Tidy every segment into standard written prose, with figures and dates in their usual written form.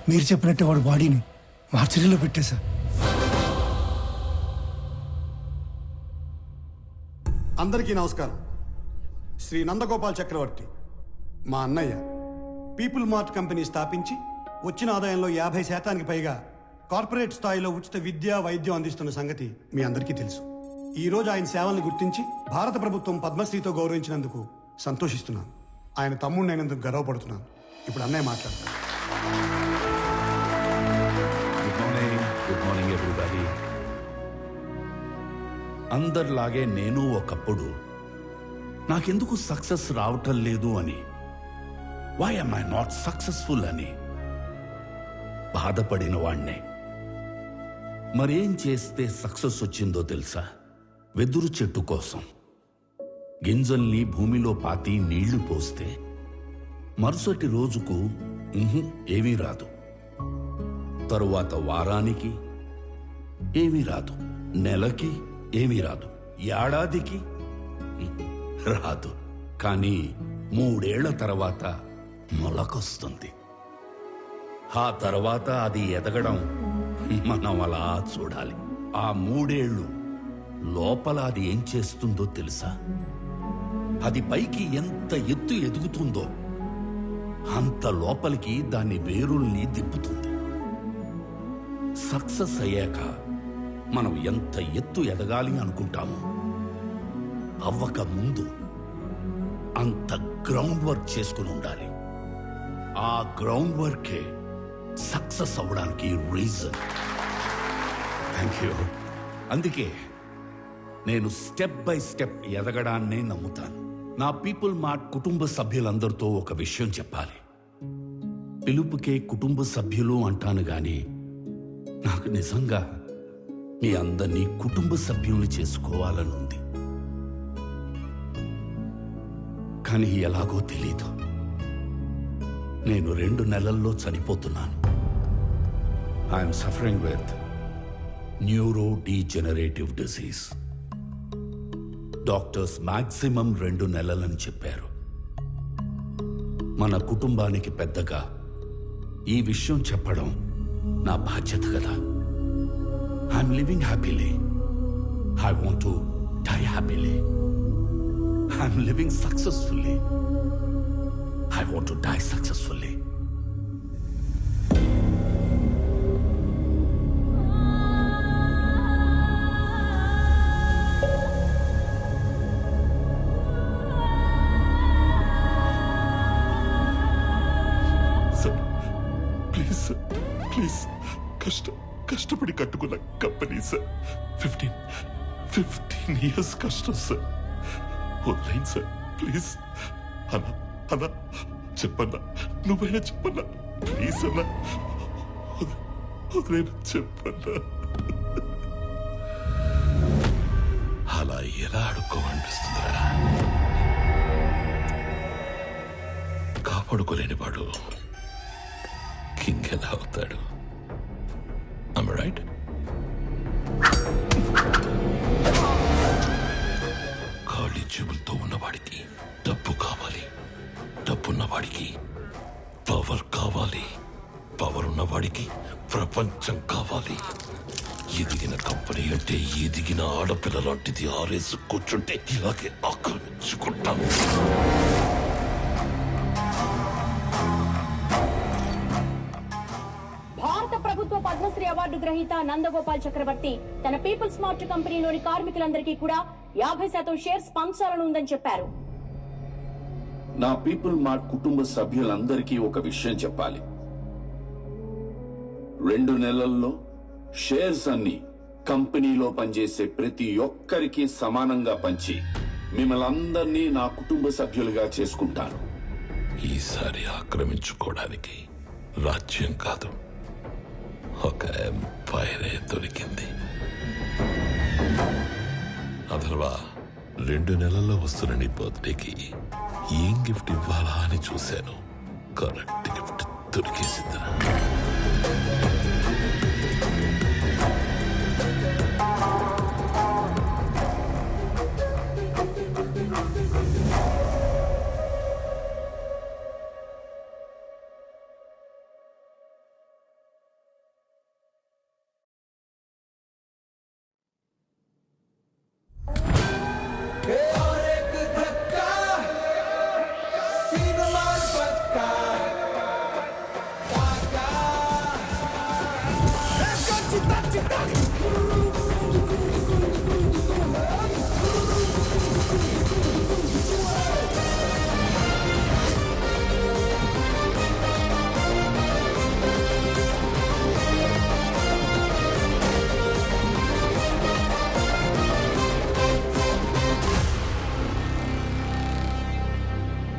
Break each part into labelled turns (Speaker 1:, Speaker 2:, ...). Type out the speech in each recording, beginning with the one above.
Speaker 1: మీరు చెప్పినట్టే వాడు బాడీని మార్చరీలో పెట్టేశా.
Speaker 2: అందరికీ నమస్కారం. శ్రీ నందగోపాల్ చక్రవర్తి మా అన్నయ్య పీపుల్ మార్ట్ కంపెనీ స్థాపించి వచ్చిన ఆదాయంలో 50% పైగా కార్పొరేట్ స్థాయిలో ఉచిత విద్య వైద్యం అందిస్తున్న సంగతి మీ అందరికీ తెలుసు. ఈ రోజు ఆయన సేవల్ని గుర్తించి భారత ప్రభుత్వం పద్మశ్రీతో గౌరవించినందుకు సంతోషిస్తున్నాను. ఆయన తమ్ముడినైనందుకు గర్వపడుతున్నాను. ఇప్పుడు అన్నయ్య మాట్లాడతారు.
Speaker 3: Good morning everybody. అందరిలాగే నేను ఒకప్పుడు నాకెందుకు సక్సెస్ రావటం లేదు అని, why am I not successful అని బాధపడిన వాణ్ణే. మరేం చేస్తే సక్సెస్ వచ్చిందో తెలుసా? వెదురు చెట్టు కోసం గింజల్ని భూమిలో పాతి నీళ్లు పోస్తే మరుసటి రోజుకు ఏమీ రాదు, తరువాత వారానికి ఏమీ రాదు, నెలకి ఏమీ రాదు, ఏడాదికి రాదు. కానీ 3 ఏళ్ల తర్వాత మొలకొస్తుంది. ఆ తర్వాత అది ఎదగడం మనం అలా చూడాలి. ఆ 3 ఏళ్ళు లోపల అది ఏం చేస్తుందో తెలుసా? అది పైకి ఎంత ఎత్తు ఎదుగుతుందో అంత లోపలికి దాని వేరుల్ని దిప్పుతుంది. సక్సెస్ అయ్యాక మనం ఎంత ఎత్తు ఎదగాలి అనుకుంటామో అవ్వక ముందు అంత గ్రౌండ్ వర్క్ చేసుకుని ఉండాలి. ఆ గ్రౌండ్ వర్కే సక్సెస్ అవ్వడానికి రీజన్. Thank you. అందుకే నేను స్టెప్ బై స్టెప్ ఎదగడాన్నే నమ్ముతాను. నా పీపుల్ మార్ట్ కుటుంబ సభ్యులందరితో ఒక విషయం చెప్పాలి. పిలుపుకే కుటుంబ సభ్యులు అంటాను గాని నాకు నిజంగా మీ అందరినీ కుటుంబ సభ్యుల్ని చేసుకోవాలనుంది. కానీ ఎలాగో తెలీదు. నేను 2 నెలల్లో చనిపోతున్నాను. I'm suffering with neuro degenerative disease. Doctors maximum 2 నెలలని చెప్పారు. మన కుటుంబానికి పెద్దగా ఈ విషయం చెప్పడం నా బాధ్యత కదా. I'm living happily. I want to die happily. I'm living successfully. I want to die successfully.
Speaker 4: Sir, please, sir, please. కష్టపడి కట్టుకున్న కంపెనీ సార్. 15 years కష్టం సార్. వదిలేండి సార్ ప్లీజ్. అన్నా చెప్పన్నా, నువ్వైనా చెప్పన్నా ప్లీజ్ అన్నా, వదిలేనా చెప్పన్నా.
Speaker 3: అలా ఎలా అడుక్కోమనిపిస్తుందిరా?
Speaker 4: కాపాడుకోలేని వాడు కింగ్ ఎలా అవుతాడు? Am I right? ఖాళీ జేబులతో ఉన్నవాడికి డబ్బు కావాలి, డబ్బున్నవాడికి పవర్ కావాలి, పవర్ ఉన్నవాడికి ప్రపంచం కావాలి. ఎదిగిన కంపెనీ అంటే ఎదిగిన ఆడపిల్ల లాంటిది. ఆరేసి కూర్చుంటే ఇలాగే ఆక్రమించుకుంటాం.
Speaker 5: భారత ప్రభుత్వ పద్మశ్రీ అవార్డు గ్రహీత నందగోపాల్ చక్రవర్తి తన పీపుల్ స్మార్ట్ కంపెనీలోని కార్మికులందరికీ కూడా 50% షేర్స్ పంచాలని ఉందని చెప్పారు.
Speaker 3: నా పీపుల్ మార్ట్ కుటుంబ సభ్యులందరికీ ఒక విషయం చెప్పాలి. 2 నెలల్లో షేర్స్ అన్ని కంపెనీలో పనిచేసే ప్రతి ఒక్కరికి సమానంగా పంచి మిమ్మల్ని అందరినీ నా కుటుంబ సభ్యులుగా చేసుకుంటాను.
Speaker 4: ఈసారి ఆక్రమించుకోవడానికి రాజ్యం కాదు, ఒక ఎంపైరే దొరికింది. అథర్వా, 2 నెలల్లో వస్తున్న నీ బర్త్డేకి ఏం గిఫ్ట్ ఇవ్వాలా అని చూశాను. కరెక్ట్ గిఫ్ట్ దొరికేసిందిరా.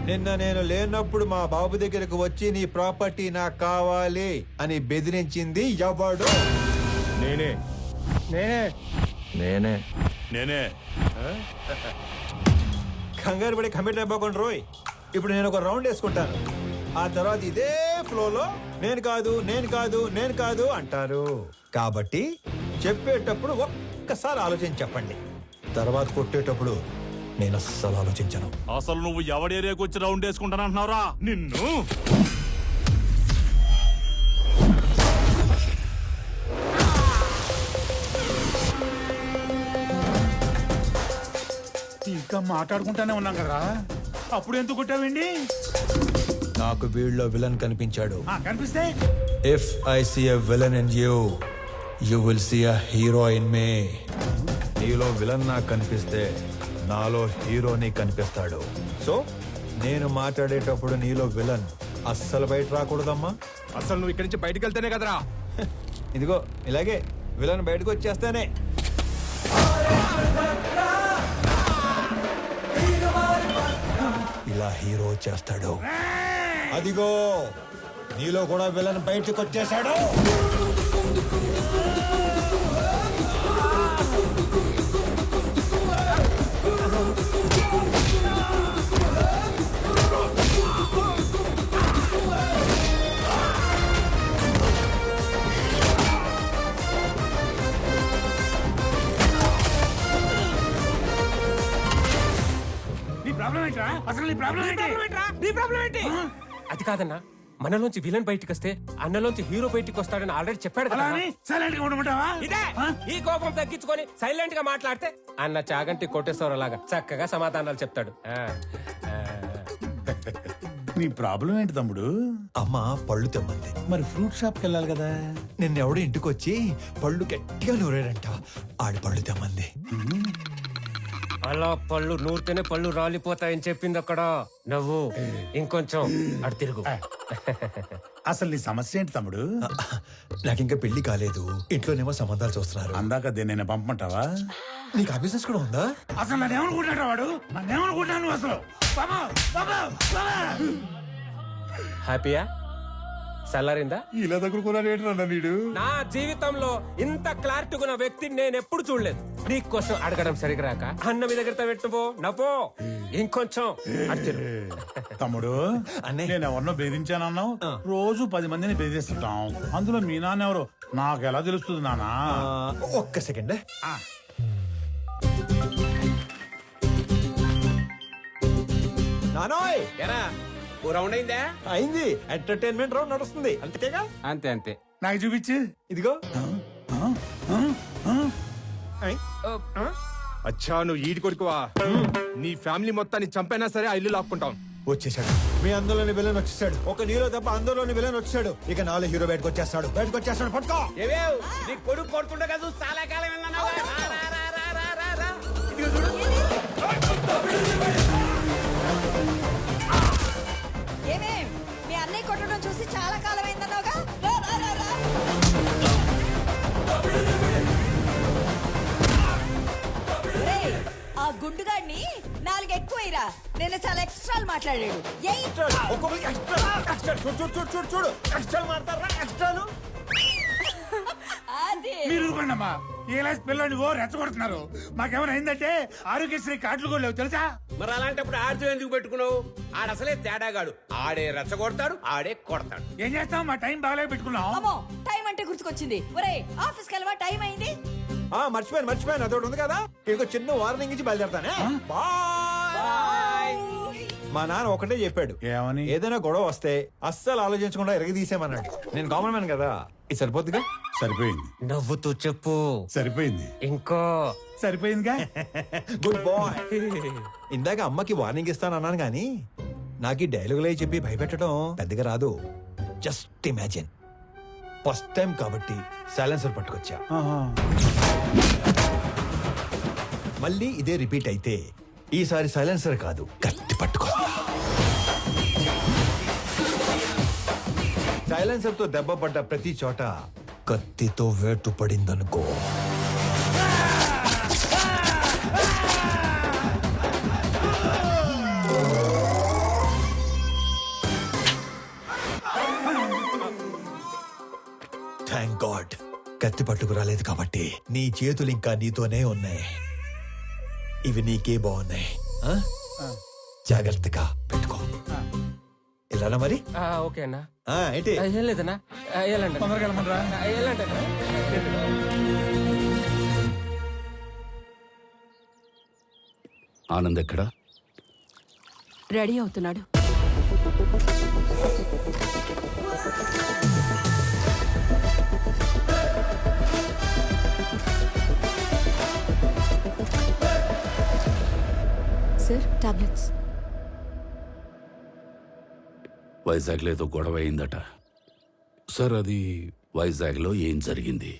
Speaker 6: నిన్న నేను లేనప్పుడు మా బాబు దగ్గరకు వచ్చి నీ ప్రాపర్టీ నాకు కావాలి అని బెదిరించింది ఎవడు?
Speaker 7: నేనే
Speaker 6: నేనే.
Speaker 7: నేనే
Speaker 6: కంగారు పడి కమిట్ అయిపోకుండా రోయ్. ఇప్పుడు నేను ఒక రౌండ్ వేసుకుంటాను, ఆ తర్వాత ఇదే ఫ్లోలో నేను కాదు అంటారు. కాబట్టి చెప్పేటప్పుడు ఒక్కసారి ఆలోచించి చెప్పండి, తర్వాత కొట్టేటప్పుడు నేను అస్సలు ఆలోచించను.
Speaker 7: అసలు నువ్వు ఎవడి ఏరియాకి వచ్చి రౌండ్ వేసుకుంటానంటున్నావురా నిన్ను?
Speaker 8: ఇంకా మాట్లాడుకుంటానే ఉన్నాం కదా, అప్పుడు ఎందుకు కొట్టావండి?
Speaker 6: నాకు వీళ్ళలో విలన్ కనిపించాడు.
Speaker 8: కనిపిస్తే
Speaker 6: if I see a villain in you, you will see a hero in me. నీలో విలన్ నాకు కనిపిస్తే నాలో హీరోని కనిపిస్తాడు. సో నేను మాట్లాడేటప్పుడు నీలో విలన్ అస్సలు బయట రాకూడదమ్మా.
Speaker 7: అసలు నువ్వు ఇక్కడి నుంచి బయటకు వెళ్తేనే కదరా.
Speaker 6: ఇదిగో ఇలాగే విలన్ బయటకు వచ్చేస్తానే. ఇలా హీరో వచ్చేస్తాడు. అదిగో నీలో కూడా విలన్ బయటకు వచ్చేసాడు.
Speaker 8: నీ ప్రాబ్లం ఏంట్రా? అసలు నీ ప్రాబ్లం ఏంటి?
Speaker 9: అది కాదన్నా, మనలోంచి విలన్ బయటికి వస్తే అన్నలోంచి హీరో బయటికి వస్తాడని ఆల్రెడీ చెప్పాడు కదా.
Speaker 8: అలా అని సైలెంట్ గా ఉండమంటావా?
Speaker 9: ఇదే ఈ కోపం తగ్గించుకొని సైలెంట్ గా మాట్లాడితే అన్న చాగంటి కోటేశ్వర లాగా చక్కగా సమాధానాలు చెప్తాడు.
Speaker 8: నీ ప్రాబ్లం ఏంటి తమ్ముడు?
Speaker 6: అమ్మ పళ్ళు తెమ్మంది.
Speaker 8: మరి ఫ్రూట్ షాప్ కి వెళ్ళాలి కదా.
Speaker 6: నిన్నెవడో ఇంటికి వచ్చి పళ్ళు గట్టిగా నూరాడంట, ఆడి పళ్ళు తెమ్మంది.
Speaker 9: అలా పళ్ళు నూరితేనే పళ్ళు రాలిపోతాయని చెప్పింది అక్కడ. నువ్వు ఇంకొంచెం అటు తిరుగు.
Speaker 8: అసలు నీ సమస్య ఏంటి తమ్ముడు?
Speaker 6: నాకింకా పెళ్లి కాలేదు, ఇంట్లోనేమో సంబంధాలు చూస్తున్నారు.
Speaker 8: అందాక నేను పంపమంటావా?
Speaker 6: నీకు ఆ బిజినెస్ కూడా ఉందా?
Speaker 8: అసలు నన్నేమనుకుంటాడు వాడు? నన్నేమనుకుంటాను అసలు? బాబా, బాబా, బాబా.
Speaker 9: హ్యాపీయా? చల్లారిందా?
Speaker 8: ఇలా దగ్గరుకున్నాడు వీడు.
Speaker 9: నా జీవితంలో ఇంత క్లారిటీ ఉన్న వ్యక్తిని నేను ఎప్పుడు చూడలేదు. నీ కోసం అడగడం సరిగ్రాక అన్న మీ దగ్గర పెట్టుపో నవ్వో ఇంకొంచెం అటు తిరుగు.
Speaker 8: తమ్ముడు
Speaker 6: అన్నయ్య.
Speaker 8: నేను ఎవరినో బెదిరించానన్నావు. రోజు 10 మందిని బెదిరిస్తుంటాం, అందులో మీ నాన్న ఎవరు నాకు ఎలా తెలుస్తుంది నానా?
Speaker 6: ఒక్క సెకండ్. నానోయ్
Speaker 9: ఎరా ఓ రౌండ్ అయిందా?
Speaker 6: అయింది. ఎంటర్టైన్మెంట్ రౌండ్ నడుస్తుంది అంతేగా?
Speaker 9: అంతే అంతే.
Speaker 8: నాకు చూపించు.
Speaker 6: ఇదిగో.
Speaker 7: అచ్చా నువ్వు ఈడి కొడుకువా? నీ ఫ్యామిలీ మొత్తాన్ని చంపైనా సరే ఆ ఇల్లు లాక్కుంటాం.
Speaker 6: వచ్చేసాడు. మీ అందులోని విలన్ వచ్చేసాడు. ఒక నీలో తప్ప అందులోని విలన్ వచ్చాడు. ఇక నాలో హీరో బయటకు వచ్చేస్తాడు. పట్టుకో.
Speaker 9: నీ కొడుకు కొడుతుండే కదా చాలా కాలం
Speaker 10: ఏమేం మీ అన్నయ్య కొట్టడం చూసి చాలా కాలం అయిందన్నావుగా. ఆ గుండుగాడిని 4 ఎక్కువైరా. నేను చాలా ఎక్స్ట్రాలు మాట్లాడాడు. అది
Speaker 8: మీరు ఊరుకోండమ్మా. ఏలాస్ పిల్లని ఓ రెచ్చగొడుతున్నారు. మాకేమైనా అయిందంటే ఆరోగ్యశ్రీ కార్డులు కూడా లేవు తెలుసా?
Speaker 9: మరి అలాంటప్పుడు ఆడితో ఎందుకు పెట్టుకున్నావు? ఆడసలే తేడాగాడు. ఆడే రెచ్చగొడతాడు, ఆడే కొడతాడు.
Speaker 8: ఏం చేస్తాం, మా టైం బాగాలే పెట్టుకున్నాం.
Speaker 10: అమ్మో టైం అంటే గుర్తుకొచ్చింది. ఒరే ఆఫీస్కి వెళ్ళవా? టైం అయింది.
Speaker 6: మర్చిపోయాను అదొకటి ఉంది కదా. ఇంకో చిన్న వార్నింగ్ ఇచ్చి బయలుదేరతానే. బాయ్. మా నాన్న ఒకటే చెప్పాడు,
Speaker 8: ఏమని?
Speaker 6: ఏదైనా గొడవ వస్తే అస్సలు ఆలోచించకుండా ఎరగదీసేమన్నాడు. నేను కామన్ మ్యాన్ కదా, ఇది సరిపోద్దిగా.
Speaker 8: సరిపోయింది.
Speaker 9: నవ్వుతూ చెప్పు.
Speaker 8: సరిపోయింది.
Speaker 9: ఇంకో
Speaker 8: సరిపోయిందిగా.
Speaker 6: Good bye. ఇందాక అమ్మకి వార్నింగ్ ఇస్తానన్నాను గానీ నాకు ఈ డైలాగులే చెప్పి భయపెట్టడం పెద్దగా రాదు. Just imagine. ఫస్ట్ టైం కాబట్టి సైలెన్సర్ పట్టుకొచ్చా. మళ్ళీ ఇదే రిపీట్ అయితే ఈసారి సైలెన్సర్ కాదు, కత్తి పట్టుకొస్తా. సైలెన్సర్ తో దెబ్బ పడ్డ ప్రతి చోట కత్తితో వేటు పడిందనుకో, కత్తి పట్టుకు రాలేదు కాబట్టి నీ చేతులు ఇంకా నీతోనే ఉన్నాయి. ఇవి నీకే బాగున్నాయి. ఆ? జాగ్రత్తగా పెట్టుకో. ఇలానా మరి?
Speaker 9: ఓకే అన్నా.
Speaker 6: ఏంటి?
Speaker 9: ఏం లేదన్నా, వెళ్ళండి.
Speaker 8: తొందరగా వెళ్ళమంటారా?
Speaker 9: వెళ్ళండి.
Speaker 3: ఆనంద్ ఎక్కడా?
Speaker 5: రెడీ అవుతున్నాడు. Sir, tablets.
Speaker 3: వైజాగ్లో ఏదో గొడవ అయిందట సార్. అది వైజాగ్లో ఏం జరిగింది?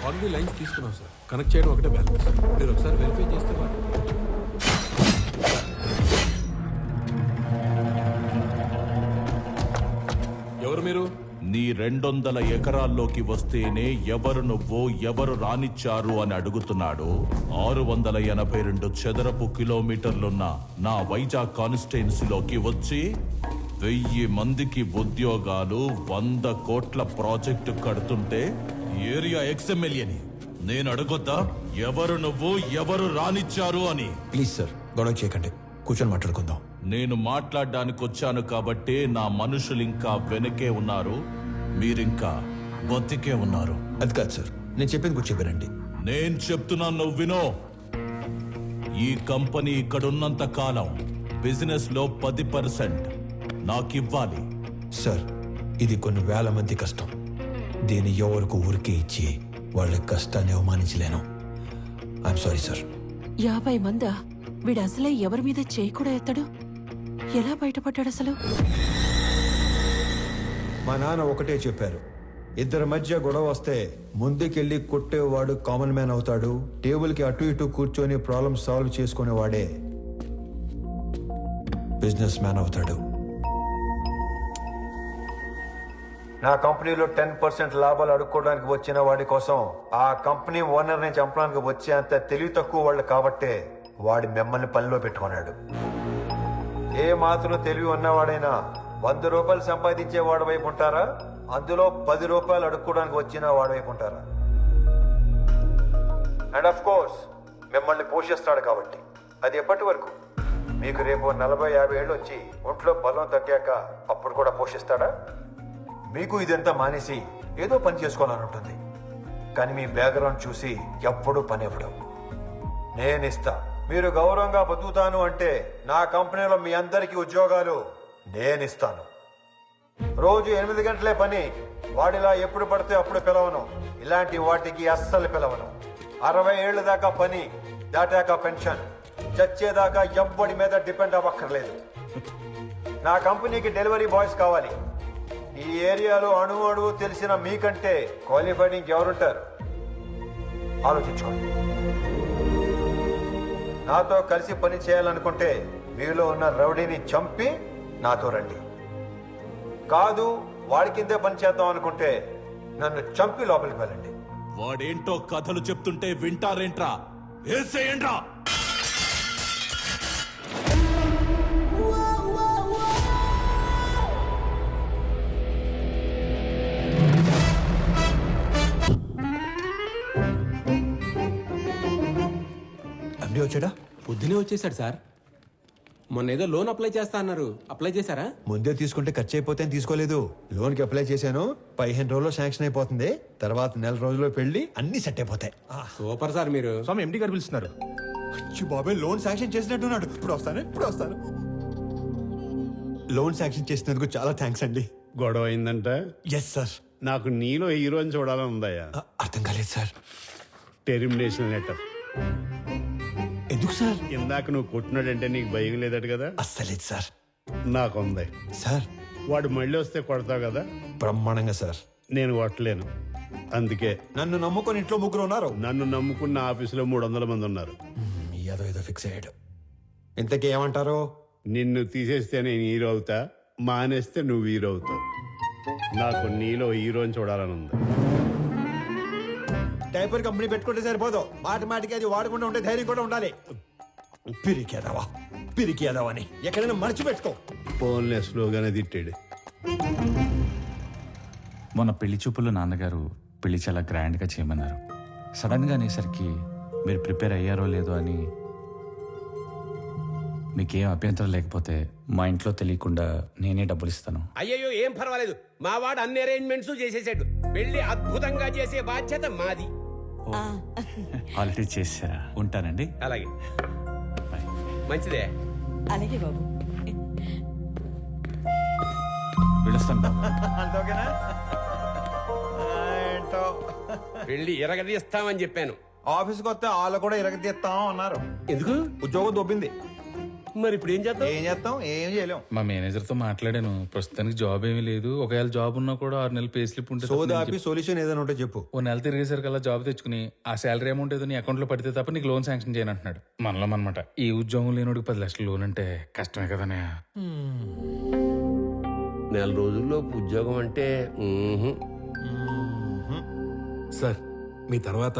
Speaker 7: ఆల్రెడీ లైన్స్ తీసుకున్నాం సార్. కనెక్ట్ చేయడం ఒకటే బ్యాలెన్స్. మీరు ఒకసారి వెరిఫై చేస్తే ఎవరు మీరు?
Speaker 4: నీ 200 ఎకరాల్లోకి వస్తేనే ఎవరు నువ్వు, ఎవరు రానిచ్చారు అని అడుగుతున్నాడు. 682 చదరపు కిలోమీటర్లున్న నా వైజాగ్ కాన్స్టిట్యున్సీలోకి వచ్చి 1000 మందికి ఉద్యోగాలు, 100 కోట్ల ప్రాజెక్టు కడుతుంటే ఏరియా ఎక్స్ఎమ్మెల్యేని నేను అడగొద్దా ఎవరు నువ్వు, ఎవరు రానిచ్చారు అని?
Speaker 6: ప్లీజ్ సార్, గొడవ చేయకండి, కూర్చొని మాట్లాడుకుందాం.
Speaker 4: నేను మాట్లాడడానికి వచ్చాను కాబట్టే నా మనుషులు ఇంకా వెనకే ఉన్నారు, మీరింకా బతికే ఉన్నారు.
Speaker 6: అది కాదు సార్, నేను చెప్పింది కూర్చో వినండి.
Speaker 4: నేను చెప్తున్నాను, నువ్వు వినో. ఈ కంపెనీ ఇక్కడున్నంత కాలం బిజినెస్ లో 10% నాకివ్వాలి.
Speaker 6: సార్, ఇది కొన్ని వేల మంది కష్టం. దీన్ని ఎవరికి ఊరికే ఇచ్చి వాళ్ళ కష్టాన్ని అవమానించలేను. I'm sorry sir.
Speaker 5: 50 మందా? వీడు అసలే ఎవరి మీద చేయి కూడా ఎత్తాడు. ఎలా బయటపడ్డాడు అసలు?
Speaker 6: మా నాన్న ఒకటే చెప్పారు, ఇద్దరి మధ్య గొడవ వస్తే ముందుకెళ్ళి కొట్టేవాడు కామన్ మ్యాన్ అవుతాడు, టేబుల్కి అటు ఇటు కూర్చొని ప్రాబ్లమ్ సాల్వ్ చేసుకునేవాడే బిజినెస్ మ్యాన్ అవుతాడు. నా కంపెనీలో 10% లాభాలు అడుక్కోవడానికి వచ్చిన వాడి కోసం ఆ కంపెనీ ఓనర్ని చంపడానికి వచ్చే అంత తెలివి తక్కువ వాళ్ళు కాబట్టే వాడి మిమ్మల్ని పనిలో పెట్టుకున్నాడు. ఏ మాత్రం తెలివి ఉన్నవాడైనా 100 రూపాయలు సంపాదించే వాడి వైపు ఉంటారా, అందులో 10 రూపాయలు అడుక్కోవడానికి వచ్చిన వాడి వైపు ఉంటారా? అండ్ ఆఫ్ కోర్స్ మిమ్మల్ని పోషిస్తాడు కాబట్టి. అది ఎప్పటి వరకు? మీకు రేపు 40-50 ఏళ్ళు వచ్చి ఒంట్లో బలం తగ్గాక అప్పుడు కూడా పోషిస్తాడా? మీకు ఇదంతా మానేసి ఏదో పని చేసుకోవాలని ఉంటుంది, కానీ మీ బ్యాక్గ్రౌండ్ చూసి ఎప్పుడూ పని ఇవ్వడం. నేనిస్తా. మీరు గౌరవంగా బతుకుతాను అంటే నా కంపెనీలో మీ అందరికీ ఉద్యోగాలు నేనిస్తాను. రోజు 8 గంటలే పని. వాడిలా ఎప్పుడు పడితే అప్పుడు పిలవను. ఇలాంటి వాటికి అస్సలు పిలవను. 60 ఏళ్ళ దాకా పని, దాటాక పెన్షన్. చచ్చేదాకా ఎవ్వడి మీద డిపెండ్ అవ్వక్కర్లేదు. నా కంపెనీకి డెలివరీ బాయ్స్ కావాలి. ఈ ఏరియాలో అణువు తెలిసిన మీకంటే క్వాలిఫైడ్ ఇంకెవరుంటారు? ఆలోచించుకోండి. నాతో కలిసి పని చేయాలనుకుంటే మీలో ఉన్న రౌడీని చంపి నాతో రండి. కాదు, వాడి కిందే పని చేద్దాం అనుకుంటే నన్ను చంపి లోపలికి వెళ్ళండి.
Speaker 4: వాడేంటో కథలు చెప్తుంటే వింటారేంట్రా? ఏసేయండ్రా.
Speaker 6: వచ్చాడా?
Speaker 9: పొద్దునే వచ్చేసాడు సార్. మొన్న ఏదో లోన్ అప్లై చేస్తా అన్నారు, అప్లై చేశారా?
Speaker 6: ముందే తీసుకుంటే ఖర్చు అయిపోతే తీసుకోలేదు. లోన్కి అప్లై చేశాను, 15 రోజుల్లో శాంక్షన్ అయిపోతుంది. తర్వాత 1 రోజుల్లో పెళ్లి, అన్ని సెట్ అయిపోతాయి.
Speaker 9: సూపర్ సార్ మీరు.
Speaker 7: స్వామి ఎండి గారు పిలుస్తున్నారు.
Speaker 6: బాబాయ్ లోన్ శాంక్షన్ చేసినట్టున్నాడు. ఇప్పుడు వస్తాను. లోన్ శాంక్షన్ చేసినందుకు చాలా థ్యాంక్స్ అండి.
Speaker 11: గొడవ అయిందంట?
Speaker 6: Yes sir.
Speaker 11: నాకు నీలో హీరోని చూడాలని ఉందయ్యా.
Speaker 6: అర్థం కాలేదు సార్.
Speaker 11: Termination letter.
Speaker 6: ఎందుకు సార్?
Speaker 11: ఇందాక నువ్వు కొట్టినాడంటే నీకు భయం లేదట కదా?
Speaker 6: అస్సలేదు సార్.
Speaker 11: నాకుంది
Speaker 6: సార్.
Speaker 11: వాడు మళ్ళీ వస్తే కొడతావు కదా?
Speaker 6: బ్రహ్మాండంగా సార్.
Speaker 11: నేను కొట్టలేను, అందుకే.
Speaker 6: నన్ను నమ్ముకొని ఇంట్లో 3 ఉన్నారు.
Speaker 11: నన్ను నమ్ముకున్న ఆఫీసులో 300 మంది ఉన్నారు.
Speaker 6: ఏదో ఫిక్స్ అయ్యాడు. ఇంతకీ ఏమంటారు?
Speaker 11: నిన్ను తీసేస్తే నేను హీరో అవుతా, మానేస్తే నువ్వు హీరో అవుతావు. నాకు నీలో హీరోని చూడాలని ఉంది.
Speaker 6: డైపర్ కంపెనీ పెట్టుకుంటే సరిపోదు, మాటికి అది వాడకుండా ఉండే ధైర్యం కూడా ఉండాలి. పిరికేదవా. పిరికి ఎదవని ఎక్కడైనా మర్చిపెట్టుకో.
Speaker 11: ఫోన్లే స్లోగానే తిట్టాడు.
Speaker 12: మొన్న పెళ్లి చూపుల్లో నాన్నగారు పెళ్లి చాలా గ్రాండ్గా చేయమన్నారు. సడన్గా అనేసరికి మీరు ప్రిపేర్ అయ్యారో లేదో అని. మీకేం అభ్యంతరం లేకపోతే మా ఇంట్లో తెలియకుండా నేనే డబ్బులు ఇస్తాను.
Speaker 9: అయ్యయ్యో ఏం పర్వాలేదు, మా వాడు అన్ని అరేంజ్మెంట్స్ చేసేసాడు. పెళ్లి అద్భుతంగా చేసే బాధ్యత మాది.
Speaker 12: ఆల్రెడీ చేశారా? ఉంటానండి.
Speaker 9: అలాగే, మంచిదే.
Speaker 10: అలాగే బాబు.
Speaker 12: వెళ్ళొస్తాను బాబు.
Speaker 6: అంత ఓకేనా? ఏంటో
Speaker 9: పెళ్లి ఎరగదీస్తామని చెప్పాను.
Speaker 6: ఆఫీస్కి వస్తే వాళ్ళు కూడా ఇరగదీస్తాం అన్నారు.
Speaker 9: ఎందుకు?
Speaker 6: ఉద్యోగం దొబ్బింది.
Speaker 9: మరి ఇప్పుడు ఏం చేద్దాం?
Speaker 6: ఏం చేయలేం.
Speaker 12: మా మేనేజర్తో మాట్లాడాను. ప్రస్తుతానికి జాబ్ ఏమీ లేదు. ఒకవేళ జాబ్ ఉన్నా కూడా 6 నెలలు పే స్లిప్ ఉంటే
Speaker 6: సోదా ఆపి సొల్యూషన్ ఏదైనా ఉంటే చెప్పు.
Speaker 12: ఓ నెల తిరిగేసరికల్లా జాబ్ తెచ్చుకుని ఆ శాలరీ అమౌంట్ ఏదో నీ అకౌంట్లో పడితే తప్ప నీకు లోన్ శాంక్షన్ చేయను అంటున్నాడు. మనలో అనమాట. ఈ ఉద్యోగం లేనోడికి 10 లక్షలు లోన్ అంటే కష్టమే కదనే.
Speaker 9: నెల రోజుల్లో ఉద్యోగం అంటే
Speaker 7: సార్ మీ తర్వాత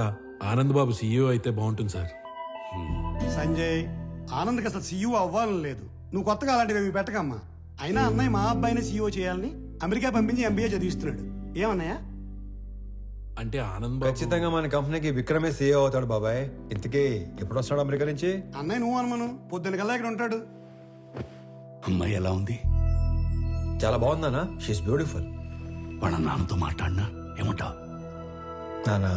Speaker 7: ఆనంద్ బాబు సీఈఓ అయితే బాగుంటుంది సార్.
Speaker 2: సంజయ్, ఆనంద్కి అసలు సీఈఓ అవ్వాలని లేదు. నువ్వు కొత్తగా అలాంటివి ఏమి పెట్టకమ్మా. అయినా అన్నయ్య మా అబ్బాయిని సీఈఓ చేయాలని అమెరికా పంపించి ఎంబీఏ చదివిస్తున్నాడు. ఏమన్నయ్య?
Speaker 7: అంటే ఆనంద్ బాబు
Speaker 6: ఖచ్చితంగా మన కంపెనీకి విక్రమే సీఈఓ అవుతాడు బాబాయ్. ఇంతకీ ఎప్పుడు వస్తాడు అమెరికా నుంచి?
Speaker 2: అన్నయ్య నువ్వు అనుమను పొద్దున్న కల్లా ఇక్కడ ఉంటాడు.
Speaker 3: అమ్మాయి ఎలా ఉంది?
Speaker 6: చాలా బాగుందానా? She's beautiful.
Speaker 3: వాళ్ళ నాన్నతో మాట్లాడినా ఏమంటా?
Speaker 6: నానా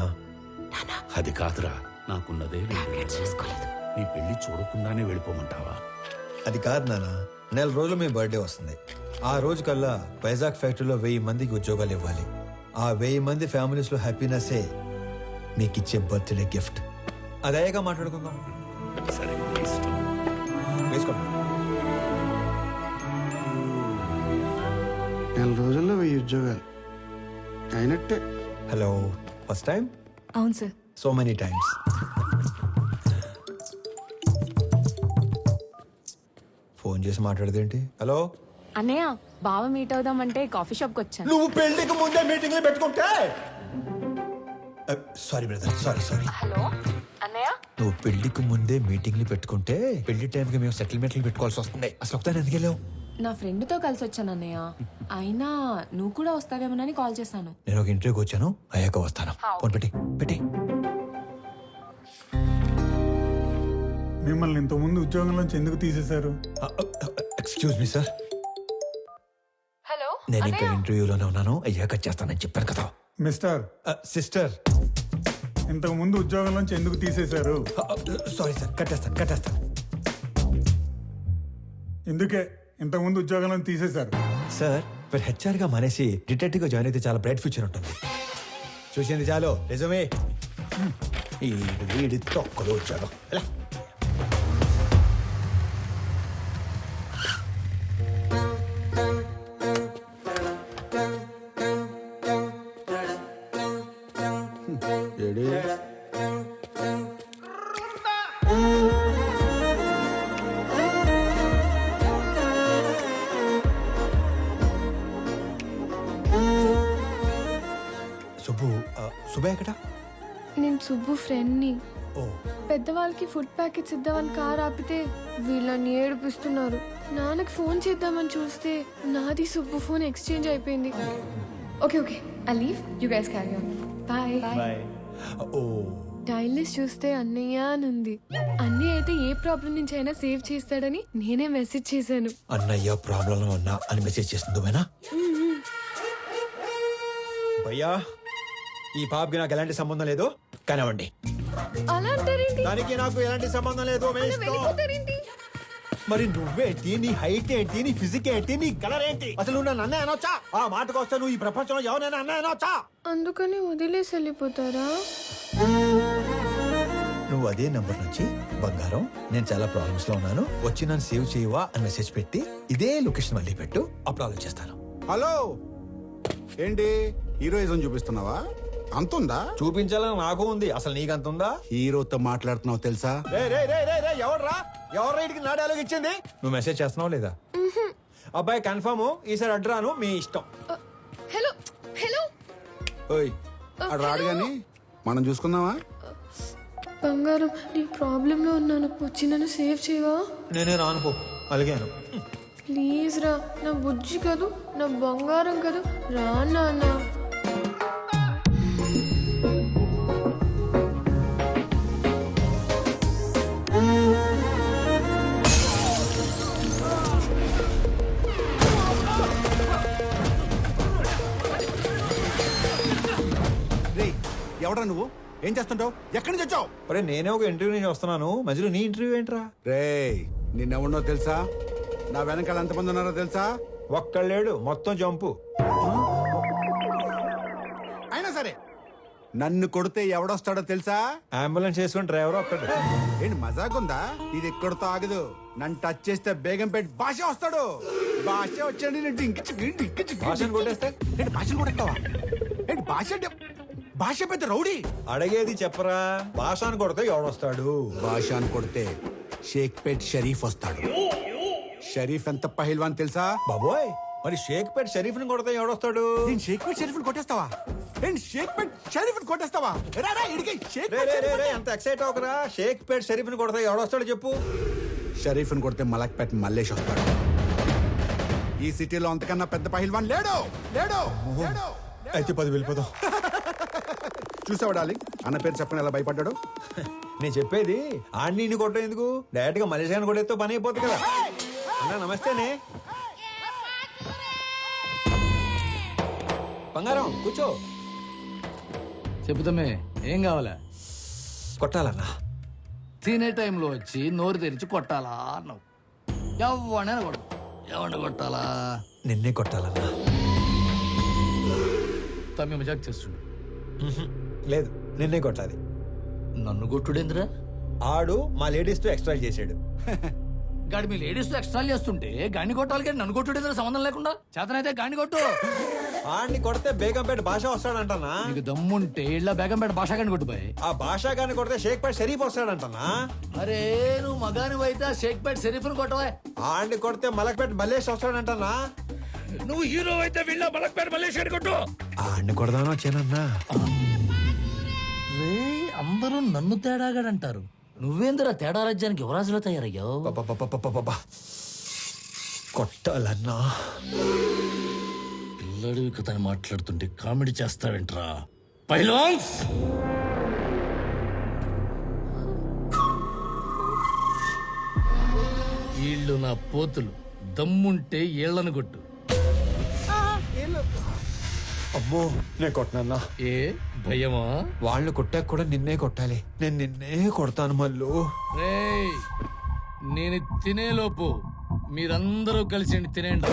Speaker 3: అది కాదురా, నాకున్నదే 2 నెలలు. నీ పెళ్లి చూడకుండానే వెళ్ళిపోమంటావా?
Speaker 6: అది కాదు నానా, నెల రోజులు మీ బర్త్డే వస్తుంది. ఆ రోజు కల్లా వైజాగ్ ఫ్యాక్టరీలో 1000 మందికి ఉద్యోగాలు ఇవ్వాలి. ఆ 1000 మంది ఫ్యామిలీస్ లో హ్యాపీనెస్సే మీకు ఇచ్చే బర్త్డే గిఫ్ట్. అదేగా మాట్లాడుకుందాం.
Speaker 3: సరే, నీ ఇష్టం.
Speaker 6: వేసుకోండి.
Speaker 2: నెల రోజుల్లో 1000 ఉద్యోగాలు అయినట్టే.
Speaker 6: Hello, first time?
Speaker 5: అవును sir.
Speaker 6: So many times. Phone చేసి మాట్లాడదేంటి? హలో
Speaker 5: అన్నయ్య, బావ మీట్ అవుదామంటే కాఫీ షాప్కి వచ్చాను.
Speaker 6: నువ్వు పెళ్లికి ముందే మీటింగ్లు పెట్టుకుంటే. Sorry brother, sorry.
Speaker 5: హలో అన్నయ్య,
Speaker 6: నువ్వు పెళ్లికి ముందే మీటింగ్లు పెట్టుకుంటే పెళ్లి టైంకి మేము సెటిల్మెంట్లు పెట్టుకోవాల్సి వస్తుంది. అసలు ఒకసారి ఎందుకు వెళ్ళావు?
Speaker 5: నా ఫ్రెండ్తో కలిసి వచ్చాను అన్నయ్య. అయినా నువ్వు కూడా వస్తావేమోనని కాల్ చేశాను.
Speaker 6: నేను ఒక ఇంటర్వ్యూకి వచ్చాను, అయ్యాక వస్తాను. ఫోన్ పెట్టి.
Speaker 8: మిమ్మల్ని ఇంతకుముందు ఉద్యోగంలోంచి ఎందుకు తీసేశారు?
Speaker 6: Excuse me sir.
Speaker 5: హలో,
Speaker 6: నేను ఇంకా ఇంటర్వ్యూలోనే ఉన్నాను, అయ్యాక చేస్తానని చెప్పాను కదా.
Speaker 8: Mister,
Speaker 6: sister.
Speaker 8: ఇంతకు ముందు ఉద్యోగంలోంచి ఎందుకు తీసేశారు?
Speaker 6: సారీ సార్, కట్టేస్తాను.
Speaker 8: ఎందుకే ఇంతకు ముందు ఉద్యోగంలో తీసేశారు?
Speaker 6: సార్, మీరు హెచ్ఆర్ గా మానేసి డిటెక్టివ్ గా జాయిన్ అయితే చాలా బ్రైట్ ఫ్యూచర్ ఉంటుంది. చూసింది చాలు, నిజమే. వీడి తొక్కలు వచ్చాడు. సుబ్బయ్య ఎక్కడ?
Speaker 5: నేను సుబ్బు ఫ్రెండ్ని.
Speaker 6: ఓ,
Speaker 5: పెద్దవాళ్ళకి ఫుడ్ ప్యాకెట్స్ ఇద్దామని కార్ ఆపితే వీళ్ళని ఏడిపిస్తున్నారు. నాన్నకి ఫోన్ చేద్దామని చూస్తే నాది సుబ్బు ఫోన్ ఎక్స్చేంజ్ అయిపోయింది. Okay I leave, you guys carry on. Bye.
Speaker 6: Oh,
Speaker 5: dial list చూస్తే అన్నయ్య అని ఉంది. అన్నయ్య అయితే ఏ ప్రాబ్లం నుంచి అయినా సేవ్ చేస్తాడని నేనే మెసేజ్ చేశాను.
Speaker 6: అన్నయ్య ప్రాబ్లం ఉన్నా అని మెసేజ్ చేస్తుంది భయ్యా. ఈ పాపకి నాకు ఎలాంటి సంబంధం లేదు, కానివ్వండి.
Speaker 5: అలా అంటారేంటి?
Speaker 6: దానికి నాకు ఎలాంటి సంబంధం లేదు.
Speaker 5: వెళ్ళిపోతారేంటి?
Speaker 6: మరి నువ్వేంటి, నీ హైట్ ఏంటి, నీ ఫిజిక్ ఏంటి, నీ కలర్ ఏంటి? అసలు నువ్వు నన్ను అన్నయ్య అనొచ్చా? ఆ మాటకు వస్తే నువ్వు ఈ ప్రపంచంలో ఎవరైనా అన్నయ్య అనొచ్చా?
Speaker 5: అందుకని వదిలేసి వెళ్ళిపోతారా?
Speaker 6: నువ్వు అదే నంబర్ నుంచి బంగారం, నేను చాలా ప్రాబ్లమ్స్ లో ఉన్నాను, వచ్చి నన్ను సేవ్ చేయవా అని మెసేజ్ పెట్టి ఇదే లొకేషన్ మళ్ళీ పెట్టు, అప్పుడు ఆలోచిస్తాను.
Speaker 11: హలో, ఏంటి హీరోయిజం చూపిస్తున్నావా? అంతుందా?
Speaker 6: చూపించాలని నాకు ఉంది, అసలు నీకంత ఉందా?
Speaker 11: హీరోతో మాట్లాడుతున్నావు తెలుసా?
Speaker 6: ఎవరు రైట్కి నా డైలాగ్ ఇచ్చింది? నువ్వు మెసేజ్ చేస్తున్నావు లేదా? అబ్బాయి కన్ఫర్మ్, ఈసారి అడ్రాను, మీ ఇష్టం.
Speaker 5: హలో
Speaker 6: ఓయ్,
Speaker 11: అడు రాడు గాని మనం చూసుకుందామా?
Speaker 5: బంగారం నేను ప్రాబ్లంలో ఉన్నాను, వచ్చి నన్ను సేవ్ చేయవా?
Speaker 6: నేనే రానుకో, అలిగాను.
Speaker 5: ప్లీజ్ రా, నా బుజ్జి కదూ, నా బంగారం కదూ, రా నాన్న.
Speaker 2: రే ఎవడా నువ్వు? ఏం చేస్తుంటావు? ఎక్కడి నుంచి వచ్చావు?
Speaker 6: అరే నేనే ఒక ఇంటర్వ్యూ నుంచి వస్తున్నాను, మధ్యలో నీ ఇంటర్వ్యూ ఏంట్రా?
Speaker 2: రే నిన్నెవడో తెలుసా? నా వెనకాల ఎంతమంది ఉన్నారో తెలుసా?
Speaker 6: ఒక్కళ్ళేడు, మొత్తం జంపు.
Speaker 2: అయినా సరే నన్ను కొడితే ఎవడొస్తాడో తెలుసా?
Speaker 6: అంబులెన్స్ చేసుకుని డ్రైవర్ ఒక్కడు.
Speaker 2: ఏంటి మజాకుందా? ఇది ఎక్కడితో ఆగదు. నన్ను టచ్ చేస్తే బేగంపేట భాష వస్తాడు. భాష వచ్చాడు
Speaker 6: భాషను కొట్టేస్తే
Speaker 2: ఏంటి భాషను కొట్టేస్తావా? ఏంటి భాష అంటే భాష పెద్ద రౌడీ.
Speaker 6: అడిగేది చెప్పరా, భాషను కొడితే ఎవడొస్తాడు?
Speaker 2: భాష అని కొడితే షేక్పేట్ షరీఫ్ వస్తాడు. షరీఫ్ ఎంత పహిల్వాన్ తెలుసా?
Speaker 6: బాబోయ్, మరి షేక్పేట్ షరీఫ్ ని కొడితే ఎవడొస్తాడు?
Speaker 2: నేను షేక్పేట్ షరీఫ్ కొట్టేస్తావా? ఏంటి షేక్పేట్ షరీఫ్ కొట్టేస్తావా? రా, రా, ఇడికి
Speaker 6: రే,
Speaker 2: షేక్పేట్
Speaker 6: రే, రే,
Speaker 2: షరీఫ్
Speaker 6: రే, అంత ఎక్సైట్ అవకరా. షేక్పేట్ షరీఫ్ ని కొడితే ఎవడొస్తాడు చెప్పు?
Speaker 2: షరీఫ్ ని కొడితే మలక్పేట్ మల్లేష్ వస్తాడు. ఈ సిటీలో అంతకన్నా పెద్ద పహిల్వాన్ లేడు. లేడు, లేడు.
Speaker 6: అయితే 10 వెళ్ళిపోదాం.
Speaker 2: చూసావా డార్లింగ్, అన్న పేరు చెప్పని ఎలా భయపడ్డాడు?
Speaker 6: నేను చెప్పేది ఆడిని కొట్టడం ఎందుకు, డైరెక్ట్ గా మలేషియాని కొట్టేస్తే పని అయిపోతుంది కదా. అన్నా నమస్తేనే. బంగారం కూర్చో.
Speaker 12: చెబుతామే, ఏం కావాలా?
Speaker 6: కొట్టాలన్నా.
Speaker 12: తినే టైంలో వచ్చి నోరు తెరిచి కొట్టాలా అన్నావు. ఎవడైనా కొడు, ఎవరిని కొట్టాలా?
Speaker 6: నిన్నే కొట్టాలన్నా.
Speaker 12: తమ్మి మజాక్ చేస్తుండు.
Speaker 6: లేదు, నిన్నే కొట్టాలి.
Speaker 12: నన్ను కొట్టుడేంద్రా?
Speaker 6: ఆడు మా లేడీస్ తో ఎక్స్ట్రా చేసాడు.
Speaker 12: గాడి మీ లేడీస్ తో ఎక్స్ట్రా చేస్తుంటే గాని కొట్టాలి కానీ నన్ను కొట్టుడేంద్రా సంబంధం లేకుండా? చేతనైతే గాని కొట్టు.
Speaker 6: ఆడిని కొడితే బేగంపేట భాష వస్తాడంటనా?
Speaker 12: నీకు దమ్ముంటే ఇళ్ళ బేగంపేట భాష గాని కొట్టుపోయి.
Speaker 6: ఆ భాష గాని కొడితే షేక్పేట్ షరీఫ్ వస్తాడంటనా?
Speaker 12: అరే నువ్వు మగాని అయితే షేక్పేట్ షరీఫ్ ని కొట్టవా.
Speaker 6: ఆడిని కొడితే మలక్పేట మల్లేష్ వస్తాడంటనా?
Speaker 12: నువ్వు హీరో అయితే వీళ్ళ మలక్పేట మల్లేష్ గాని కొట్టు.
Speaker 6: ఆడిని కొడదానో వచ్చానన్నా.
Speaker 12: రే అందరూ నన్ను తేడాగాడంటారు, నువ్వేంద్రా తేడా రాజ్యానికి యువరాజులో తయారయ్యావు.
Speaker 6: కొట్టాలన్నా.
Speaker 12: పిల్లడివి కథని మాట్లాడుతుంటే కామెడీ చేస్తావేంట్రా పైలాన్స్? వీళ్ళు నా పోతులు, దమ్ముంటే ఏళ్లను కొట్టు.
Speaker 6: అమ్మో, నేను కొట్టనన్నా.
Speaker 12: ఏ భయమా?
Speaker 6: వాళ్ళు కొట్టాక కూడా నిన్నే కొట్టాలి. నేను నిన్నే కొడతాను మళ్ళు.
Speaker 12: రేయ్, నేను తినేలోపు మీరందరూ కలిసి తినేయండి.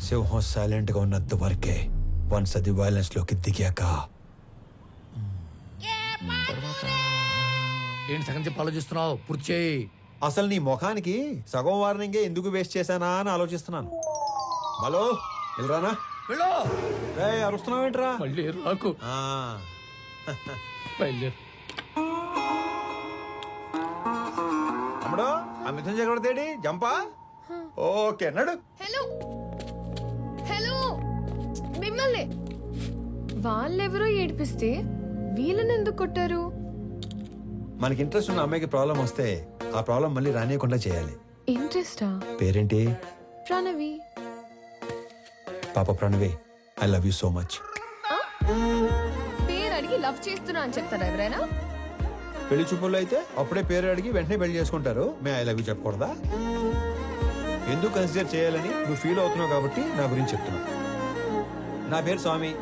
Speaker 6: సింహం సైలెంట్ గా ఉన్నంత వరకే. వన్స్ అది వైలెన్స్ లోకి దిగాక
Speaker 12: ఏంటి సగం చెప్పి ఆలోచిస్తున్నావు? పూర్తి చేయి.
Speaker 6: అసలు నీ ముఖానికి సగం వార్నింగే ఎందుకు వేస్ట్ చేశానా అని ఆలోచిస్తున్నాను. హలో, వెళ్ళరానా?
Speaker 12: వెళ్ళు.
Speaker 6: అరుస్తున్నావేంట్రా?
Speaker 12: మళ్ళీ రాకు.
Speaker 6: ఆ.
Speaker 12: బయలుదేరు.
Speaker 6: తమ్ముడు, ఆ మిథున్ చక్రవర్తి జంపా? ఓకే నడు.
Speaker 5: హలో హలో, మిమ్మల్ని వాళ్ళెవరో ఏడిపిస్తే వీళ్ళని ఎందుకు కొట్టారు?
Speaker 6: మనకి ఇంట్రెస్ట్ ఉన్న అమ్మాయికి ప్రాబ్లం వస్తే ఆ ప్రాబ్లం మళ్ళీ రానియకుండా చేయాలి.
Speaker 5: ఇంట్రెస్టా?
Speaker 6: పేరేంటి?
Speaker 5: ప్రణవి.
Speaker 6: పాప Pranavi, I love you so much.
Speaker 5: పేరు అడిగి లవ్ చేస్తున్నా అని చెప్తారా ఎవరైనా?
Speaker 6: పెళ్లి చూపుల్లో అయితే అప్పుడే పేరు అడిగి వెంటనే పెళ్లి చేసుకుంటారు. మే ఐ లవ్ యూ చెప్పకూడదా? ఎందుకు కన్సిడర్ చేయాలని నువ్వు ఫీల్ అవుతున్నావు కాబట్టి నా గురించి చెప్తున్నావు. నా పేరు స్వామి.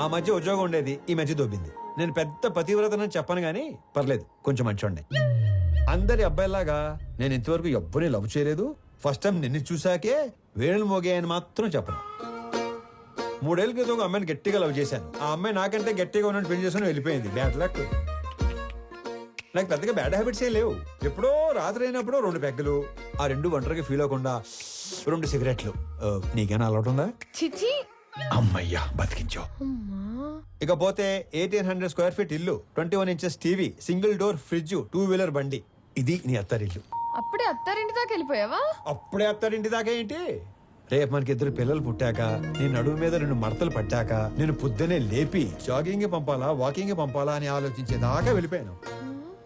Speaker 6: ఆ మధ్య ఉద్యోగం ఉండేది, ఈ మధ్య దొబ్బింది. నేను పెద్ద పతివ్రతనని చెప్పను గానీ పర్లేదు, కొంచెం మంచోండి. అందరి అబ్బాయిలాగా నేను ఇంతవరకు ఎవ్వరిని లవ్ చేయలేదు. ఫస్ట్ టైం నిన్ను చూసాకే వేణులు మోగాయని మాత్రం చెప్పను. 3 ఏళ్ల క్రితం ఒక అమ్మాయిని గట్టిగా లవ్ చేశాను. ఆ అమ్మాయి నాకంటే గట్టిగా ఉన్నట్టు పెళ్లి చేసుకుని వెళ్ళిపోయింది. Bad luck. నాకు పెద్దగా బ్యాడ్ హ్యాబిట్స్ ఏ లేవు. ఎప్పుడో రాత్రి అయినప్పుడు 2 పెగ్గలు, ఆ 2 ఒంటరిగా ఫీల్ అవ్వకుండా 2 సిగరెట్లు. నీకేనా అలవాటు ఉందా?
Speaker 5: చిచి.
Speaker 6: అమ్మయ్యా బతికించావు. ఇకపోతే 1800 స్క్వేర్ ఫీట్ ఇల్లు, 21 inches TV, single door fridge, 2-వీలర్ బండి. ఇది నీ అత్తారిల్లు.
Speaker 5: అప్పుడే అత్తారింటి దాకా వెళ్ళిపోయావా?
Speaker 6: అప్పుడే అత్తారింటి దాకా ఏంటి? రేపు మనకి 2 పిల్లలు పుట్టాక, నేను నడుము మీద 2 మడతలు పట్టాక, నేను పొద్దునే లేపి జాగింగ్ పంపాలా వాకింగ్ పంపాలా అని ఆలోచించేదాకా వెళ్ళిపోయాను.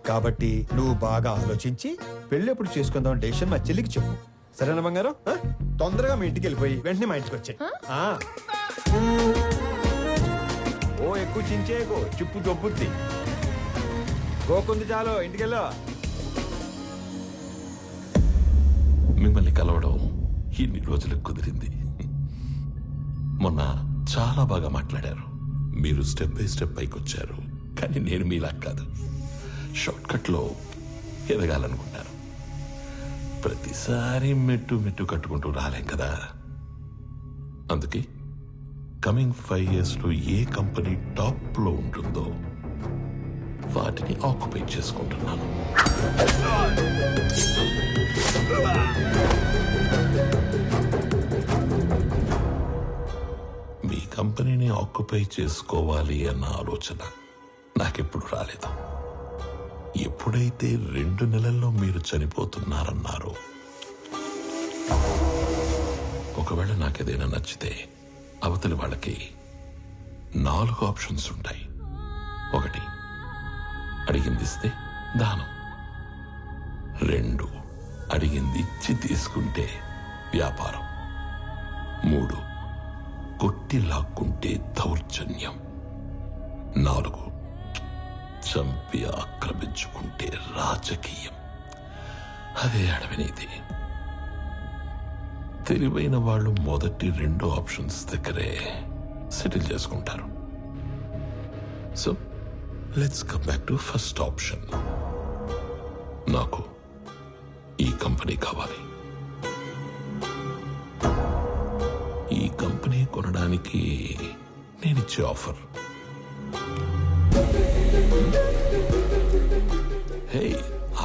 Speaker 6: కాబట్టి నువ్వు బాగా ఆలోచించి పెళ్లి ఎప్పుడు చేసుకుందాం డెసిషన్ మా చెల్లికి చెప్పు. సరేనా బంగారం? తొందరగా మీ ఇంటికి వెళ్ళిపోయి వెంటనే మా ఇంటికి వచ్చాయి. ఓ ఎక్కువ చించేకో, చిప్పు దొబ్బుద్ది. గోకుంది చాలు, ఇంటికెళ్ళా.
Speaker 4: మిమ్మల్ని కలవడం ఇన్ని రోజులకు కుదిరింది. మొన్న చాలా బాగా మాట్లాడారు. మీరు స్టెప్ బై స్టెప్ పైకి వచ్చారు. కానీ నేను మీలా కాదు, షార్ట్ కట్ లో ఎదగాలనుకుంటాను. ప్రతిసారి మెట్టు మెట్టు కట్టుకుంటూ రాలేం కదా. అందుకే కమింగ్ 5 years లో ఏ కంపెనీ టాప్ లో ఉంటుందో వాటిని ఆక్యుపై చేసుకుంటున్నాను. మీ కంపెనీని ఆక్యుపై చేసుకోవాలి అన్న ఆలోచన నాకెప్పుడు రాలేదు. ఎప్పుడైతే 2 నెలల్లో మీరు చనిపోతున్నారన్నారో, ఒకవేళ నాకేదైనా నచ్చితే అవతలి వాళ్ళకి 4 ఆప్షన్స్ ఉంటాయి. 1, అడిగింది ఇస్తే దానం. 2, అడిగింది ఇచ్చి తీసుకుంటే వ్యాపారం. 3, కొట్టి లాక్కుంటే దౌర్జన్యం. 4, చంపి ఆక్రమించుకుంటే రాజకీయం. అదే అడవినీతి. తెలివైన వాళ్ళు మొదటి 2 ఆప్షన్స్ దగ్గరే సెటిల్ చేసుకుంటారు. So let's come back to first option. నాకు ఈ కంపెనీ కావాలి. ఈ కంపెనీ కొనడానికి నేనిచ్చే offer, hey,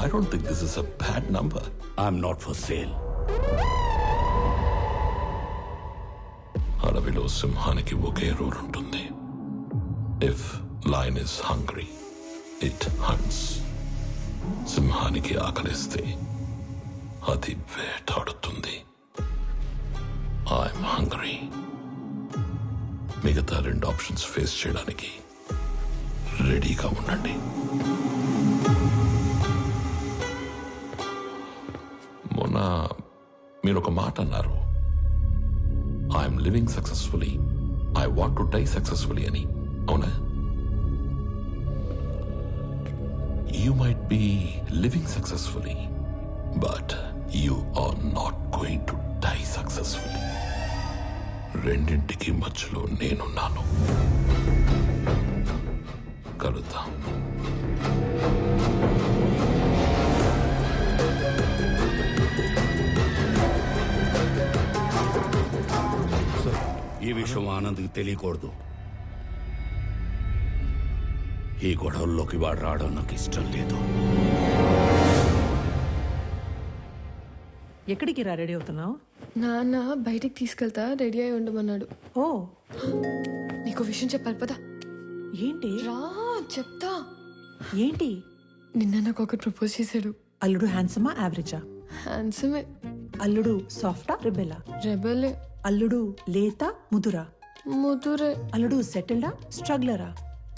Speaker 4: I don't think this is a bad number.
Speaker 3: I'm not for sale.
Speaker 4: అడవిలో సింహానికి ఒకే రూల్ ఉంటుంది. If lion is hungry, it haunts. సింహానికి ఆకలిస్తే అది వేటాడుతుంది. I'm hungry. మిగతా 2 ఆప్షన్స్ ఫేస్ చేయడానికి రెడీగా ఉండండి. మొన్న మీరు ఒక మాట అన్నారు, I'm living successfully, I want to die successfully అని. అవునా? You might be living successfully, but you are not going to die successfully. రెండింటికి మధ్యలో నేనున్నాను. కలుద్దాం.
Speaker 3: ఈ విషయం ఆనంద్కి తెలియకూడదు. ఈ గొడవల్లోకి వాడు రావడం నాకు ఇష్టం లేదు.
Speaker 10: ఎక్కడికి రా రెడీ అవుతున్నావు?
Speaker 5: నాన్న బయటికి తీసుకెళ్తా, రెడీ అయి ఉండమన్నాడు.
Speaker 10: ఓ,
Speaker 5: నీకు విషయం చెప్పాలి పదా.
Speaker 10: ఏంటి?
Speaker 5: రా చెప్తా.
Speaker 10: ఏంటి?
Speaker 5: నిన్న నాకు ఒకటి ప్రపోజ్ చేశాడు.
Speaker 10: అల్లుడు హ్యాండ్సమా యావరేజా?
Speaker 5: హ్యాండ్సమే.
Speaker 10: అల్లుడు సాఫ్టా రెబెలా?
Speaker 5: రెబలే.
Speaker 10: అల్లుడు లేతా ముదురా?
Speaker 5: ముదురే.
Speaker 10: అల్లుడు సెటిల్డా స్ట్రగ్లరా?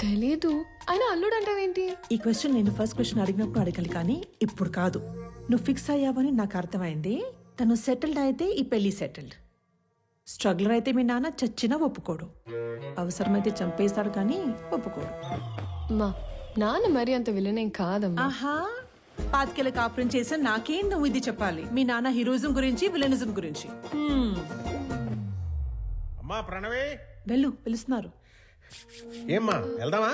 Speaker 5: తెలీదు. ఆయన అల్లుడు అంటావేంటి?
Speaker 10: ఈ క్వశ్చన్ నేను ఫస్ట్ క్వశ్చన్ అడిగినప్పుడు అడగాలి, కానీ ఇప్పుడు కాదు. నువ్వు ఫిక్స్ అయ్యావని నాకు అర్థమైంది. తను సెటిల్డ్ అయితే ఈ పెళ్లి సెటిల్డ్. స్ట్రగ్లర్ అయితే మీ నాన్న చచ్చినా ఒప్పుకోడు. అవసరమైతే చంపేస్తాడు కానీ ఒప్పుకోడు.
Speaker 5: మా నాన్న మరి అంత విలనేం కాదమ్మా.
Speaker 10: ఆహా, పాతికేళ్ళ కాపురం చేసా నాకేం నువ్వు ఇది చెప్పాలి. మీ నాన్న హీరోయిజం గురించి విలనిజం గురించి.
Speaker 7: అమ్మా ప్రణవి,
Speaker 10: వెళ్ళు, పిలుస్తున్నారు.
Speaker 7: ఏమ్మా వెళ్దామా?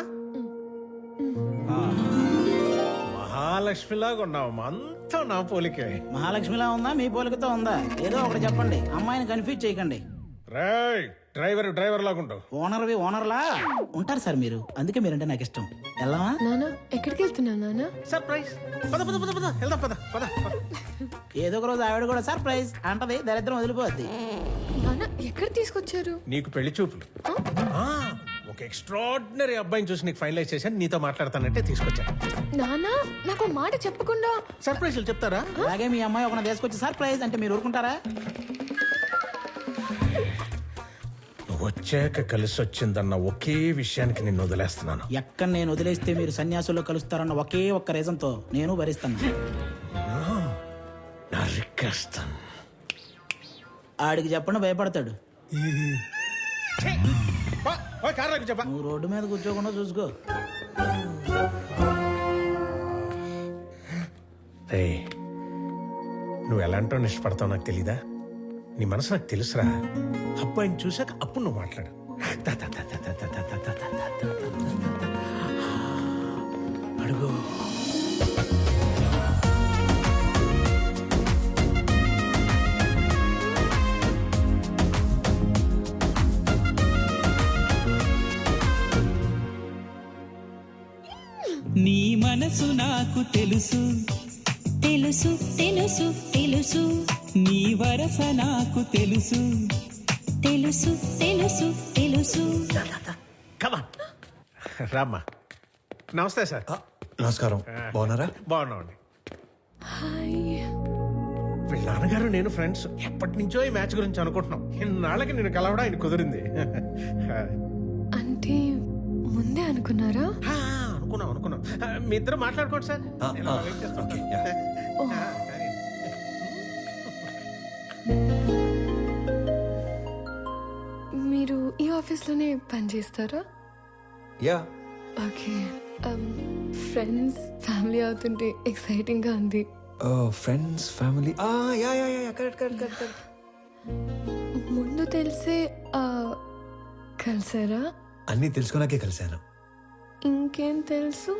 Speaker 7: మహాలక్ష్మిలాగా ఉన్నావమ్మా, అంతా నా పోలికే.
Speaker 13: మహాలక్ష్మిలా ఉందా మీ పోలికతో ఉందా? ఏదో ఒకటి చెప్పండి, అమ్మాయిని కన్ఫ్యూజ్ చేయకండి.
Speaker 7: రేయ్, డ్రైవర్ లాగుంటావు.
Speaker 13: ఓనర్లా ఉంటారు సార్ మీరు, అందుకే మీరంటే నాకు ఇష్టం. వెళ్దామా?
Speaker 5: నాన్న ఎక్కడికి వెళ్తున్నా నాన్న?
Speaker 7: సర్ప్రైజ్. పద పద పద పద వెళ్దాం, పద పద.
Speaker 13: ఏదో ఒక రోజు ఆవిడ కూడా సర్ప్రైజ్ అంటది, దరిద్రం వదిలిపోద్ది.
Speaker 5: నాన్న ఎక్కడ తీసుకొచ్చారు?
Speaker 7: నీకు పెళ్లి చూపులు. ఒక ఎక్స్ట్రాడినరీ అబ్బాయిని చూసి నీకు ఫైనలైజ్ చేశాను, నీతో మాట్లాడతానంటే తీసుకొచ్చాను.
Speaker 5: నాన్న నాకు మాట చెప్పకుండా
Speaker 7: సర్ప్రైజ్లు చెప్తారా?
Speaker 13: అలాగే మీ అమ్మాయి ఒక తీసుకొచ్చి సర్ప్రైజ్ అంటే మీరు ఊరుకుంటారా?
Speaker 7: నువ్వు వచ్చాక కలిసి వచ్చిందన్న ఒకే విషయానికి నిన్ను వదిలేస్తున్నాను.
Speaker 13: ఎక్కడ నేను వదిలేస్తే మీరు సన్యాసుల్లో కలుస్తారన్న ఒకే ఒక్క రీజన్ తో నేను భరిస్తాను.
Speaker 7: నరికేస్తాను.
Speaker 13: ఆడికి చెప్పండి, భయపడతాడు.
Speaker 7: చెప్పా.
Speaker 13: నువ్వు రోడ్డు మీద కూర్చోకుండా చూసుకో.
Speaker 7: నువ్వు ఎలాంటో ఇష్టపడతావు నాకు తెలీదా? నీ మనసు నాకు తెలుసురా. అబ్బాయిని చూసాక అప్పుడు నువ్వు మాట్లాడు. అడుగు.
Speaker 13: నీ మనసు నాకు తెలుసు తెలుసు తెలుసు తెలుసు, నీ వరస నాకు తెలుసు తెలుసు తెలుసు తెలుసు.
Speaker 7: కమాన్ రామ్మా. నమస్తే సార్.
Speaker 6: నమస్కారం, బాగున్నారా?
Speaker 7: బాగున్నామండి.
Speaker 5: హాయ్.
Speaker 7: వీళ్ళ నాన్నగారు నేను ఫ్రెండ్స్. ఎప్పటి నుంచో ఈ మ్యాచ్ గురించి అనుకుంటున్నాం. ఇన్నాళ్ళకి నేను కలవడం ఆయన కుదిరింది.
Speaker 5: అంటే ముందే అనుకున్నారా?
Speaker 7: అనుకున్నాం. మీ ఇద్దరు మాట్లాడుకోండి సార్. నేను అలా వెయిట్ చేస్తాను.
Speaker 5: మీరు ఈ ఆఫీస్లోనే పనిచేస్తారా?
Speaker 6: యా.
Speaker 5: ఓకే. ఫ్రెండ్స్ ఫ్యామిలీ అవుతుంటే ఎక్సైటింగ్గా ఉంది.
Speaker 6: Friends family, yeah yeah yeah, correct.
Speaker 5: ముందు తెలిసే కలిసారా?
Speaker 6: అన్నీ తెలుసుకున్నాకే కలిశాను.
Speaker 5: ఇంకేం తెలుసు?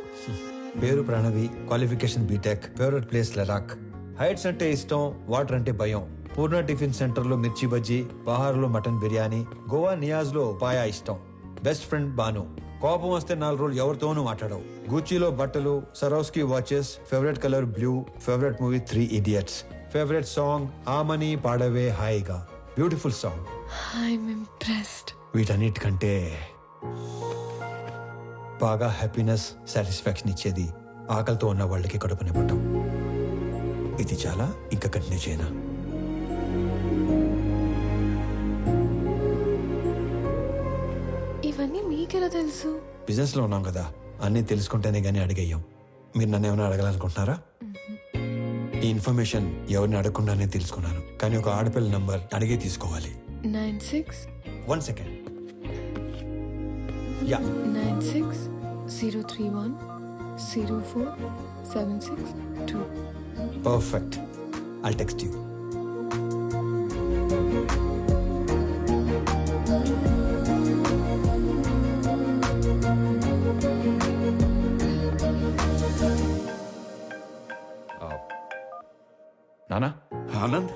Speaker 6: పేరు Pranavi, qualification BTech, favourite place Ladakh, heights అంటే ఇష్టం, వాటర్ అంటే భయం, పూర్ణ టిఫిన్ సెంటర్ లో మిర్చి బజ్జీ, బహార్లో మటన్ బిర్యానీ, గోవా నియాజ్ లో పాయా ఇష్టం, బెస్ట్ ఫ్రెండ్ బాను, కోపం వస్తే 4 రోజులు ఎవరితోనూ మాట్లాడవు, గూచీలో బట్టలు, Swarovski watches, favourite colour blue, favourite movie 3 Idiots, favourite song ఆమని పాడవే హాయిగా, బ్యూటిఫుల్ సాంగ్.
Speaker 5: I'm impressed.
Speaker 6: వీటన్నిటికంటే బాగా హ్యాపీనెస్, సాటిస్ఫాక్షన్ ఇచ్చేది ఆకలితో ఉన్న వాళ్ళకి కడుపు నింపటం. ఇది చాలా, ఇంకా కంటిన్యూ చేయనా?
Speaker 5: ఇవన్నీ మీకెలా తెలుసు?
Speaker 6: బిజినెస్ లో ఉన్నాం కదా, అన్నీ తెలుసుకుంటేనే గానీ అడిగేయం. మీరు నన్ను ఏమైనా అడగాలనుకుంటున్నారా? ఈ ఇన్ఫర్మేషన్ ఎవరిని అడగకుండానే తెలుసుకున్నాను, కానీ ఒక ఆడపిల్ల నంబర్ అడిగే తీసుకోవాలి.
Speaker 5: 96
Speaker 6: 1 second. Yeah,
Speaker 5: 96 031 04 762.
Speaker 6: Perfect. I'll text you. నానా,
Speaker 3: ఆనంద్,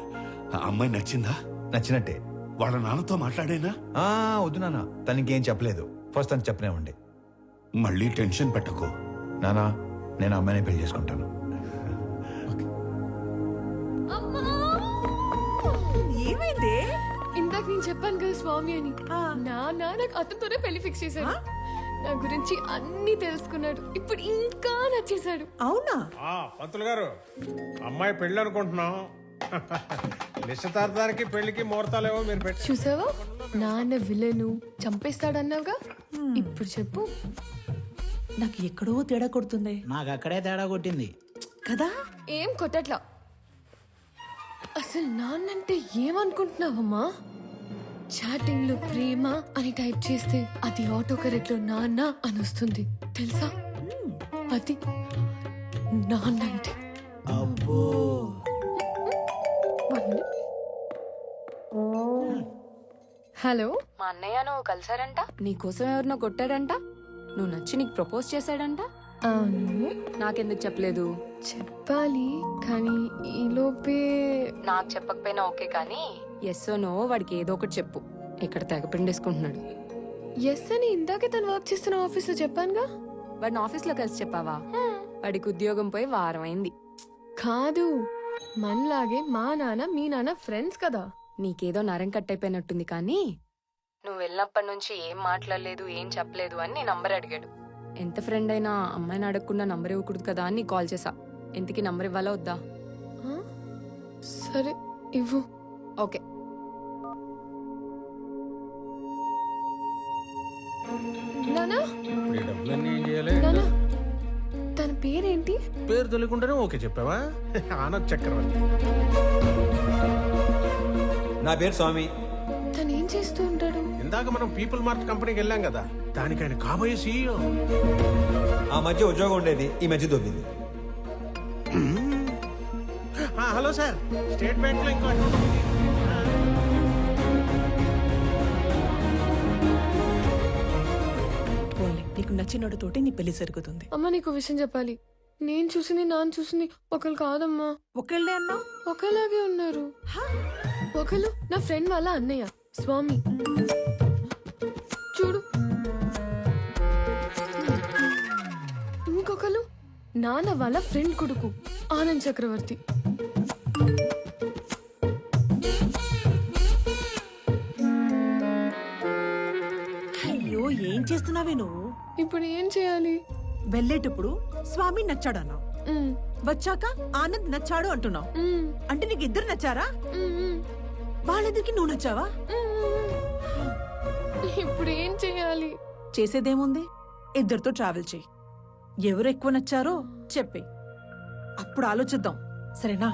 Speaker 3: ఆ అమ్మాయి నచ్చిందా?
Speaker 6: నచ్చినట్టే.
Speaker 3: వాళ్ళ నాన్నతో మాట్లాడేనా?
Speaker 6: వద్దు నానా, తనకేం చెప్పలేదు. ఫస్ట్ తను చెప్పనివ్వండి.
Speaker 3: మళ్ళీ టెన్షన్ పెట్టకు.
Speaker 6: నానా, నేను ఆ అమ్మాయిని పెళ్లి చేసుకుంటాను.
Speaker 10: ఏమైంది?
Speaker 5: ఇందాక నేను చెప్పాను కదా స్వామి అని. నాన్న నాకు అతనితోనే పెళ్లి ఫిక్స్ చేశాడు. నా గురించి అన్ని తెలుసుకున్నాడు. ఇప్పుడు ఇంకా నచ్చేశాడు.
Speaker 10: అవునా?
Speaker 7: పంతులు గారు, అమ్మాయి పెళ్ళి అనుకుంటున్నాం. నిశ్చితార్థానికి పెళ్లికి ముహూర్తాలేవో మీరు పెట్టి.
Speaker 5: చూసావా, నాన్న విలను చంపేస్తాడన్నావుగా. ఇప్పుడు చెప్పు.
Speaker 10: నాకు ఎక్కడో తేడా కొడుతుంది
Speaker 13: నాకు అక్కడే తేడా కొట్టింది
Speaker 10: కదా.
Speaker 5: ఏం కొట్టట్లా. అసలు నాన్నంటే ఏమనుకుంటున్నావమ్మా? చాటింగ్ లో ప్రేమ అని టైప్ చేస్తే అది ఆటో కరెక్ట్ లో నాన్న అని వస్తుంది తెలుసా? అది నాన్న అంటే. హలో,
Speaker 10: మా అన్నయ్య నువ్వు కలిసారంట, నీకోసం ఎవరినో కొట్టాడంట, నువ్వు నచ్చి నీకు ప్రపోజ్ చేశాడంట.
Speaker 5: అవును,
Speaker 10: నాకెందుకు చెప్పలేదు?
Speaker 5: చెప్పాలి కానీ ఈలోపే.
Speaker 10: నాకు చెప్పకపోయినా ఓకే కానీ ఎస్ నో వాడికి ఏదో ఒకటి చెప్పు. ఇక్కడ తెగ పిండేసుకుంటున్నాడు.
Speaker 5: ఎస్ అని ఇందాకే తను వర్క్ చేస్తున్న ఆఫీస్ లో చెప్పానుగా.
Speaker 10: వాడిని ఆఫీస్లో కలిసి చెప్పావా? వాడికి ఉద్యోగం పోయి వారం అయింది.
Speaker 5: కాదు, మనలాగే మా నాన్న మీ నాన్న ఫ్రెండ్స్ కదా.
Speaker 10: నీకేదో నరం కట్టయిపోయినట్టుంది కానీ నువ్వు వెళ్ళినప్పటి నుంచి ఏం మాట్లాడలేదు, ఏం చెప్పలేదు అని నీ నంబర్ అడిగాడు. ఎంత ఫ్రెండ్ అయినా అమ్మాయిని అడగకుండా నంబర్ ఇవ్వకూడదు కదా అని కాల్ చేసా. ఇంతకీ నంబర్ ఇవ్వాలా వద్దా?
Speaker 5: ఆ? సరే ఇవ్వు.
Speaker 10: ఓకే.
Speaker 5: నానా
Speaker 7: ఈ డబ్బులన్నీ ఏం చేయాలి?
Speaker 5: నానా, తన పేరేంటి?
Speaker 7: పేరు తెలియకుండానే ఓకే చెప్పావా? ఆనంద్ చక్రవర్తి.
Speaker 6: నా పేరు స్వామి.
Speaker 5: తను ఏం చేస్తూ ఉంటాడు?
Speaker 7: ఇందాక మనం పీపుల్ మార్ట్ కంపెనీకి వెళ్ళాం కదా, దానికి ఆయన కాబోయే సీఈఓ.
Speaker 6: ఆ మధ్య ఉద్యోగం ఉండేది, ఈ మధ్య దొబ్బింది.
Speaker 7: హలో సార్, స్టేట్ బ్యాంక్ లో ఇంకో account ఉంది.
Speaker 10: నీకు నచ్చినోడు తోటి నీ పెళ్లి జరుగుతుంది.
Speaker 5: అమ్మ, నీకు విషయం చెప్పాలి. నేను చూసింది నాన్న చూసింది ఒకరు కాదమ్మా.
Speaker 10: ఒకళ్ళే అన్నా
Speaker 5: ఒకలాగే ఉన్నారు. ఒకళ్ళు నా ఫ్రెండ్ వాళ్ళ అన్నయ్య స్వామి, చూడు. ఇంకొకరు నాన్న వాళ్ళ ఫ్రెండ్ కొడుకు ఆనంద్ చక్రవర్తి.
Speaker 10: అయ్యో, ఏం చేస్తున్నావే నువ్వు?
Speaker 5: ఇప్పుడు ఏం చేయాలి?
Speaker 10: వెళ్ళేటప్పుడు స్వామి నచ్చాడు అన్నావు,
Speaker 5: ఉమ్,
Speaker 10: వచ్చాక ఆనంద్ నచ్చాడు అంటున్నావు.
Speaker 5: ఉమ్,
Speaker 10: అంటే నీకు ఇద్దరు నచ్చారా?
Speaker 5: ఉమ్, ఉమ్,
Speaker 10: వాళ్ళిద్దరికి నువ్వు నచ్చావా?
Speaker 5: ఉమ్. ఇప్పుడు ఏం చేయాలి?
Speaker 10: చేసేదేముంది, ఇద్దరితో ట్రావెల్ చెయ్యి. ఎవరు ఎక్కువ నచ్చారో చెప్పి అప్పుడు ఆలోచిద్దాం, సరేనా?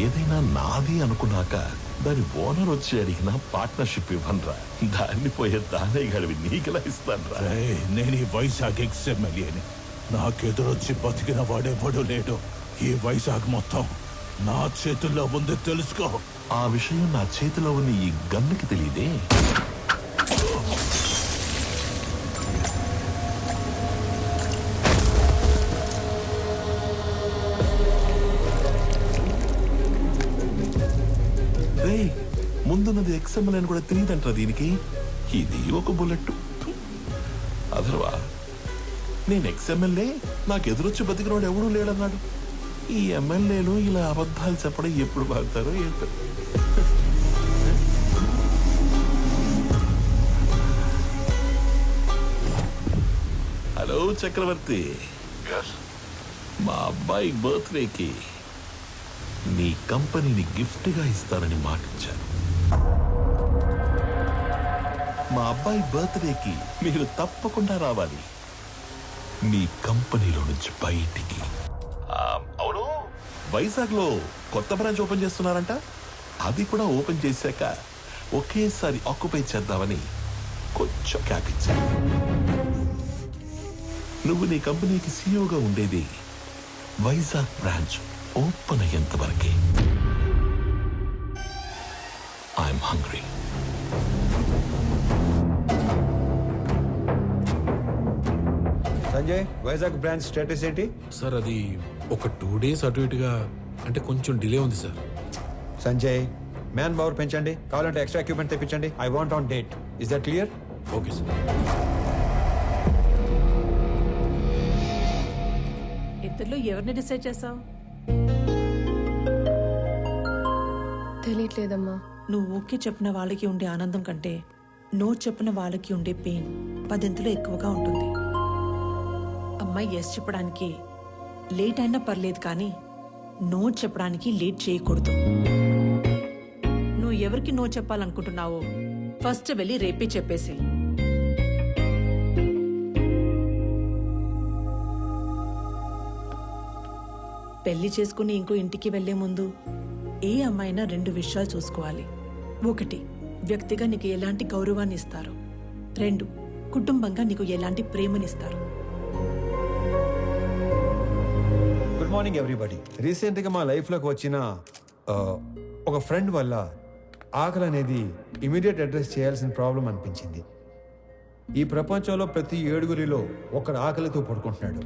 Speaker 4: ఏదైనా నాది అనుకున్నాక దాని ఓనర్ వచ్చి అడిగిన పార్ట్నర్షిప్ ఇవ్వనరా. దాన్ని పోయే దానే గడివి నీకెలా ఇస్తానరా?
Speaker 8: నేను ఈ వైజాగ్ ఎక్స్ఎమ్మెల్యేని. నాకెదురొచ్చి బతికిన వాడెవడు లేడు. ఈ వైజాగ్ మొత్తం నా చేతుల్లో ఉంది, తెలుసుకో.
Speaker 4: ఆ విషయం నా చేతిలో ఉన్న ఈ గన్నుకి తెలియదే. ముందున్నది ఎక్స్ఎంఎల్ అని కూడా తెలియదంటారా దీనికి? ఇది ఒక బుల్లెట్. అదర్వా నేను ఎక్స్ఎంఎల్ఏ, నాకు ఎదురొచ్చి బతికినోడు ఎవడూ లేడన్నాడు. ఈ ఎమ్మెల్యేలు ఇలా అబద్ధాలు చెప్పడం ఎప్పుడు బాగుతారో ఏంటో. హలో చక్రవర్తి, మా అబ్బాయి బర్త్డేకి నీ కంపెనీని గిఫ్ట్గా ఇస్తానని మాటిచ్చాను. మా అబ్బాయి బర్త్డేకి మీరు తప్పకుండా రావాలి మీ కంపెనీలో నుంచి బయటికి. అవును, వైజాగ్లో కొత్త బ్రాంచ్ ఓపెన్ చేస్తున్నారంట. అది కూడా ఓపెన్ చేశాక ఒకేసారి ఆక్యుపై చేద్దామని కొంచెం క్యాప్ ఇచ్చాను. నువ్వు నీ కంపెనీకి సీఈఓగా ఉండేది వైజాగ్ బ్రాంచ్ ఓపెన్ అయ్యేంత వరకే. I'm hungry.
Speaker 6: Sanjay, Vizag branch status ఏంటి?
Speaker 7: సార్ అది ఒక 2 days అటు ఇటుగా, అంటే కొంచెం డిలే ఉంది సార్.
Speaker 6: సంజయ్, మ్యాన్ పవర్ పెంచండి, కావాలంటే ఎక్స్ట్రా ఎక్విప్మెంట్ తెప్పించండి. I want on date. Is that clear?
Speaker 7: Okay sir.
Speaker 10: ఇద్దరిలో ఎవరిని డిసైడ్ చేసావు?
Speaker 5: తెలియట్లేదమ్మా.
Speaker 10: నువ్వు ఓకే చెప్పిన వాళ్ళకి ఉండే ఆనందం కంటే నో చెప్పిన వాళ్ళకి ఉండే పెయిన్ 10 ఎక్కువగా ఉంటుంది. అమ్మాయి ఎస్ చెప్పడానికి లేట్ అయినా పర్లేదు కానీ నో చెప్పడానికి లేట్ చేయకూడదు. నువ్వు ఎవరికి నో చెప్పాలనుకుంటున్నావో ఫస్ట్ వెళ్ళి రేపే చెప్పేసి. పెళ్లి చేసుకుని ఇంకో ఇంటికి వెళ్లే ముందు ఏ అమ్మాయినా 2 విషయాలు చూసుకోవాలి. 1, వ్యక్తిగా నీకు ఎలాంటి గౌరవాన్ని ఇస్తారు. 2, కుటుంబంగా నీకు ఎలాంటి ప్రేమనిస్తారు.
Speaker 6: Good morning everybody. రీసెంట్గా మా లైఫ్లోకి వచ్చిన ఒక ఫ్రెండ్ వల్ల ఆకలి అనేది ఇమీడియట్ అడ్రస్ చేయాల్సిన ప్రాబ్లం అనిపించింది. ఈ ప్రపంచంలో ప్రతి 7గురిలో ఒకడు ఆకలితో పడుకుంటున్నాడు.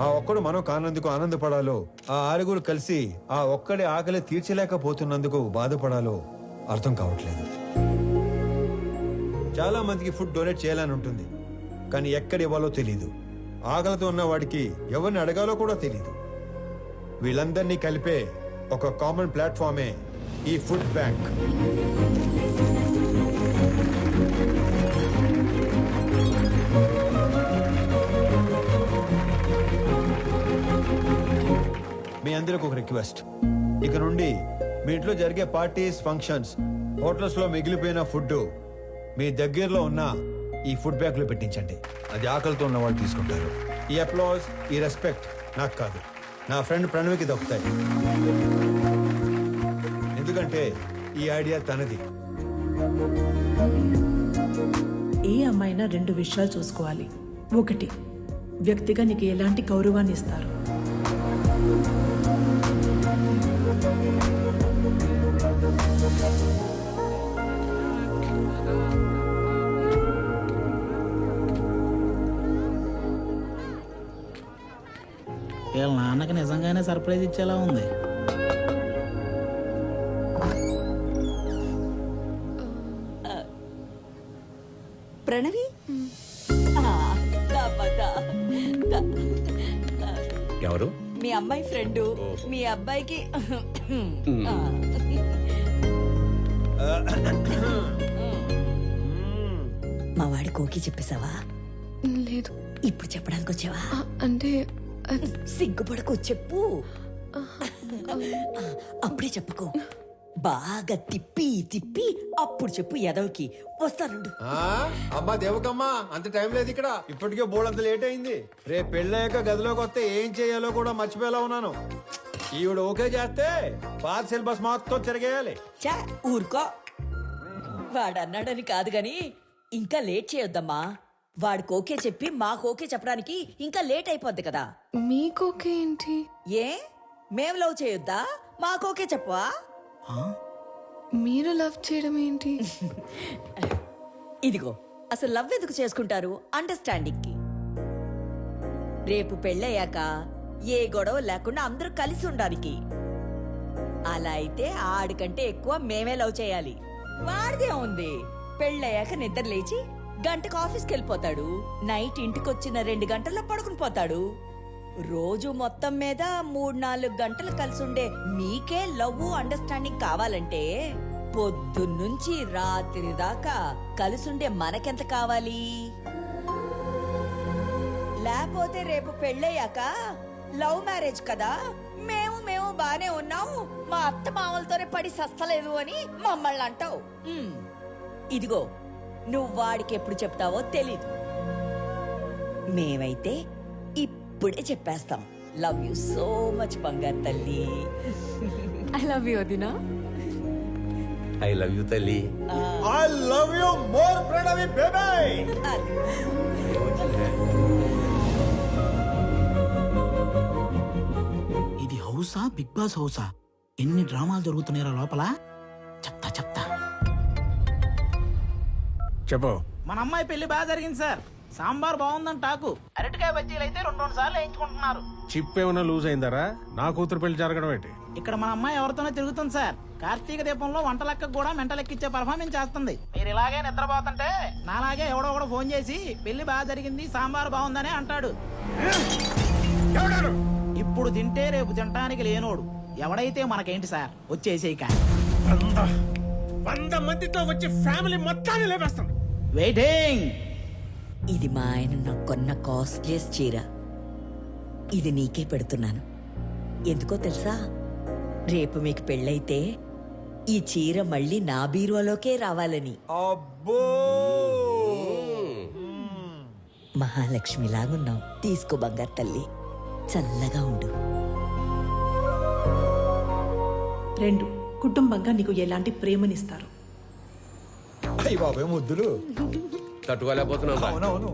Speaker 6: ఆ ఒక్కడు మనం కానందుకు ఆనందపడాలో, ఆ 6గురు కలిసి ఆ ఒక్కడి ఆకలి తీర్చలేకపోతున్నందుకు బాధపడాలో అర్థం కావట్లేదు. చాలా మందికి ఫుడ్ డొనేట్ చేయాలని ఉంటుంది, కానీ ఎక్కడ ఇవ్వాలో తెలీదు. ఆకలితో ఉన్న వాడికి ఎవరిని అడగాలో కూడా తెలీదు. వీళ్ళందరినీ కలిపే ఒక కామన్ ప్లాట్ఫామే ఈ ఫుడ్ బ్యాంక్. మీ అందరికి ఒక రిక్వెస్ట్, ఇక నుండి మీ ఇంట్లో జరిగే పార్టీస్, ఫంక్షన్స్, హోటల్స్లో మిగిలిపోయిన ఫుడ్ మీ దగ్గరలో ఉన్న ఈ ఫుడ్ బ్యాంక్లో పెట్టించండి. అది ఆకలితో ఉన్న వాళ్ళు తీసుకుంటారు. ఈ అప్లాజ్, ఈ రెస్పెక్ట్ నాకు కాదు, నా ఫ్రెండ్ ప్రణవ్కి దొరుకుతాయి. ఎందుకంటే ఈ ఐడియా తనది.
Speaker 10: ఏ అమ్మాయినా 2 విషయాలు చూసుకోవాలి. 1, వ్యక్తిగా నీకు ఎలాంటి గౌరవాన్ని ఇస్తారు.
Speaker 13: వీళ్ళ నాన్నకి నిజంగానే సర్ప్రైజ్ ఇచ్చేలా ఉంది.
Speaker 14: ప్రణవి
Speaker 3: ఎవరు?
Speaker 14: మీ అమ్మాయి ఫ్రెండు, మీ అబ్బాయికి మా వాడి కోకి చెప్పేశావా?
Speaker 5: లేదు.
Speaker 14: ఇప్పుడు చెప్పడానికి వచ్చావా?
Speaker 5: అంటే
Speaker 14: సిగ్గుపడకు, చెప్పు. అప్పుడే చెప్పుకో, బాగా తిప్పి తిప్పి అప్పుడు చెప్పు. ఎదవకి వస్తానుండు.
Speaker 6: అమ్మా దేవకమ్మా, అంత టైం లేదు ఇక్కడ. ఇప్పటికే బోర్డు అంత లేట్ అయింది. రేపు పెళ్ళయ్యాక గదిలోకి వస్తే ఏం చేయాలో కూడా మర్చిపోయేలా ఉన్నాను. ఈవిడ ఓకే చేస్తే పాత సిలబస్ మొత్తం తిరగేయాలి.
Speaker 14: చా ఊరుకో. వాడన్నాడని కాదు గాని ఇంకా లేట్ చేయొద్దమ్మా. వాడికి ఓకే చెప్పి మాకు ఓకే చెప్పడానికి ఇంకా లేట్ అయిపోద్ది కదా.
Speaker 5: మీకు ఓకే ఏంటి?
Speaker 14: ఏ మేం లవ్ చేయొద్దా? మాకు ఓకే చెప్పవా?
Speaker 5: మీరు లవ్ చేయడం ఏంటి?
Speaker 14: ఇదిగో, అసలు లవ్ ఎందుకు చేసుకుంటారు? అండర్స్టాండింగ్ కి. రేపు పెళ్ళయ్యాక ఏ గొడవ లేకుండా అందరూ కలిసి ఉండడానికి. అలా అయితే ఆడికంటే ఎక్కువ మేమే లవ్ చేయాలి. వాడిదే ఉంది. పెళ్ళయ్యాక నిద్ర లేచి గంటకు ఆఫీస్కి వెళ్ళిపోతాడు. నైట్ ఇంటికొచ్చిన 2 గంటల్లో పడుకుని పోతాడు. రోజు మొత్తం మీద 3-4 గంటలు కలిసి ఉండే మీకే లవ్ అండర్స్టాండింగ్ కావాలంటే పొద్దున్నుంచి రాత్రి దాకా కలిసుండే మనకెంత కావాలి? లేకపోతే రేపు పెళ్ళయ్యాక లవ్ మ్యారేజ్ కదా, మేము బానే ఉన్నాం, మా అత్త మామలతోనే పడి సస్తలేదు అని మమ్మల్ని అంటావు. ఇదిగో, నువ్వు వాడికి ఎప్పుడు చెప్తావో తెలీదు. మేమైతే ఇప్పుడే చెప్పేస్తాం. లవ్ యూ సో మచ్ బంగారు తల్లి.
Speaker 5: ఐ లవ్ యూ వదినా.
Speaker 3: ఐ లవ్ యూ తల్లి.
Speaker 6: I love you more Pranavi baby.
Speaker 13: ఇది హౌసా, బిగ్ బాస్ హౌసా? ఎన్ని డ్రామాలు జరుగుతున్నాయో లోపల. చెప్తా
Speaker 7: చెప్పు.
Speaker 13: మన అమ్మాయి పెళ్లి బాగా జరిగింది సార్. సాంబార్ బాగుందని టాకు. అరటికాయ బజ్జీలు అయితే 2 సార్లు వేయించుకుంటున్నారు.
Speaker 7: చిప్ ఏమైనా లూజ్ అయిందారా? నా కూతురు పెళ్లి జరగడం ఏంటి?
Speaker 13: ఇక్కడ మన అమ్మాయి ఎవరితోనో తిరుగుతుంది సార్. కార్తీక దీపంలో వంట లెక్కకు కూడా మెంట లెక్కిచ్చే పర్ఫార్మెన్స్ చేస్తుంది. మీరు ఇలాగే నిద్రపోతుంటే నాలాగే ఎవడో ఒకడు ఫోన్ చేసి పెళ్లి బాగా జరిగింది, సాంబార్ బాగుందని అంటాడు. ఇప్పుడు తింటే రేపు తినడానికి లేనోడు. ఎవడైతే మనకేంటి సార్, వచ్చేసేయక.
Speaker 7: 100 మందితో వచ్చి ఫ్యామిలీ మొత్తాన్ని లేపేస్తాను.
Speaker 13: వెయిటింగ్.
Speaker 14: ఇది మా ఆయన నాకు కొన్న కాస్ట్లీస్ చీర. ఇది నీకే పెడుతున్నాను. ఎందుకో తెలుసా? రేపు మీకు పెళ్ళైతే ఈ చీర మళ్ళీ నా బీరువాలోకే రావాలని.
Speaker 6: అబ్బో,
Speaker 14: మహాలక్ష్మిలాగున్నావు. తీసుకో బంగారు తల్లి, చల్లగా ఉండు.
Speaker 10: 2 కుటుంబంగా నీకు ఎలాంటి ప్రేమనిస్తారు.
Speaker 6: అయ్యి బాబాయ్ ముద్దులు.
Speaker 9: తట్టుకోలేకపోతున్నావు
Speaker 6: అవునవును.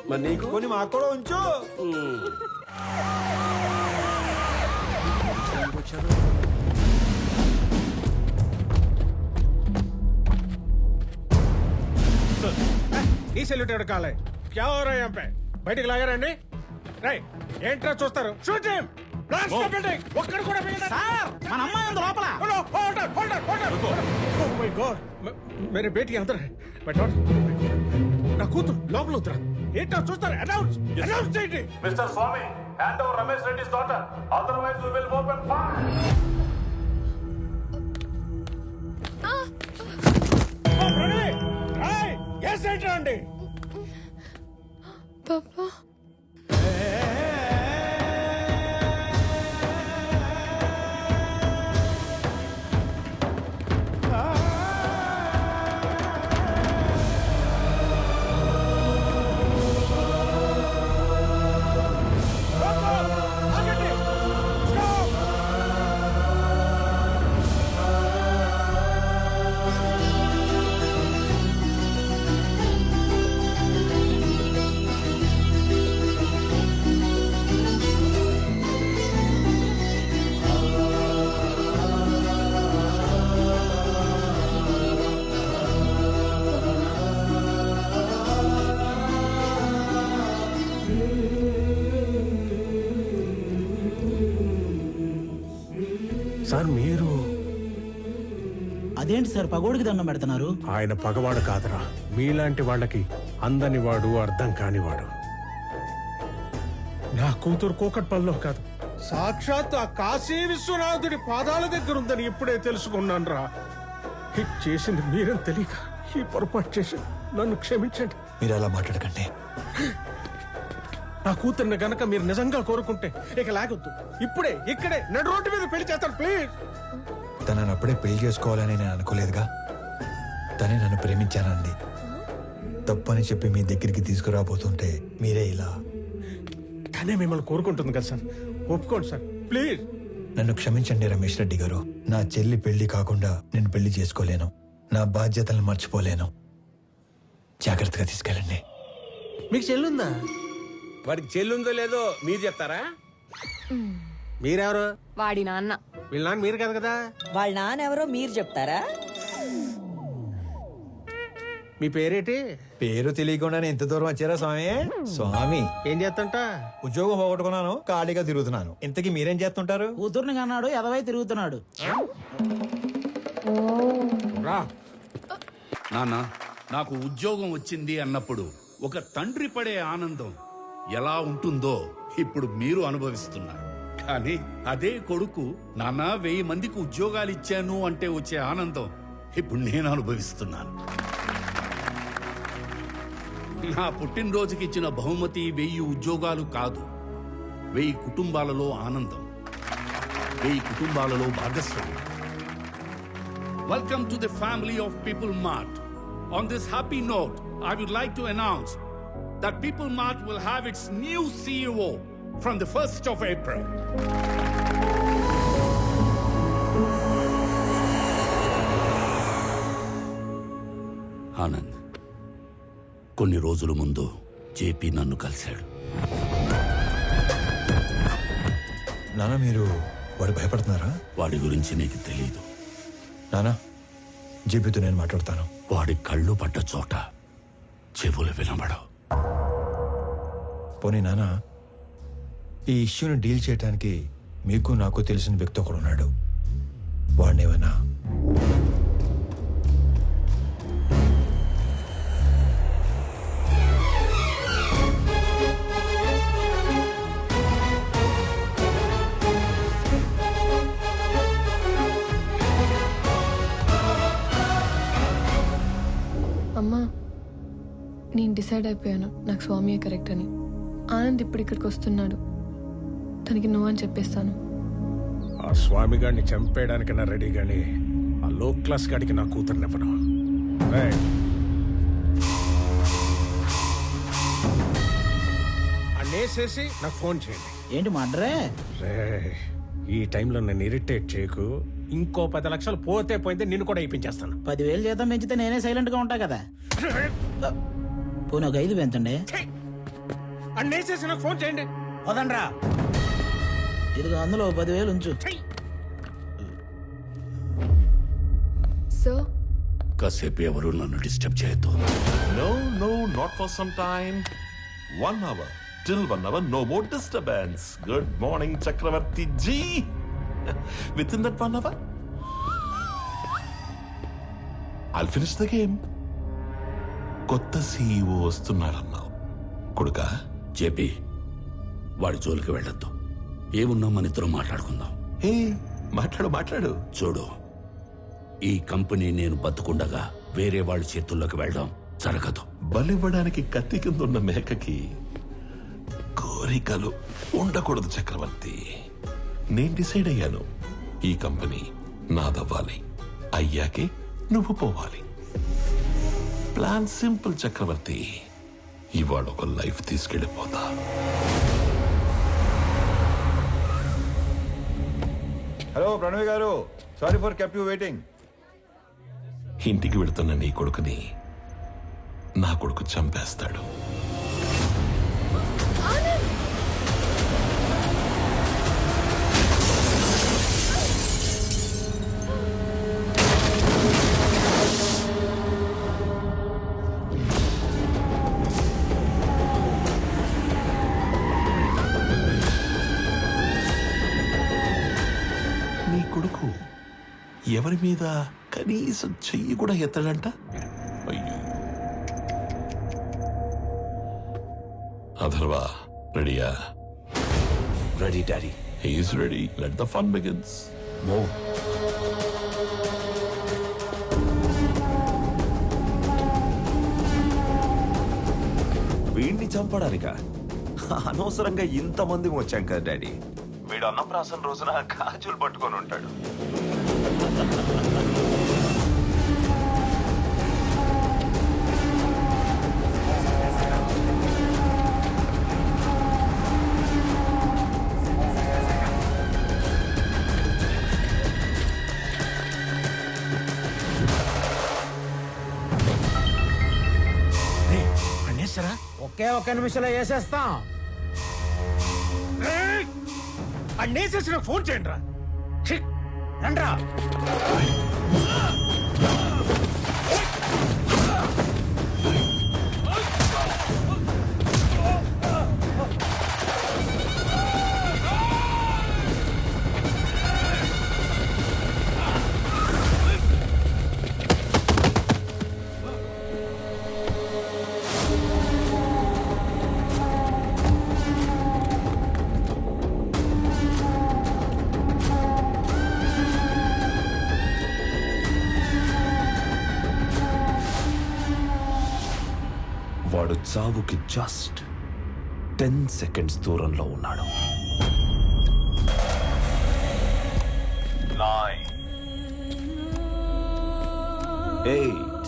Speaker 9: మరి నీకు
Speaker 6: కొన్ని మాకు కూడా ఉంచు.
Speaker 7: ఈ సెల్యూట్ ఎవరు కాలే క్యా హో రहा है यहाँ पे బయటికి లాగారండి రై ఏంట్రా చూస్తారు shoot him blast the building ఒక్కడు కూడా మిగలదు
Speaker 13: సార్ మన అమ్మాయి ఉంది లోపల.
Speaker 7: ఓ మై గాడ్ మేరే బేటీ అందర్ హై బట్ నా కూతురు లోపల ఉత్తరా ఏంట్రా చూస్తారు అనౌన్స్ చేయండి.
Speaker 8: Mister Swami hand over Ramesh Reddy's daughter otherwise we will open fire.
Speaker 7: Oh Pranay రై ఎస్ ఏంట్రా అండి
Speaker 5: పాపా
Speaker 7: సార్ మీరు
Speaker 13: అదేంటి సార్ పగోడికి దండం పెడుతున్నారు?
Speaker 7: ఆయన పగవాడు కాదురా మీలాంటి వాళ్ళకి అందని వాడు అర్థం కానివాడు. నా కూతురు కూకట్పల్లిలో కాదు సాక్షాత్ ఆ కాశీ విశ్వనాథుడి పాదాల దగ్గర ఉందని ఇప్పుడే తెలుసుకున్నాను రా. హిట్ చేసింది మీరని తెలియక ఈ పొరపాటు చేసి నన్ను క్షమించండి.
Speaker 1: మీరు అలా మాట్లాడకండి.
Speaker 7: నా కూతుర్ని గనక మీరు నిజంగా కోరుకుంటే ఇక లాగొద్దు, ఇప్పుడే ఇక్కడే నడు రోడ్డు మీద పెళ్లి చేస్తాను ప్లీజ్.
Speaker 1: తనని అప్పుడే పెళ్లి చేసుకోవాలని నేను అనుకోలేదుగా. తనే నన్ను ప్రేమించానంది. తప్పని చెప్పి మీ దగ్గరికి తీసుకురాబోతుంటే మీరే ఇలా.
Speaker 7: తనే మిమ్మల్ని కోరుకుంటుంది కదా సార్, ఒప్పుకోండి సార్ ప్లీజ్.
Speaker 1: నన్ను క్షమించండి రమేష్ రెడ్డి గారు. నా చెల్లి పెళ్లి కాకుండా నేను పెళ్లి చేసుకోలేను. నా బాధ్యతలను మర్చిపోలేను. జాగ్రత్తగా తీసుకెళ్ళండి.
Speaker 7: మీకు చెల్లుందా?
Speaker 9: వాడికి చెల్లుందో లేదో మీరు చెప్తారా?
Speaker 7: మీరెవరు?
Speaker 5: వాడి నాన్న.
Speaker 7: వీళ్ళ నాన్న మీరు కాదు కదా.
Speaker 14: వాళ్ళ నాన్న ఎవరో మీరు చెప్తారా?
Speaker 7: మీ పేరేటి?
Speaker 6: పేరు తెలియకుండానే ఇంత దూరం వచ్చారా స్వామి? స్వామి
Speaker 7: ఏం చేస్తుంట?
Speaker 6: ఉద్యోగం పోగొట్టుకున్నాను, ఖాళీగా తిరుగుతున్నాను. ఇంతకీ మీరేం చేస్తుంటారు?
Speaker 13: కూతుర్ని కన్నాడు ఎదవై తిరుగుతున్నాడు.
Speaker 7: రా
Speaker 3: నాన్న, నాకు ఉద్యోగం వచ్చింది అన్నప్పుడు ఒక తండ్రి పడే ఆనందం ఎలా ఉంటుందో ఇప్పుడు మీరు అనుభవిస్తున్నారు. కానీ అదే కొడుకు నాన్న 1000 మందికి ఉద్యోగాలు ఇచ్చాను అంటే వచ్చే ఆనందం ఇప్పుడు నేను అనుభవిస్తున్నాను. నా పుట్టినరోజుకి ఇచ్చిన బహుమతి 1000 ఉద్యోగాలు కాదు, 1000 కుటుంబాలలో ఆనందం, 1000 కుటుంబాలలో భాగస్వామ్యం. Welcome to the family of People Mart. On this happy note, I would like to announce that People Mart will have its new CEO from the 1st of April. Anand, కొన్ని రోజుల ముందు జేపీ నన్ను కలిశాడు.
Speaker 1: నాన్న, మీరు వాడు భయపడుతున్నారా?
Speaker 3: వాడి గురించి నీకు తెలీదు.
Speaker 1: నానా, జేపీతో నేను మాట్లాడతాను.
Speaker 3: వాడి కళ్ళు పడ్డ చోట చెవులు వినబడవు.
Speaker 1: పోనీ నాన్న, ఈ ఇష్యూని డీల్ చేయడానికి మీకు నాకు తెలిసిన వ్యక్తి ఒకడు ఉన్నాడు. వాడినేమన్నా
Speaker 5: అమ్మా, నేను డిసైడ్ అయిపోయాను, నాకు స్వామియే కరెక్ట్ అని. ఆనంద్ ఇప్పుడు ఇక్కడికి వస్తున్నాడు, తనకి నువ్వు అని చెప్పేస్తాను.
Speaker 7: ఆ స్వామి గారిని చంపేయడానికి నా రెడీ గాని ఆ లో క్లాస్ గాడికి నా కూతురునివ్వను. అనేసేసి నాకు ఫోన్ చేయండి.
Speaker 13: ఏంటి మడ్రే?
Speaker 7: రే ఈ టైంలో నన్ను ఇరిటేట్ చేయకు. ఇంకో 10 లక్షలు పోతే పోయింది, నిన్ను కూడా ఇప్పించేస్తాను.
Speaker 13: 10,000 జీతం పెంచితే నేనే సైలెంట్ గా ఉంటా కదా. పోనీ ఒక 5 పెంచండి.
Speaker 7: అన్నేసేసి నాకు ఫోన్ చేయండి.
Speaker 13: వదండ్రా. ఇదిగో అందులో 10,000 ఉంచు.
Speaker 5: సార్
Speaker 3: కాసేపు ఎవరు నన్ను డిస్టర్బ్ చేయొద్దు.
Speaker 4: No, no, not for some time. 1 hour. Till 1 hour, no more disturbance. Good morning, Chakravarti ji. Within that 1 hour, I'll finish the game. కొత్త CEO వస్తున్నాడన్నావు కొడుకా.
Speaker 3: జేపీ, వాడి జోలికి వెళ్ళొద్దు. ఏమున్నా మన ఇద్దరం మాట్లాడుకుందాం.
Speaker 4: హే, మాట్లాడు.
Speaker 3: చూడు, ఈ కంపెనీ నేను బతుకుండగా వేరే వాళ్ళ చేతుల్లోకి వెళ్ళడం జరగదు.
Speaker 4: బలివ్వడానికి కత్తి కింద ఉన్న మేకకి కోరికలు ఉండకూడదు చక్రవర్తి. నేను డిసైడ్ అయ్యాను, ఈ కంపెనీ నాదవ్వాలి. అయ్యాకే నువ్వు పోవాలి. ప్లాన్ సింపుల్ చక్రవర్తి. ఇవాళ ఒక లైఫ్ తీసుకెళ్ళిపోతా.
Speaker 6: హలో ప్రణవి గారు, సారీ ఫర్ కెప్ యూ వెయిటింగ్.
Speaker 4: ఇంటికి వెళుతున్న నీ కొడుకుని నా కొడుకు చంపేస్తాడు. నీ కొడుకు ఎవరి మీద కనీసం చెయ్యి కూడా ఎత్తడంట. అయ్యో. అథర్వా, రెడీయా?
Speaker 3: Ready daddy.
Speaker 4: He's ready. Let the fun begins.
Speaker 3: Move.
Speaker 15: వీడిని చంపడానిక అనవసరంగా ఇంతమంది వచ్చాం కదా డాడీ. వీడు అన్నప్రాసన రోజున గాజులు పట్టుకొని ఉంటాడు.
Speaker 7: ఒకే 1 నిమిషంలో వేసేస్తాం. అన్నేసేసి నాకు ఫోన్ చేయండి రా. రండ్రా.
Speaker 15: వాడు చావుకి జస్ట్ 10 సెకండ్స్ దూరంలో ఉన్నాడు. 9, 8,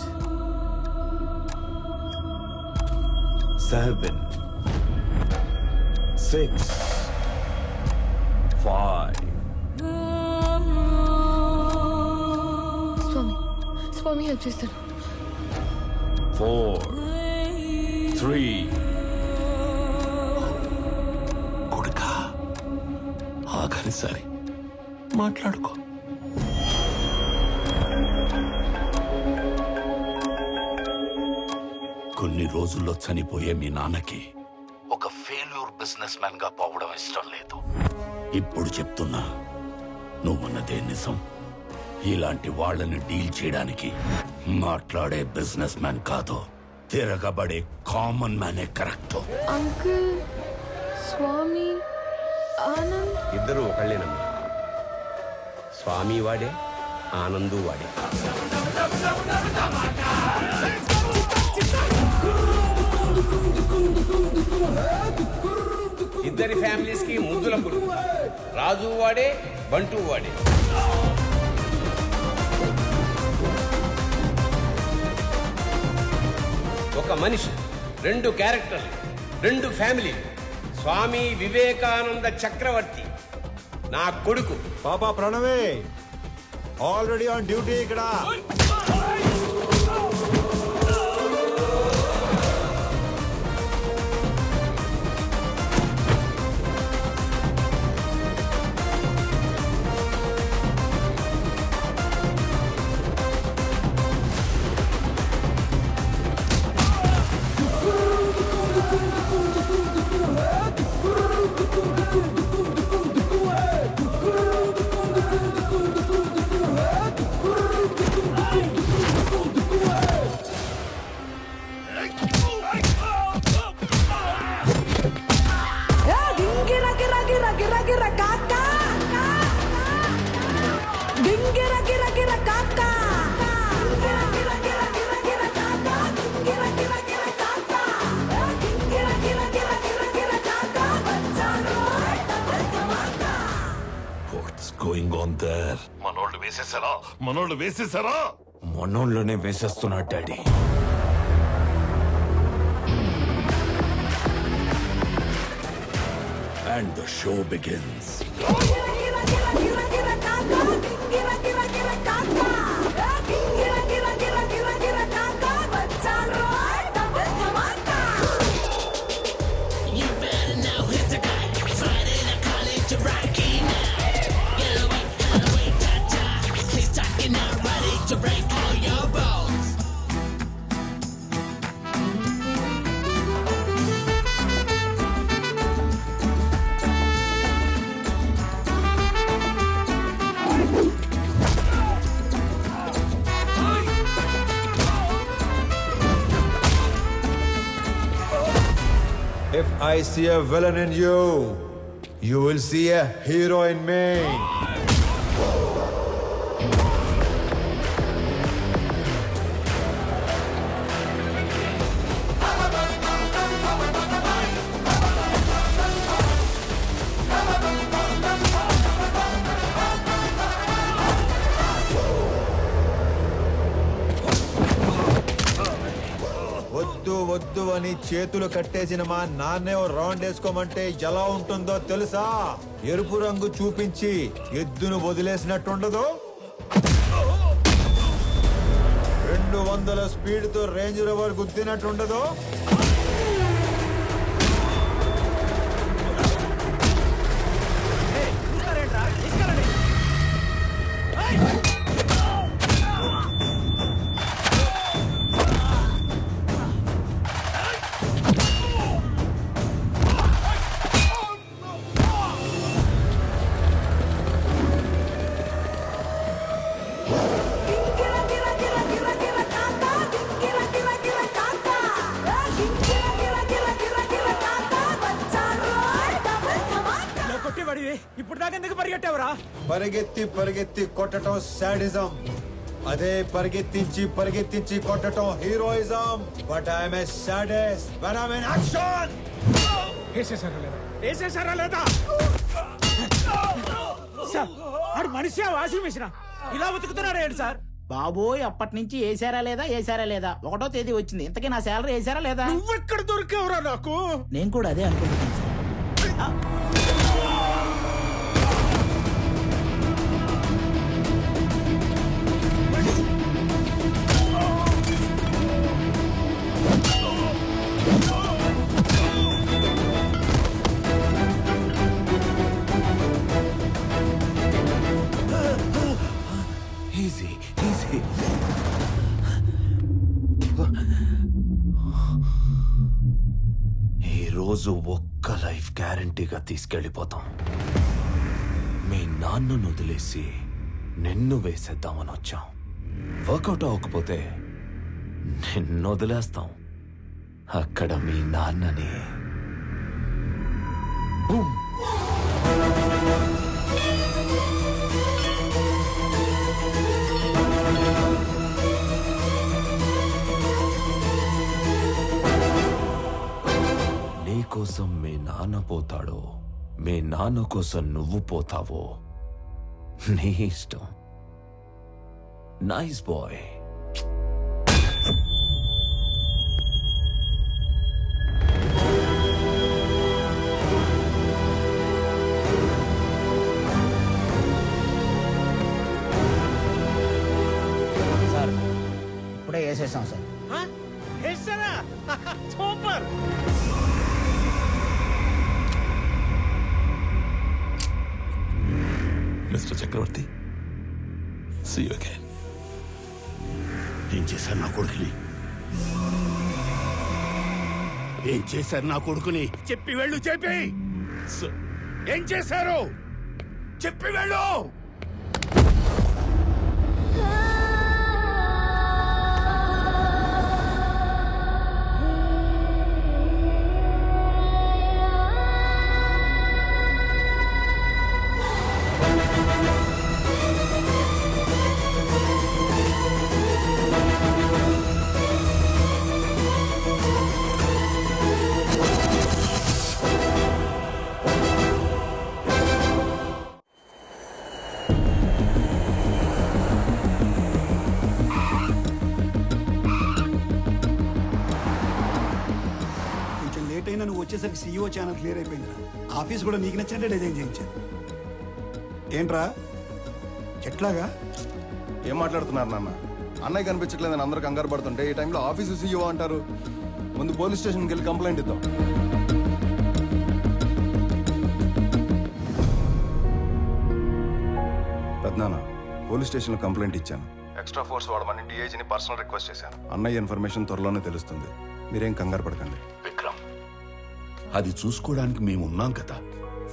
Speaker 15: 7, 6, 5.
Speaker 5: స్వామి హెల్ప్ చేస్తాడు.
Speaker 15: 4, 3.
Speaker 4: కొడుకా, ఆఖరిసారి మాట్లాడుకో.
Speaker 3: కొన్ని రోజుల్లో చనిపోయే మీ నాన్నకి ఒక ఫెయిల్యూర్ బిజినెస్ మ్యాన్ గా పోవడం ఇష్టం లేదు. ఇప్పుడు చెప్తున్నా, నువ్వన్నదే నిజం. ఇలాంటి వాళ్ళని డీల్ చేయడానికి మాట్లాడే బిజినెస్ మ్యాన్ కాదు, తిరగబడే కామన్ మ్యానే కరెక్ట్.
Speaker 5: అంకుల్, స్వామి, ఆనంద్
Speaker 9: ఇద్దరు ఒకళ్ళేనమ్మా. స్వామి వాడే, ఆనందు వాడే. ఇద్దరి ఫ్యామిలీస్ కి ముద్దుల పురుగు. రాజు వాడే, బంటు వాడే. ఒక మనిషి, 2 క్యారెక్టర్లు, 2 ఫ్యామిలీలు. స్వామి వివేకానంద చక్రవర్తి నా కొడుకు.
Speaker 6: పాపా ప్రణవే ఆల్రెడీ ఆన్ డ్యూటీ ఇక్కడ.
Speaker 4: మనోళ్ళు వేసేసారా?
Speaker 15: మనోళ్ళనే వేసేస్తున్నాడు daddy.
Speaker 3: And the show begins.
Speaker 6: If I see a villain in you, you will see a hero in me. వద్దు వద్దు అని చేతులు కట్టేసిన మా నాన్నే రౌండ్ వేసుకోమంటే ఎలా ఉంటుందో తెలుసా? ఎరుపు రంగు చూపించి ఎద్దును వదిలేసినట్టుండదు. 200 స్పీడ్తో రేంజ్ రోవర్ గుద్దినట్టుండదు.
Speaker 9: ఇప్పుడు దాకా ఎందుకు పరిగెట్టావురా?
Speaker 6: పరిగెత్తి పరిగెత్తి కొట్టడం సాడిజం, అదే పరిగెత్తించి పరిగెత్తించి కొట్టడం heroism. But I'm a sadist when I'm in action.
Speaker 9: వేసేసారా లేదా? సార్ ఆడు మనిషి వాషింగ్ మిషన్ ఇలా ఉతుకుతున్నాడు ఏంటి సార్?
Speaker 13: బాబోయ్, అప్పటి నుంచి వేసారా లేదా 1వ తేదీ వచ్చింది. ఇంతకీ నా శాలరీ వేసారా లేదా?
Speaker 7: నువ్వెక్కడ దొరికావురా నాకు?
Speaker 13: నేను కూడా అదే అనుకుంటున్నాను సార్.
Speaker 15: Easy easy. ఈరోజు ఒక్క లైఫ్ గ్యారంటీగా తీసుకెళ్ళిపోతాం. మీ నాన్నను వదిలేసి నిన్ను వేసేద్దామని వచ్చాం. వర్కౌట్ అవ్వకపోతే నిన్ను వదిలేస్తాం. అక్కడ మీ నాన్నని బూమ్. నీకోసం మీ నాన్న పోతాడో, మీ నాన్న కోసం నువ్వు పోతావో నీ ఇష్టం. Nice boy.
Speaker 13: వేసేసాం sir.
Speaker 7: Super.
Speaker 4: Mister Chakravarthi, see you again.
Speaker 3: ఏం చేశారు నా కొడుకుని? ఏం చేశారు నా కొడుకుని? చెప్పి వెళ్ళు, చెప్పి. ఏం చేశారు? చెప్పి వెళ్ళు.
Speaker 2: కొంచెం లేట్ అయినా నువ్వు వచ్చేసరికి సీఈఓ ఛానల్ క్లియర్ అయిపోయింది. ఆఫీస్ కూడా నీకు నచ్చినట్టే డిజైన్ చేయించాను. ఏంట్రా ఎట్లాగా?
Speaker 16: ఏం మాట్లాడుతున్నారు నాన్న? అన్నయ్య కనిపించట్లేదని అందరూ కంగారు పడుతుంటే ఈ టైంలో ఆఫీసు సీఈఓ అంటారు. ముందు పోలీస్ స్టేషన్కి వెళ్ళి కంప్లైంట్ ఇద్దాం. పెద్దనాన్న, పోలీస్ స్టేషన్లో కంప్లైంట్ ఇచ్చాను. ఎక్స్ట్రా ఫోర్స్ వాడమని డిఐజీని పర్సనల్ రిక్వెస్ట్ చేశాను. అన్నయ్య ఇన్ఫర్మేషన్ త్వరలోనే తెలుస్తుంది. మీరేం కంగారు పడకండి.
Speaker 3: విక్రమ్, అది చూసుకోవడానికి మేము ఉన్నాం కదా.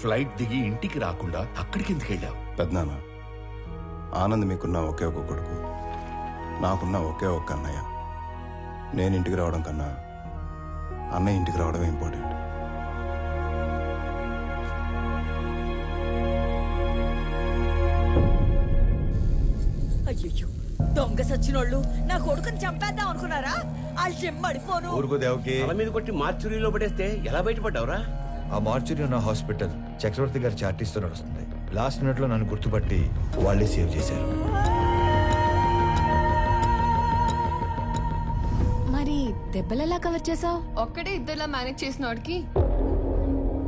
Speaker 3: ఫ్లైట్ దిగి ఇంటికి రాకుండా అక్కడికి ఎందుకు వెళ్ళావు?
Speaker 16: పెద్దనాన్న, ఆనంద్ మీకున్న ఒకే ఒక కొడుకు, నాకున్న ఒకే ఒక్క అన్నయ్య. నేను ఇంటికి రావడం కన్నా అన్నయ్య ఇంటికి రావడమే ఇంపార్టెంట్.
Speaker 14: అయ్యో, దొంగ సచ్చినోళ్ళు నా కొడుకుని చంపేద్దాం అనుకున్నారా? వాళ్ళు చెమ్మడిపోను.
Speaker 1: ఊరుకో దేవకి.
Speaker 9: తల మీద కొట్టి మార్చురీలో పడేస్తే ఎలా బయటపడ్డావురా?
Speaker 1: ఆ మార్చురీ ఉన్న హాస్పిటల్ చక్రవర్తి గారి చార్టీస్తో నడుస్తుంది. లాస్ట్ మినిట్ లో నన్ను గుర్తుపట్టి వాళ్ళే సేవ్ చేశారు.
Speaker 5: మరి దెబ్బలు ఎలా కవర్ చేసావు? ఒక్కడే ఇద్దరులా మేనేజ్ చేసిన వాడికి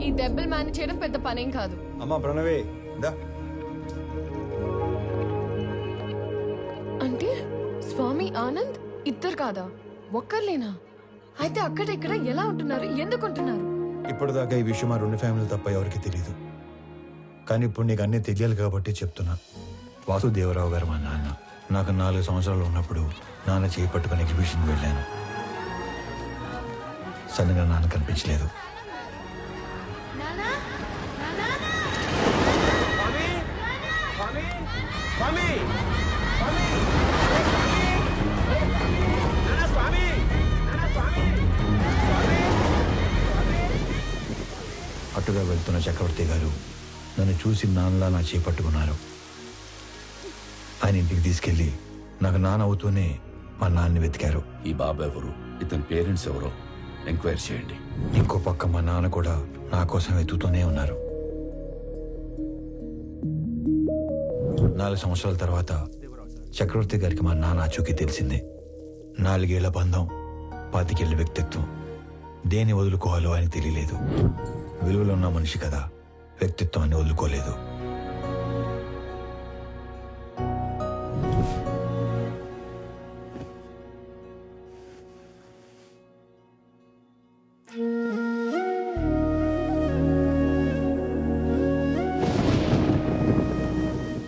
Speaker 5: ఈ దెబ్బలు మేనేజ్ చేయడం పెద్ద పనేం కాదు.
Speaker 1: అమ్మా ప్రణవే, దా.
Speaker 5: అంటే స్వామి ఆనంద్ ఇద్దరు కాదా, ఒక్కర్లేనా? అయితే అక్కడ ఇక్కడ ఎలా ఉంటున్నారు, ఎందుకు ఉంటున్నారు?
Speaker 1: ఇప్పటిదాకా ఈ విషయం ఆ రెండు ఫ్యామిలీ తప్ప ఎవరికి తెలియదు. కానీ ఇప్పుడు నీకు అన్నీ తెలియాలి కాబట్టి చెప్తున్నా. వాసుదేవరావు గారు మా నాన్న. నాకు 4 సంవత్సరాలు ఉన్నప్పుడు నాన్న చేయి పట్టుకుని ఎగ్జిబిషన్ వెళ్ళాను. సడన్గా నాన్న కనిపించలేదు. అటుగా వెళ్తున్న చక్రవర్తి గారు నన్ను చూసి నాన్నలా నా చేయి పట్టుకున్నారు. ఆయన ఇంటికి తీసుకెళ్లి నాకు నాన్న అవుతూనే మా నాన్నని వెతికారు.
Speaker 3: ఈ బాబు ఎవరు, ఇతని పేరెంట్స్ ఎవరో ఎంక్వైరీ చేయండి.
Speaker 1: ఇంకో పక్క మా నాన్న కూడా నా కోసం వెతుకుతూనే ఉన్నారు. 4 సంవత్సరాల తర్వాత చక్రవర్తి గారికి మా నాన్న ఆచూకీ తెలిసింది. 4 ఏళ్ల బంధం, 25 ఏళ్ల వ్యక్తిత్వం. దేన్ని వదులుకోవాలో ఆయన తెలియలేదు. విలువలో ఉన్న మనిషి కదా, వ్యక్తిత్వాన్ని వదులుకోలేదు.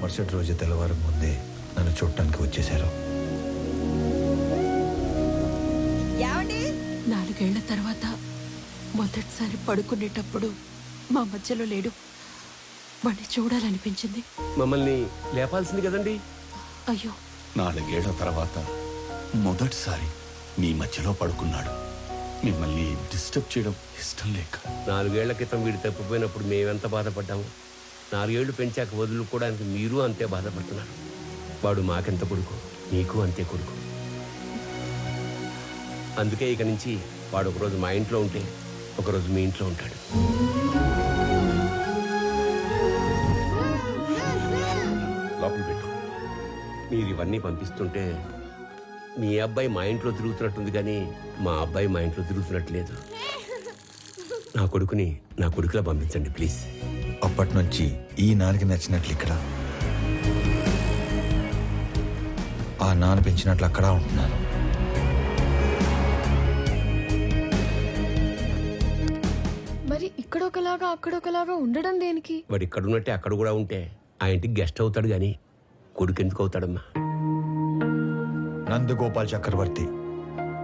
Speaker 1: మరుసటి రోజు తెల్లవారు ముందే నన్ను చూడటానికి వచ్చేశారు.
Speaker 10: 4 ఏళ్ల తర్వాత మొదటిసారి పడుకునేటప్పుడు మా మధ్యలో లేడు. వాడిని చూడాలనిపించింది.
Speaker 9: మమ్మల్ని లేపాల్సింది కదండి.
Speaker 10: అయ్యో,
Speaker 3: 4 ఏళ్ల తర్వాత మొదటిసారి మీ మధ్యలో పడుకున్నాడు. మిమ్మల్ని డిస్టర్బ్ చేయడం ఇష్టం లేక.
Speaker 9: 4 ఏళ్ల క్రితం వీడు తప్పిపోయినప్పుడు మేమెంత బాధపడ్డాము. 4 ఏళ్లు పెంచాక వదులుకోవడానికి మీరు అంతే బాధపడుతున్నారు. వాడు మాకెంత కొడుకు, నీకు అంతే కొడుకు. అందుకే ఇక నుంచి వాడు ఒకరోజు మా ఇంట్లో ఉంటే ఒకరోజు మీ ఇంట్లో ఉంటాడు. లోపల పెట్టు. మీరు ఇవన్నీ పంపిస్తుంటే మీ అబ్బాయి మా ఇంట్లో తిరుగుతున్నట్టుంది, కానీ మా అబ్బాయి మా ఇంట్లో తిరుగుతున్నట్లేదు. నా కొడుకుని నా కొడుకులా పంపించండి ప్లీజ్.
Speaker 1: అప్పటి నుంచి ఈ నాన్నకి నచ్చినట్లు ఇక్కడ, ఆ నాన్న పెంచినట్లు అక్కడ ఉంటున్నాను.
Speaker 5: ఇక్కడొకలాగా అక్కడొకలాగా ఉండడం దేనికి?
Speaker 9: వాడు ఇక్కడ ఉన్నట్టే అక్కడ కూడా ఉంటే ఆ ఇంటికి గెస్ట్ అవుతాడు గాని కొడుకు ఎందుకు అవుతాడమ్మా?
Speaker 1: నందగోపాల్ చక్రవర్తి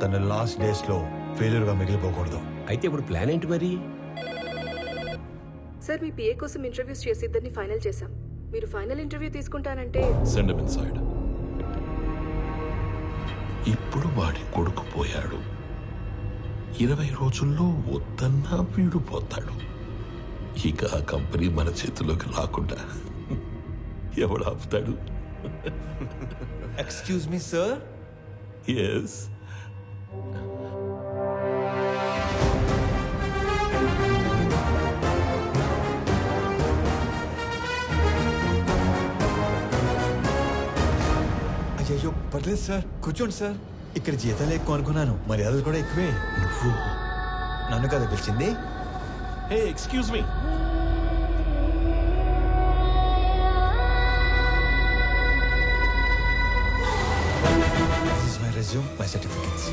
Speaker 1: తన లాస్ట్ డేస్ లో ఫెయిల్యూర్ గా మిగిలిపోకూడదు.
Speaker 9: అయితే ఇప్పుడు ప్లాన్ ఏంటి మరి?
Speaker 5: సార్, మీ పిఏ కోసం ఇంటర్వ్యూస్ చేసి ఇద్దరిని ఫైనల్ చేశాం. మీరు ఫైనల్ ఇంటర్వ్యూ తీసుకుంటానంటే
Speaker 4: సెండ్ హిమ్ ఇన్సైడ్. ఇప్పుడు వాడి కొడుకు పోయాడు. 20 రోజుల్లో వద్దన్నా వీడు పోతాడు. ఇక ఆ కంపెనీ మన చేతిలోకి రాకుండా ఎవడు ఆపుతాడు?
Speaker 1: Excuse me sir.
Speaker 4: ఎస్.
Speaker 1: అయ్యో పర్లేదు సార్, కూర్చోండి సార్. ఇక్కడ జీతాలు ఎక్కువ అనుకున్నాను, మర్యాదలు కూడా ఎక్కువే.
Speaker 4: నువ్వు
Speaker 1: నన్ను కదా పిలిచింది?
Speaker 4: Hey excuse me.
Speaker 1: This is my resume, my certificates.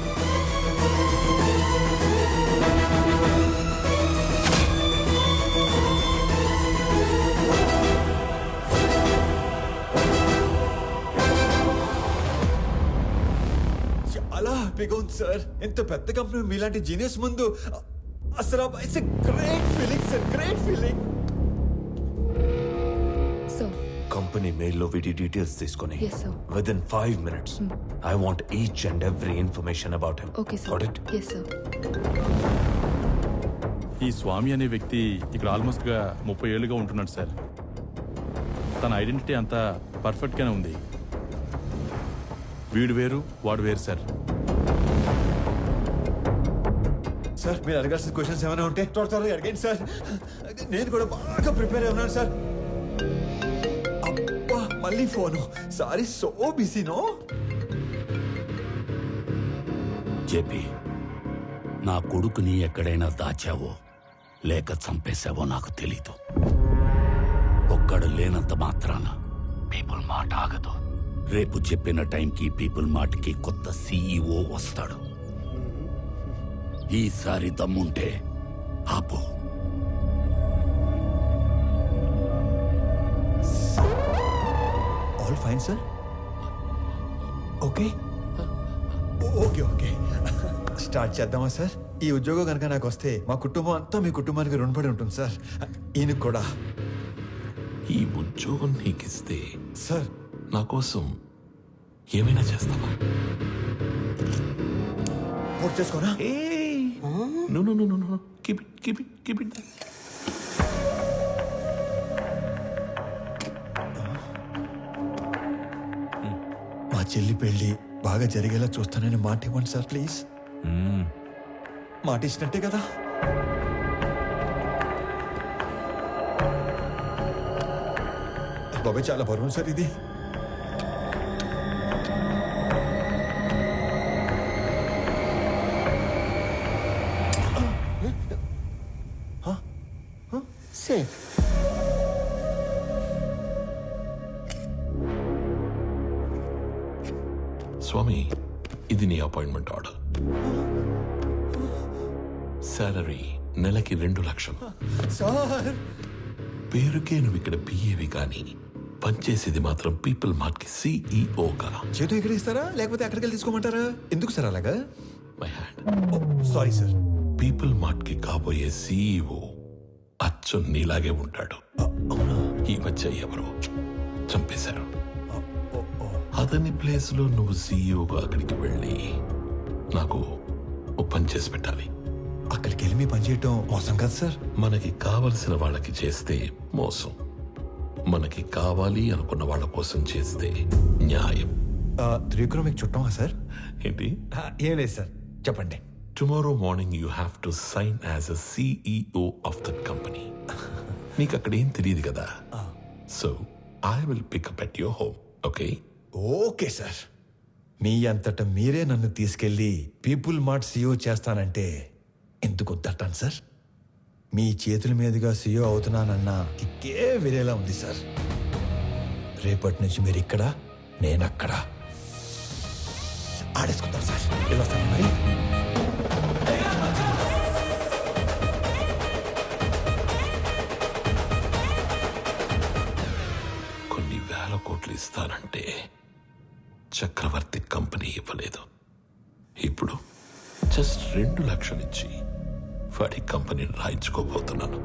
Speaker 1: చాలా హ్యాపీగా ఉంది సార్. ఎంత పెద్ద కంపెనీ మీలాంటి జీనియస్ ముందు అసలు it's great feeling sir, great feeling.
Speaker 5: Sir,
Speaker 15: company మెయిల్లో వీటి డీటెయిల్స్ తీసుకొని
Speaker 5: Yes, sir.
Speaker 15: Within 5 minutes I want each and every information about him.
Speaker 5: Okay sir.
Speaker 15: Got it?
Speaker 5: Yes sir.
Speaker 8: ఈ స్వామి అనే వ్యక్తి ఇక్కడ ఆల్మోస్ట్గా 30 ఏళ్ళుగా ఉంటున్నాడు సార్. తన ఐడెంటిటీ అంతా పర్ఫెక్ట్గానే ఉంది. వీడు వేరు, వాడు వేరు సార్.
Speaker 1: సార్, మీరు అడగాల్సిన క్వశ్చన్స్ ఏమైనా ఉంటే త్వరగా అడగండి సార్. నేను కూడా బాగా ప్రిపేర్ అయి ఉన్నాను సార్. అబ్బా, మళ్ళీ ఫోను. సారీ, సో బిజీనో.
Speaker 3: జేపీ, నా కొడుకుని ఎక్కడైనా దాచావో లేక చంపేశావో నాకు తెలీదు. ఒక్కడు లేనంత మాత్రాన పీపుల్ మాట ఆగదు. రేపు చెప్పిన టైంకి పీపుల్ మార్ట్కి కొత్త సీఈఓ వస్తాడు. ఈసారి దమ్ముంటే ఆపు.
Speaker 1: All fine sir. Okay okay okay, start చేద్దామా సార్? ఈ ఉద్యోగం కనుక నాకు వస్తే మా కుటుంబం అంతా మీ కుటుంబానికి రుణపడి ఉంటుంది సార్. ఈయనకు కూడా.
Speaker 4: ఈ ఉద్యోగం నీకిస్తే
Speaker 1: సార్,
Speaker 4: నా కోసం ఏమైనా చేస్తావా?
Speaker 1: పూర్తి చేసుకోనా?
Speaker 4: No, no, no, no, no. Keep it.
Speaker 1: మా చెల్లి పెళ్లి బాగా జరిగేలా చూస్తానని మాట ఇవ్వండి సార్, ప్లీజ్. మాట ఇచ్చినట్టే కదా? బాబాయ్, చాలా బరువు సార్ ఇది.
Speaker 2: సేఫ్.
Speaker 4: స్వామి, ఇది నీ అపాయింట్మెంట్ ఆర్డర్. సాలరీ నెలకి 2 లక్షలు.
Speaker 1: సార్,
Speaker 4: పేరుకే నువ్వు ఇక్కడ పిఏవి కానీ పనిచేసేది మాత్రం పీపుల్ మార్ట్ కి సిఇఓగా.
Speaker 1: చేటు ఇక్కడ ఇస్తారా లేకపోతే అక్కడికి వెళ్ళి తీసుకోమంటారా? ఎందుకు సార్ అలాగా?
Speaker 4: My hand.
Speaker 1: Sorry sir.
Speaker 4: People mart కి కాబోయే సిఇఓ అచ్చం నీలాగే ఉంటాడు. ఈ మధ్య ఎవరో చంపేశారు. అతని ప్లేస్ లో నువ్వు సిఇఓగా అక్కడికి వెళ్ళి నాకు ఓ పని చేసి పెట్టాలి.
Speaker 1: అక్కడికి వెళ్ళి మీ పని చేయటం మోసం కదా సార్?
Speaker 4: మనకి కావలసిన వాళ్ళకి చేస్తే మోసం, మనకి కావాలి అనుకున్న వాళ్ళ కోసం చేస్తే న్యాయం.
Speaker 1: త్రివిక్రమ్ మీకు చుట్టమా సార్?
Speaker 4: ఏంటి?
Speaker 1: ఏం లేదు సార్, చెప్పండి.
Speaker 4: Tomorrow morning you have to sign as a CEO of that company. నీకు అక్కడ ఏం తెలియదు కదా, so I will pick up at your home. Okay?
Speaker 1: Okay sir. మీ అంతటా మీరే నన్ను తీసుకెళ్లి పీపుల్ మార్ట్ సీఈఓ చేస్తానంటే ఎందుకు వద్దంటాను సార్? మీ చేతుల మీదుగా సీఈఓ అవుతున్నానన్నా కిక్కే వేరేలా ఉంది సార్. రేపటి నుంచి మీరు ఇక్కడ, నేను అక్కడ. ఆడేసుకుంటాం సార్. వెళ్ళొస్తాను మరి.
Speaker 4: 10,000 కోట్లు ఇస్తానంటే చక్రవర్తి కంపెనీ ఇవ్వలేదు. ఇప్పుడు జస్ట్ 2 లక్షలు ఇచ్చి వాడి కంపెనీని రాయించుకోబోతున్నాను.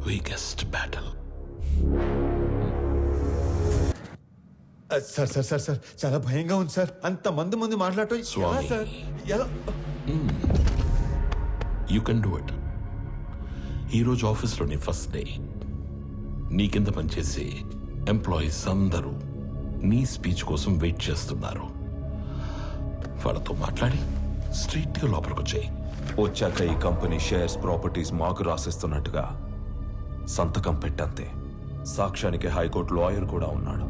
Speaker 4: Weakest battle.
Speaker 1: Sir sir sir sir చాలా భయంగా ఉంది సార్. అంత మంది ముందు మాట్లాడటం ఎలా
Speaker 4: స్వామి.
Speaker 1: సార్? ఎలా?
Speaker 4: You can do it. ఈరోజు ఆఫీస్లోని ఫస్ట్ డే. నీ కింద పనిచేసే ఎంప్లాయీస్ అందరూ నీ స్పీచ్ కోసం వెయిట్ చేస్తున్నారు. వాళ్ళతో మాట్లాడి స్ట్రైట్గా లోపలికి వచ్చాయి.
Speaker 15: వచ్చాక ఈ కంపెనీ షేర్స్ ప్రాపర్టీస్ మాకు రాసిస్తున్నట్టుగా సంతకం పెట్టంతే. సాక్ష్యానికి హైకోర్టు లాయర్ కూడా ఉన్నాడు.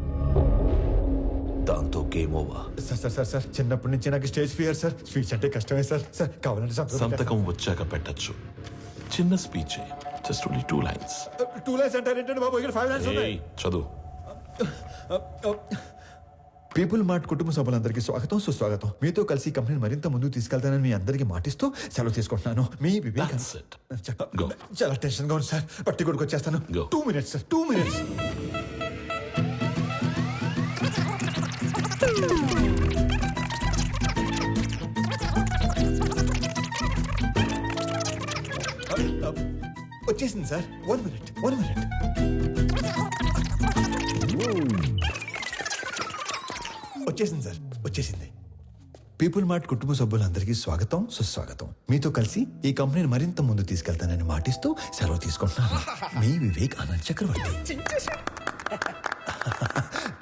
Speaker 15: దాంతో game over.
Speaker 1: Sir sir sir sir చిన్నప్పటి నుంచి నాకు స్టేజ్ ఫియర్ సార్. స్పీచ్ అంటే కష్టమే సార్. సార్ కావాలంటే
Speaker 4: సంతకం వచ్చాక పెట్టచ్చు. చిన్న speech, just only 2 lines.
Speaker 1: 2 lines అంటారేంటండి బాబు? ఇక్కడ 5 lines ఉన్నాయి.
Speaker 4: చదువు.
Speaker 1: పీపుల్ మార్ట్ కుటుంబ సభ్యులందరికీ స్వాగతం, సుస్వాగతం. మీతో కలిసి కంపెనీని మరింత ముందుకు తీసుకెళ్తానని మీ అందరికీ మాటిస్తూ సెలవు తీసుకుంటున్నాను. మీ వివేక్.
Speaker 4: That's it. Go.
Speaker 1: చాలా టెన్షన్ గా ఉంది సార్. పట్టి కొడుకు వచ్చేస్తాను.
Speaker 4: Go.
Speaker 1: 2 minutes sir, 2 minutes. వచ్చేసింది సార్. 1 minute, 1 minute. వచ్చేసింది సార్, వచ్చేసింది. పీపుల్ మార్ట్ కుటుంబ సభ్యులందరికీ స్వాగతం, సుస్వాగతం. మీతో కలిసి ఈ కంపెనీని మరింత ముందు తీసుకెళ్తానని మాటిస్తూ సెలవు తీసుకుంటున్నాను. మీ Vivek Anand Chakravarthi.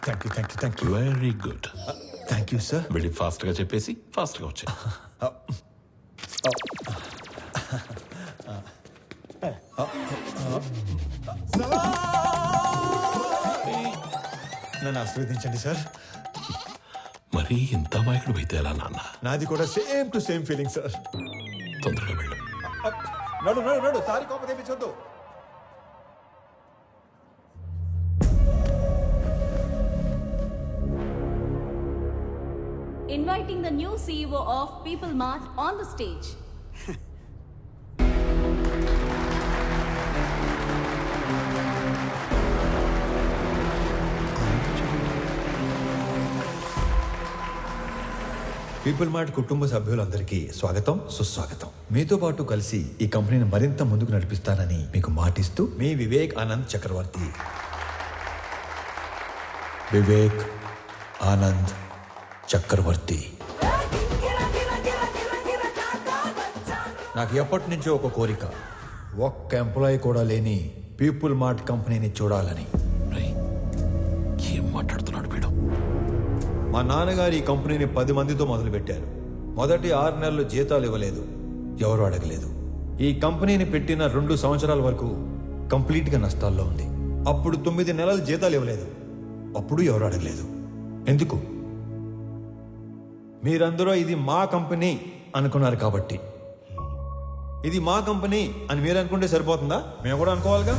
Speaker 1: Thank you, thank you, thank you.
Speaker 4: Very good.
Speaker 1: Thank you sir.
Speaker 4: వెళ్ళి ఫాస్ట్గా చెప్పేసి ఫాస్ట్గా వచ్చాయి.
Speaker 1: నన్ను ఆశీర్వదించండి సార్.
Speaker 4: మరీ ఇంత మాయకుడు అయితే ఎలా నాన్న?
Speaker 1: నాది కూడా same to same feeling sir.
Speaker 4: తొందరగా వెళ్ళు.
Speaker 1: నడు నడు నడు. సారీ కోప తెప్పించొద్దు.
Speaker 17: Inviting the new CEO of People Mart on the stage.
Speaker 1: People mart కుటుంబ సభ్యులందరికీ స్వాగతం, సుస్వాగతం. మీతో పాటు కలిసి ఈ కంపెనీని మరింత ముందుకు నడిపిస్తానని మీకు మాటిస్తూ మీ వివేక్ ఆనంద్ చక్రవర్తి. వివేక్ ఆనంద్ చక్రవర్తి. నాకు ఎప్పటి నుంచో ఒక కోరిక. ఒక్క ఎంప్లాయీ కూడా లేని పీపుల్ మార్ట్ కంపెనీని చూడాలని.
Speaker 4: ఏం మాట్లాడుతున్నాడు వీడు?
Speaker 1: మా నాన్నగారు ఈ కంపెనీని 10 మందితో మొదలుపెట్టారు. మొదటి 6 నెలలు జీతాలు ఇవ్వలేదు, ఎవరు అడగలేదు. ఈ కంపెనీని పెట్టిన 2 సంవత్సరాల వరకు కంప్లీట్గా నష్టాల్లో ఉంది. అప్పుడు 9 నెలలు జీతాలు ఇవ్వలేదు, అప్పుడు ఎవరు అడగలేదు. ఎందుకు? మీరందరూ ఇది మా కంపెనీ అనుకున్నారు కాబట్టి. ఇది మా కంపెనీ అని మీరు అనుకుంటే సరిపోతుందా? మేము కూడా అనుకోవాలిగా.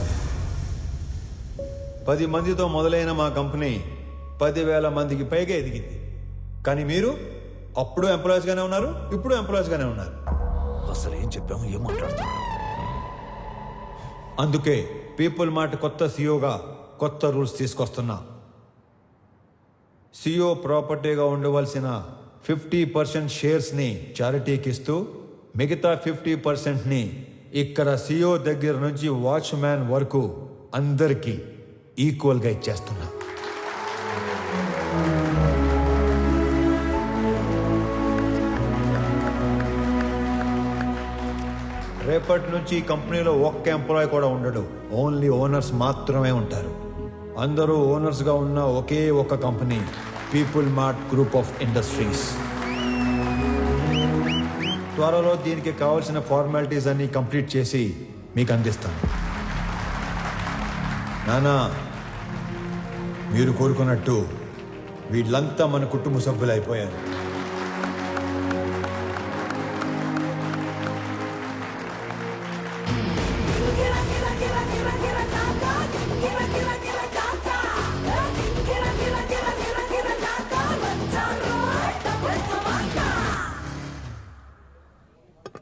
Speaker 1: 10 మందితో మొదలైన మా కంపెనీ 10,000 మందికి పైగా ఎదిగింది. కానీ మీరు అప్పుడు ఎంప్లాయీస్గానే ఉన్నారు, ఇప్పుడు ఎంప్లాయీస్గానే ఉన్నారు.
Speaker 15: అసలు ఏం చెప్పాము, ఏం మాట్లాడుతున్నాం?
Speaker 1: అందుకే పీపుల్ మార్ట్ కొత్త సీఈఓగా కొత్త రూల్స్ తీసుకొస్తున్నా. సీఈఓ ప్రాపర్టీగా ఉండవలసిన 50% షేర్స్ని చారిటీకి ఇస్తూ మిగతా 50%ని ఇక్కడ సీఈఓ దగ్గర నుంచి వాచ్మ్యాన్ వరకు అందరికీ ఈక్వల్గా ఇచ్చేస్తున్నా. రేపటి నుంచి ఈ కంపెనీలో ఒక్క ఎంప్లాయీ కూడా ఉండడు. ఓన్లీ ఓనర్స్ మాత్రమే ఉంటారు. అందరూ ఓనర్స్గా ఉన్న ఒకే ఒక company people mart group of industries. త్వరలో దీనికి కావాల్సిన ఫార్మాలిటీస్ అన్ని కంప్లీట్ చేసి మీకు అందిస్తాను. నానా, మీరు కోరుకున్నట్టు వీళ్ళంతా మన కుటుంబ సభ్యులు అయిపోయారు.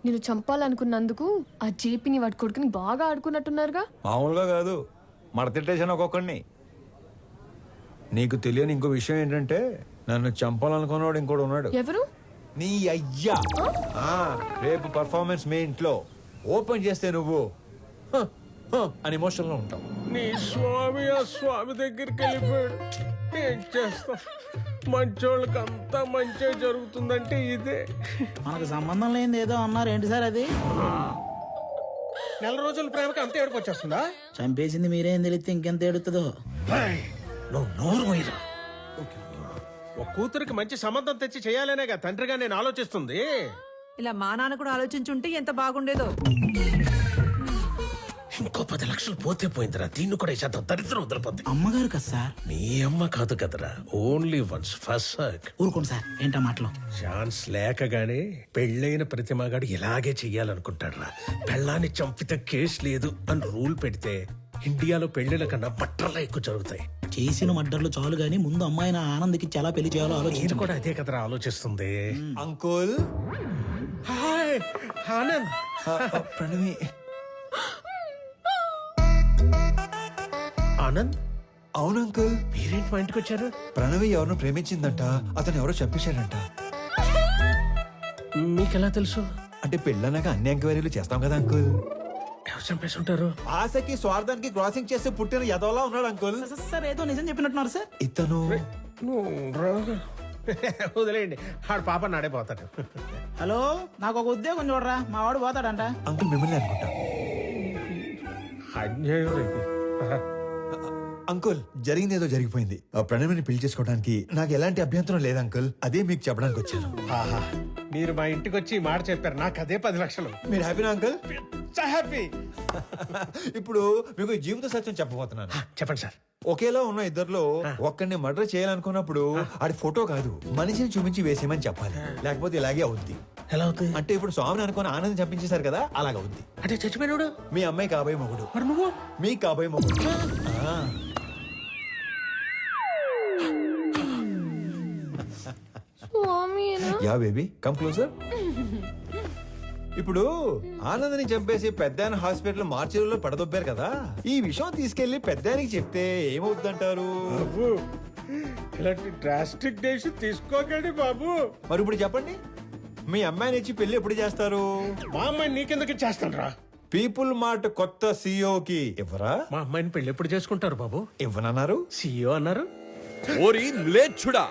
Speaker 5: నేను చంపాలనుకున్నందుకు ఆ జేపీని వాడి కొడుకుని బాగా ఆడుకున్నట్టున్నారుగా.
Speaker 1: మామూలుగా కాదు,
Speaker 6: మడతెట్టేశాను ఒక్కొక్కడిని. నీకు తెలియని ఇంకో విషయం ఏంటంటే నన్ను చంపాలనుకున్నవాడు ఇంకోటి ఉన్నాడు.
Speaker 5: ఎవరు?
Speaker 6: నీ అయ్యా. రేపు పర్ఫార్మెన్స్ మీ ఇంట్లో ఓపెన్ చేస్తే నువ్వు "హ, హ" అని ఎమోషన్లో ఉంటావు.
Speaker 7: నీ స్వామి ఆ స్వామి దగ్గరికి వెళ్ళిపోయాడు. ఏం చేస్తాం, మంచోళ్ళకి అంతా మంచి జరుగుతుందంటే ఇదే.
Speaker 13: మనకు సంబంధం లేనిది ఏదో అన్నారు ఏంటి సార్ అది?
Speaker 7: నెల రోజుల ప్రేమకి అంత ఏడుపు వచ్చేస్తుందా?
Speaker 13: చంపేసింది మీరేం తెలిస్తే ఇంకెంత ఏడుతుందో.
Speaker 7: నువ్వు నోరు పోయిరా. ఒక కూతురికి మంచి సంబంధం తెచ్చి చేయాలనేగా తండ్రిగా నేను ఆలోచిస్తుంది.
Speaker 10: ఇలా మా నాన్న కూడా ఆలోచించుంటే ఎంత బాగుండేదో.
Speaker 7: ఇంకో 10 లక్షలు పోతే పోయిందిరా. దీన్ని కూడా ఇచ్చేద్దాం, దరిద్రం వదిలిపోద్ది.
Speaker 13: అమ్మగారు కదా సార్?
Speaker 7: నీ అమ్మ కాదు కదరా, ఓన్లీ వన్స్ ఫస్ట్.
Speaker 13: ఊరుకోండి సార్, ఏంటా మాటలు?
Speaker 7: ఛాన్స్ లేకగానే పెళ్ళైన ప్రతి మగాడు ఇలాగే చెయ్యాలనుకుంటాడ్రా. పెళ్ళాన్ని చంపితే కేసు లేదు అని రూల్ పెడితే ఇండియాలో పెళ్లిల కన్నా బట్టర్లా ఎక్కువ జరుగుతాయి.
Speaker 13: చేసిన మడ్డర్లు చాలు గానీ ముందు అమ్మాయిని ఆనంద్కి ఎలా పెళ్లి చేయాలో
Speaker 7: నేను
Speaker 13: ఆలోచించు.
Speaker 7: కూడా అదే కదరా ఆలోచిస్తుంది.
Speaker 6: అంకుల్.
Speaker 7: హాయ్ ఆనంద్.
Speaker 6: ప్రణవి.
Speaker 7: ఆనంద్,
Speaker 6: అవును అంకుల్.
Speaker 7: మీరేంటి మా ఇంటికి వచ్చారు?
Speaker 6: ప్రణవి ఎవరినో ప్రేమించిందంట, అతను ఎవరో చంపేశాడంట.
Speaker 7: మీకెలా తెలుసు?
Speaker 6: అంటే పెళ్ళన్నాక అన్ని ఎంక్వైరీలు చేస్తాం కదా అంకుల్.
Speaker 7: ఎవరు చంపేసి ఉంటారు?
Speaker 6: ఆశకి స్వార్థానికి క్రాసింగ్ చేస్తే పుట్టిన యదవలా ఉన్నాడు అంకుల్.
Speaker 13: సార్ ఏదో నిజం చెప్పినట్టున్నారు సార్.
Speaker 6: ఇతను
Speaker 7: వదిలేయండి, ఆడు పాప నాడైపోతాడు.
Speaker 13: హలో, నాకు ఒక ఉద్యోగం చూడరా, మా వాడు పోతాడంట.
Speaker 6: అంకుల్ మిమ్మల్ని అనుకుంటా.
Speaker 7: అన్యాయం ఇది.
Speaker 6: అంకుల్ జరిగింది ఏదో జరిగిపోయింది. ఆ ప్రణవిని పెళ్లి చేసుకోవడానికి నాకు ఎలాంటి అభ్యంతరం లేదు అంకుల్. అదే మీకు చెప్పడానికి వచ్చాను.
Speaker 7: ఆహా, మీరు మా ఇంటికి వచ్చి ఈ మాట చెప్పారు, నాకు అదే 10 లక్షలు.
Speaker 6: మీరు హ్యాపీనా అంకుల్?
Speaker 7: హ్యాపీ.
Speaker 6: ఇప్పుడు మీకు ఈ జీవిత సత్యం చెప్పబోతున్నాను.
Speaker 7: చెప్పండి సార్.
Speaker 6: ఒకేలా ఉన్న ఇద్దర్లో ఒక్కడిని మర్డర్ చేయాలనుకున్నప్పుడు ఆడి ఫోటో కాదు మనిషిని చూపించి వేసేయమని చెప్పాలి. లేకపోతే ఇలాగే అవుద్ది.
Speaker 7: ఎలా అవుతుంది?
Speaker 6: అంటే ఇప్పుడు స్వామిని అనుకుని ఆనందం చంపించేశారు కదా, అలాగవుద్ది.
Speaker 7: అంటే చచ్చిపోయినాడు
Speaker 6: మీ అమ్మాయి కాబోయే మొగుడు.
Speaker 7: మరి నువ్వు?
Speaker 6: మీ కాబోయే మొగుడు. Yeah baby come closer. ఇప్పుడు ఆనందని చంపేసి పెద్దాయన హాస్పిటల్ మార్చిలో పడదొబ్బారు కదా, ఈ విషయం తీసుకెళ్లి పెద్దాయనికి చెప్తే ఏమవుతుందంటారు?
Speaker 7: ఇలాంటి డ్రాస్టిక్ డెసిషన్ తీసుకోకండి బాబు.
Speaker 6: మరి ఇప్పుడు చెప్పండి, మీ అమ్మాయిని ఇచ్చి పెళ్లి ఎప్పుడు చేస్తారు?
Speaker 7: మా అమ్మాయిని నీకెందుకు చేస్తాను రా.
Speaker 6: పీపుల్ మార్ట్ కొత్త సీఈఓకి ఇవ్వరా?
Speaker 7: మా అమ్మాయిని పెళ్లి ఎప్పుడు చేసుకుంటారు బాబు?
Speaker 6: ఇవ్వనన్నారు.
Speaker 7: సీఈఓ అన్నారు.
Speaker 9: ఓరి లేచుడా,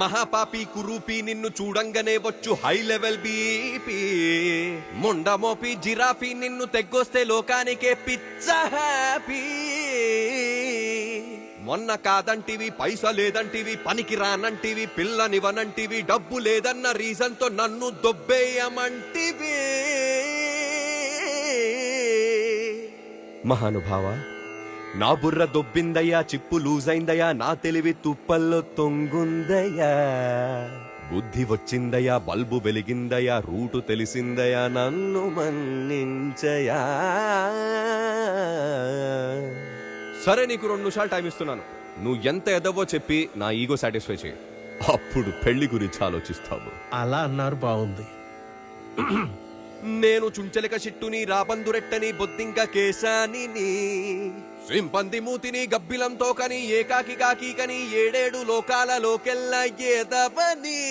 Speaker 9: మహాపాపి కురూపి నిన్ను చూడంగానే వచ్చు హై లెవెల్ బీపీ. ముండమోపి జిరాఫీ నిన్ను తెగ్గొస్తే లోకానికే పిచ్చ హ్యాపీ. మొన్న కాదంటివి, పైసా లేదంటివి, పనికి రానంటివి, పిల్లనివనంటివి, డబ్బు లేదన్న రీజన్ తో నన్ను దొబ్బేయమంటివి. మహానుభావ, నా బుర్ర దొబ్బిందయ్యా, చిప్పు లూజ్ అయిందయ్యా, నా తెలివి తుప్పల్లో తొంగుందయ్యా. బుద్ధి వచ్చిందయ్యా, బల్బు వెలిగిందయ్యా, రూటు తెలిసిందయ్యా, నన్ను మన్నించయా. సరే, నీకు 2 నిమిషాలు టైం ఇస్తున్నాను. నువ్వు ఎంత ఎదవో చెప్పి నా ఈగో సాటిస్ఫై చేయి. అప్పుడు పెళ్లి గురించి ఆలోచిస్తావు.
Speaker 7: అలా అన్నారు, బాగుంది.
Speaker 9: నేను చుంచలిక చిట్టుని, రాబందురెట్టని, బొద్దింక కేశాని, సింపంది మూతిని, గబ్బిలం తోకని, ఏకాకి కాకీకని, 7 లోకాలలోకెల్ల ఏదవని.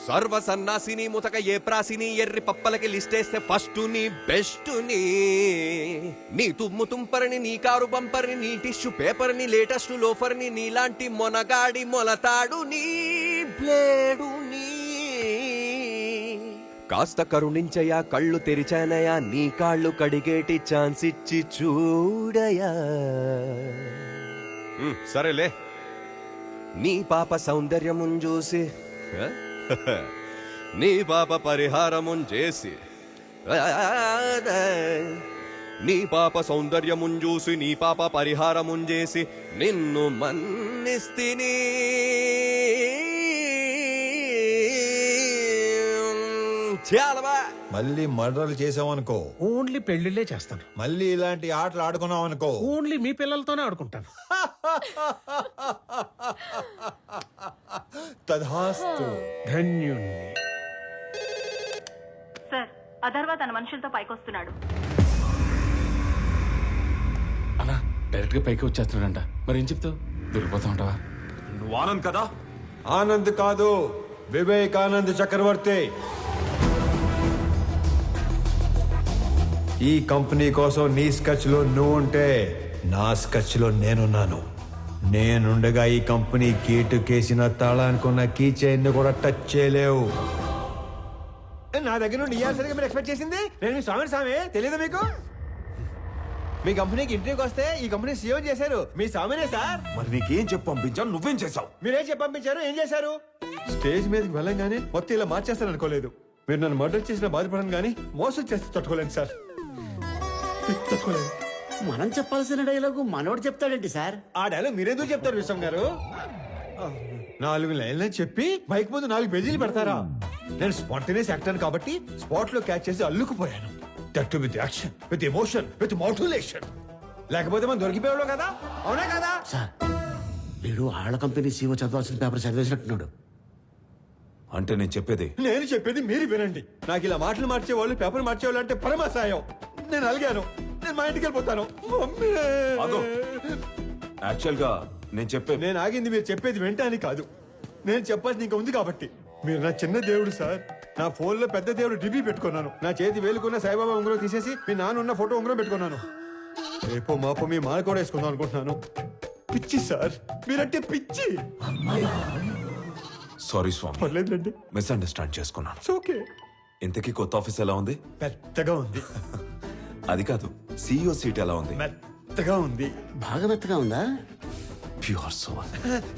Speaker 9: సర్వ సన్నాసిని, ముతక ఏ ప్రాసిని, ఎర్రి పప్పలకి లిస్టేస్తే ఫస్ట్ ని బెస్ట్ ని. నీ తుమ్ము తుంపరిని, నీ కారు బంపర్ని, నీ టిష్యూ పేపర్ని, లేటెస్ట్ లోఫర్ని, నీలాంటి మొనగాడి మొలతాడు, నీ బ్లేడు నీ. కాస్త కరుణించయా, కళ్ళు తెరిచానయా, నీ కాళ్ళు కడిగేటి ఛాన్స్ ఇచ్చి చూడయా. సరేలే, నీ పాప సౌందర్యమున్ చూసి, నీ పాప పరిహారమున్ చేసి, నీ పాప సౌందర్యమున్ చూసి, నీ పాప పరిహారమున్ చేసి, నిన్ను మన్నిస్తిని.
Speaker 6: మళ్ళీ మర్డర్లు చేసావనుకో,
Speaker 7: ఓన్లీ పెళ్లిళ్ళే చేస్తాను.
Speaker 6: మళ్ళీ ఇలాంటి ఆటలు ఆడుకున్నావు అనుకో,
Speaker 7: ఓన్లీ మీ పిల్లలతోనే ఆడుకుంటాను.
Speaker 6: తధాస్తు.
Speaker 7: ధన్యుణ్ణి.
Speaker 18: సార్,
Speaker 17: అథర్వ తన మనుషులతో పైకొస్తున్నాడు.
Speaker 12: అన్నా డైరెక్ట్ గా పైకి వచ్చేస్తున్నాడంట. మరి ఏం చెప్తావు? దొరికిపోతా ఉంటావా?
Speaker 15: నువ్వు ఆనంద్ కదా?
Speaker 6: ఆనంద్ కాదు, వివేకానంద్ చక్రవర్తి. ఈ కంపెనీ కోసం నీ స్కెచ్ లో నువ్వు ఉంటే నా స్కెచ్ లో నేనున్నాను. నేనుండగా ఈ కంపెనీ గేటు కేసిన తాళానికి ఉన్న కీ చైన్ కూడా టచ్ చేయలేవు. నా దగ్గర నుండి ఇయ్యాల్సరిగా మీరు ఎక్స్పెక్ట్ చేసింది నేను మీ స్వామి తెలియదు మీకు? మీ కంపెనీకి ఇంటర్వ్యూకి వస్తే ఈ కంపెనీ సీఎం చేశారు మీ స్వామినే సార్.
Speaker 15: మరి నీకేం చెప్పి పంపించాను, నువ్వేం చేసావు?
Speaker 6: మీరేం చెప్పి పంపించారు, ఏం చేశారు? స్టేజ్ మీదకి వెళ్ళంగానే మొత్తం ఇలా మార్చేస్తాను అనుకోలేదు. మీరు నన్ను మర్డర్ చేసిన బాధపడను కానీ మోసం చేస్తే తట్టుకోలేను సార్, తట్టుకోలేదు.
Speaker 13: మనం చెప్పాల్సిన డైలాగు మనోడు చెప్తాడేంటి సార్?
Speaker 6: ఆ డైలాగ్ మీరెందుకు చెప్తారు విశ్వం గారు? 4 లైన్లని చెప్పి మైక్ ముందు 4 పేజీలు పెడతారా? నేను స్పాంటేనియస్ యాక్టర్ కాబట్టి స్పాట్ లో క్యాచ్ చేసి అల్లుకుపోయాను. That with action, with emotion, with motivation. లేకపోతే మనం దొరికిపోయాడు కదా, అవునా కదా?
Speaker 13: సార్ వీడు ఆళ్ళ కంపెనీ సీఓ చదవాల్సిన పేపర్ చదివేసినట్టున్నాడు.
Speaker 15: అంటే నేను
Speaker 6: చెప్పేది మీరు వినండి. నాకు ఇలా మాటలు మార్చేవాళ్ళు, పేపర్ మార్చేవాళ్ళు అంటే పరమాసాయం. నేను అలిగాను, నేను మా ఇంటికి వెళ్ళిపోతాను.
Speaker 15: యాక్చువల్ గా
Speaker 6: నేను ఆగింది మీరు చెప్పేది వెంటనే కాదు, నేను చెప్పాల్సింది ఇంకా ఉంది కాబట్టి. మీరు నా చిన్న దేవుడు సార్. నా ఫోన్ లో పెద్ద దేవుడు డిబి పెట్టుకున్నాను. నా చేతి వేలుకున్న సాయిబాబా ఉంగరం తీసేసి మీ నాన్న ఉన్న ఫోటో ఉంగరం పెట్టుకున్నాను. రేపో మాపో మీ మాల కూడా వేసుకుందాం అనుకుంటున్నాను. పిచ్చి సార్, మీరంటే పిచ్చి.
Speaker 15: సారీ స్వామి,
Speaker 6: పర్లేదండి,
Speaker 15: మిస్అండర్స్టాండ్ చేసుకున్నాను.
Speaker 6: ఓకే.
Speaker 15: ఇంతకీ కొత్త ఆఫీస్ ఎలా ఉంది?
Speaker 6: పెద్దగా ఉంది.
Speaker 15: అది కాదు, CEO సీట్ ఎలా ఉంది?
Speaker 6: మెత్తగా ఉంది.
Speaker 13: బాగా మెత్తగా ఉందా?
Speaker 15: Pure soul.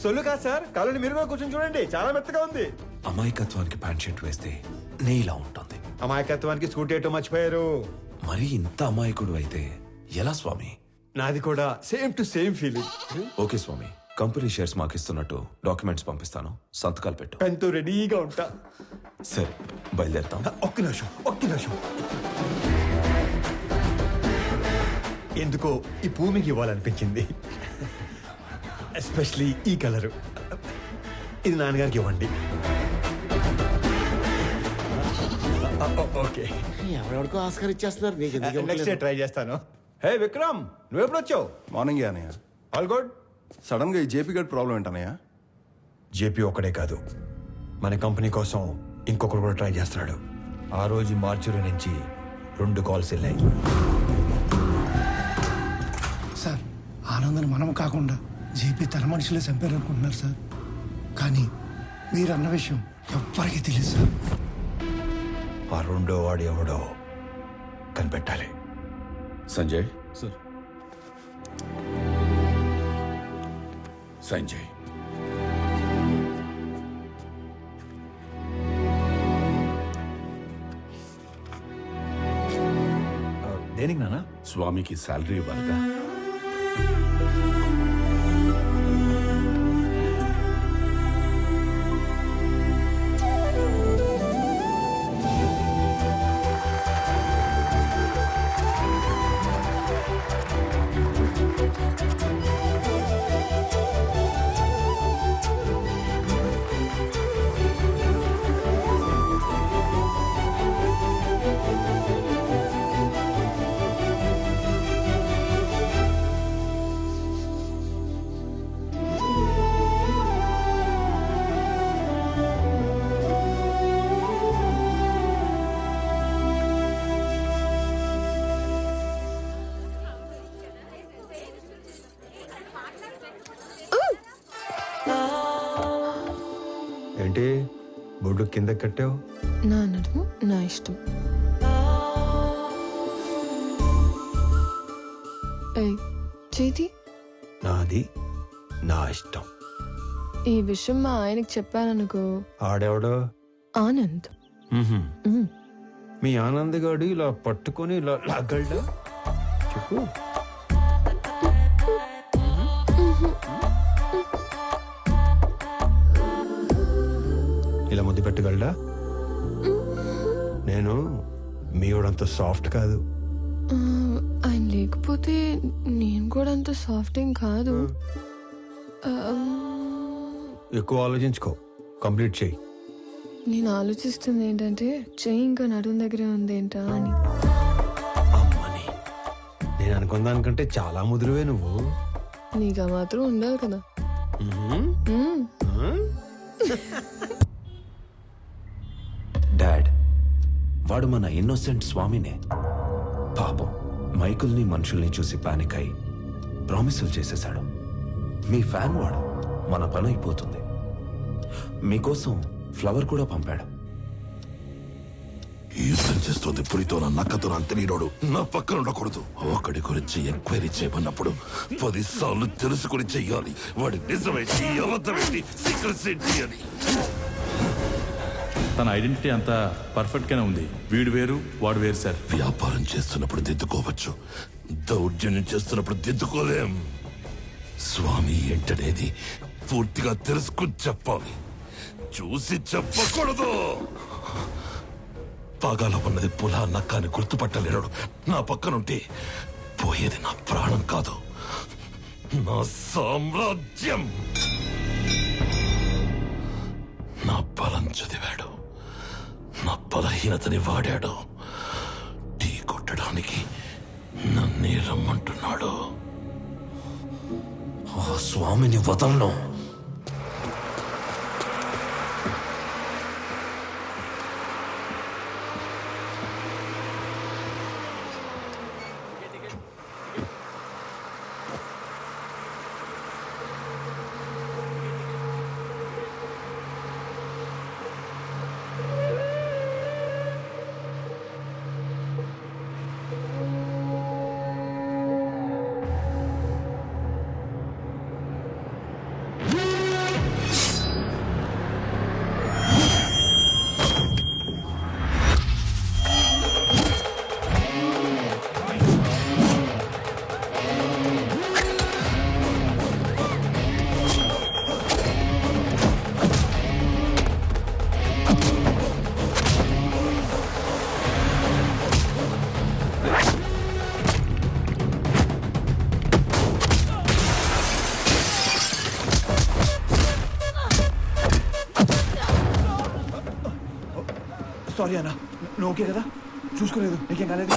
Speaker 6: సొల్లు కాదు సార్, కాలని మీరు కూడా కూర్చొని చూడండి, చాలా మెత్తగా ఉంది.
Speaker 15: అమాయకత్వానికి ప్యాంట్ షర్ట్ వేస్తే నీలా ఉంటుంది.
Speaker 6: అమాయకత్వానికి స్కూటీ ఏటో మర్చిపోయారు.
Speaker 15: మరి ఇంత అమాయకుడు అయితే ఎలా స్వామి?
Speaker 6: నాది కూడా same to same feeling.
Speaker 15: Okay Swami, company shares మాకు ఇస్తున్నట్టు డాక్యుమెంట్స్ పంపిస్తాను, సంతకాలు పెట్టు.
Speaker 6: పెన్తో రెడీగా ఉంటా.
Speaker 15: సరే బయలుదేరుతాం.
Speaker 6: ఒక్క నిమిషం. ఎందుకో ఈ భూమికి ఇవ్వాలనిపించింది, ఎస్పెషలీ ఈ కలరు. ఇది నాన్నగారికి ఇవ్వండి. ఓకే,
Speaker 13: ఎవరెవరికో ఆస్కార్ ఇచ్చేస్తున్నారు.
Speaker 6: నెక్స్ట్ ట్రై చేస్తాను. హే విక్రమ్, నువ్వు ఎప్పుడు వచ్చావు?
Speaker 16: మార్నింగ్ అనయ్య.
Speaker 6: All good.
Speaker 16: సడన్ గా ఈ జేపీ గడ్ ప్రాబ్లం ఏంటన్నయ్య?
Speaker 6: జేపీ ఒకడే కాదు, మన కంపెనీ కోసం ఇంకొకరు కూడా ట్రై చేస్తున్నాడు. ఆ రోజు మార్చురి నుంచి 2 కాల్స్ వెళ్ళాయి.
Speaker 7: సార్ ఆనందం మనం కాకుండా జేపీ తన మనుషులే చంపారు అనుకుంటున్నారు సార్. కానీ మీరు అన్న విషయం ఎవ్వరికీ తెలియదు సార్.
Speaker 6: ఆ 2వ వాడు ఎవడో కనిపెట్టాలి.
Speaker 3: సంజయ్,
Speaker 16: సార్.
Speaker 3: సంజయ్,
Speaker 6: దేనికి నాన్న?
Speaker 3: స్వామికి శాలరీ ఇవ్వాలిగా.
Speaker 6: ఏంటి బొడ్డు కింద కట్టావు?
Speaker 5: నా నడుము నా ఇష్టం. చేతి
Speaker 6: నాది నా ఇష్టం.
Speaker 5: ఈ విషయం మా ఆయనకి చెప్పాననుకో,
Speaker 6: ఆడెవడో?
Speaker 5: ఆనంద్.
Speaker 6: మీ ఆనంద్ గాడు ఇలా పట్టుకొని ఇలా లాగలడా చెప్పు. ఇలా ముద్దు పెట్టగలడా? నేను మీవాడంత సాఫ్ట్ కాదు.
Speaker 5: ఆయన లేకపోతే నేను కూడా అంత సాఫ్ట్ ఏం కాదు.
Speaker 6: ఎక్కువ ఆలోచించుకో, కంప్లీట్ చెయ్యి.
Speaker 5: నేను ఆలోచిస్తుంది ఏంటంటే చెయ్యి ఇంకా నడుం దగ్గరే ఉంది ఏంటా అని.
Speaker 6: అమ్మని నేను అనుకున్న దానికంటే చాలా ముదురువే నువ్వు.
Speaker 5: నీకు ఆ మాత్రం ఉండాలి కదా.
Speaker 15: డాడ్, వాడు మన ఇన్నోసెంట్ స్వామినే. పాపం మైకుల్ని మనుషుల్ని చూసి పానిక్ అయి ప్రామిసులు చేసేశాడు. మీ ఫ్యాన్ వాడు, మన పని అయిపోతుంది. మీకోసం ఫ్లవర్ కూడా పంపాడు.
Speaker 4: యుద్ధం చేస్తుంది పులితో నా నక్కతో అంతనీనోడు నా పక్కన ఉండకూడదు. ఒకడి గురించి ఎంక్వైరీ చేయమన్నప్పుడు 10 సార్లు తెలుసుకుని చెయ్యాలి. వాడి నిజమేంటి, అబద్ధమేంటి, సీక్రెట్స్ ఏంటి అని.
Speaker 8: తన ఐడెంటిటీ అంతా పర్ఫెక్ట్ గానే ఉంది. వీడు వేరు వాడు వేరు సార్.
Speaker 4: వ్యాపారం చేస్తున్నప్పుడు దిద్దుకోవచ్చు, దౌర్జన్యం చేస్తున్నప్పుడు దిద్దుకోలేం. స్వామి ఏంటనేది పూర్తిగా తెలుసుకుని చెప్పాలి, చూసి చెప్పకూడదు. పాగాలో ఉన్నది పులా నక్క అని గుర్తుపట్టలేడు. నా పక్కనుంటే పోయేది నా ప్రాణం కాదు, నా సామ్రాజ్యం. నా బలం చదివాడు, నా బలహీనతని వాడాడు. టీ కొట్టడానికి నన్నే రమ్మంటున్నాడు. ఆ స్వామిని వదలను.
Speaker 1: సారీ అన్న, నువ్వు ఓకే కదా? చూసుకోలేదు, నీకేం కాలేదు?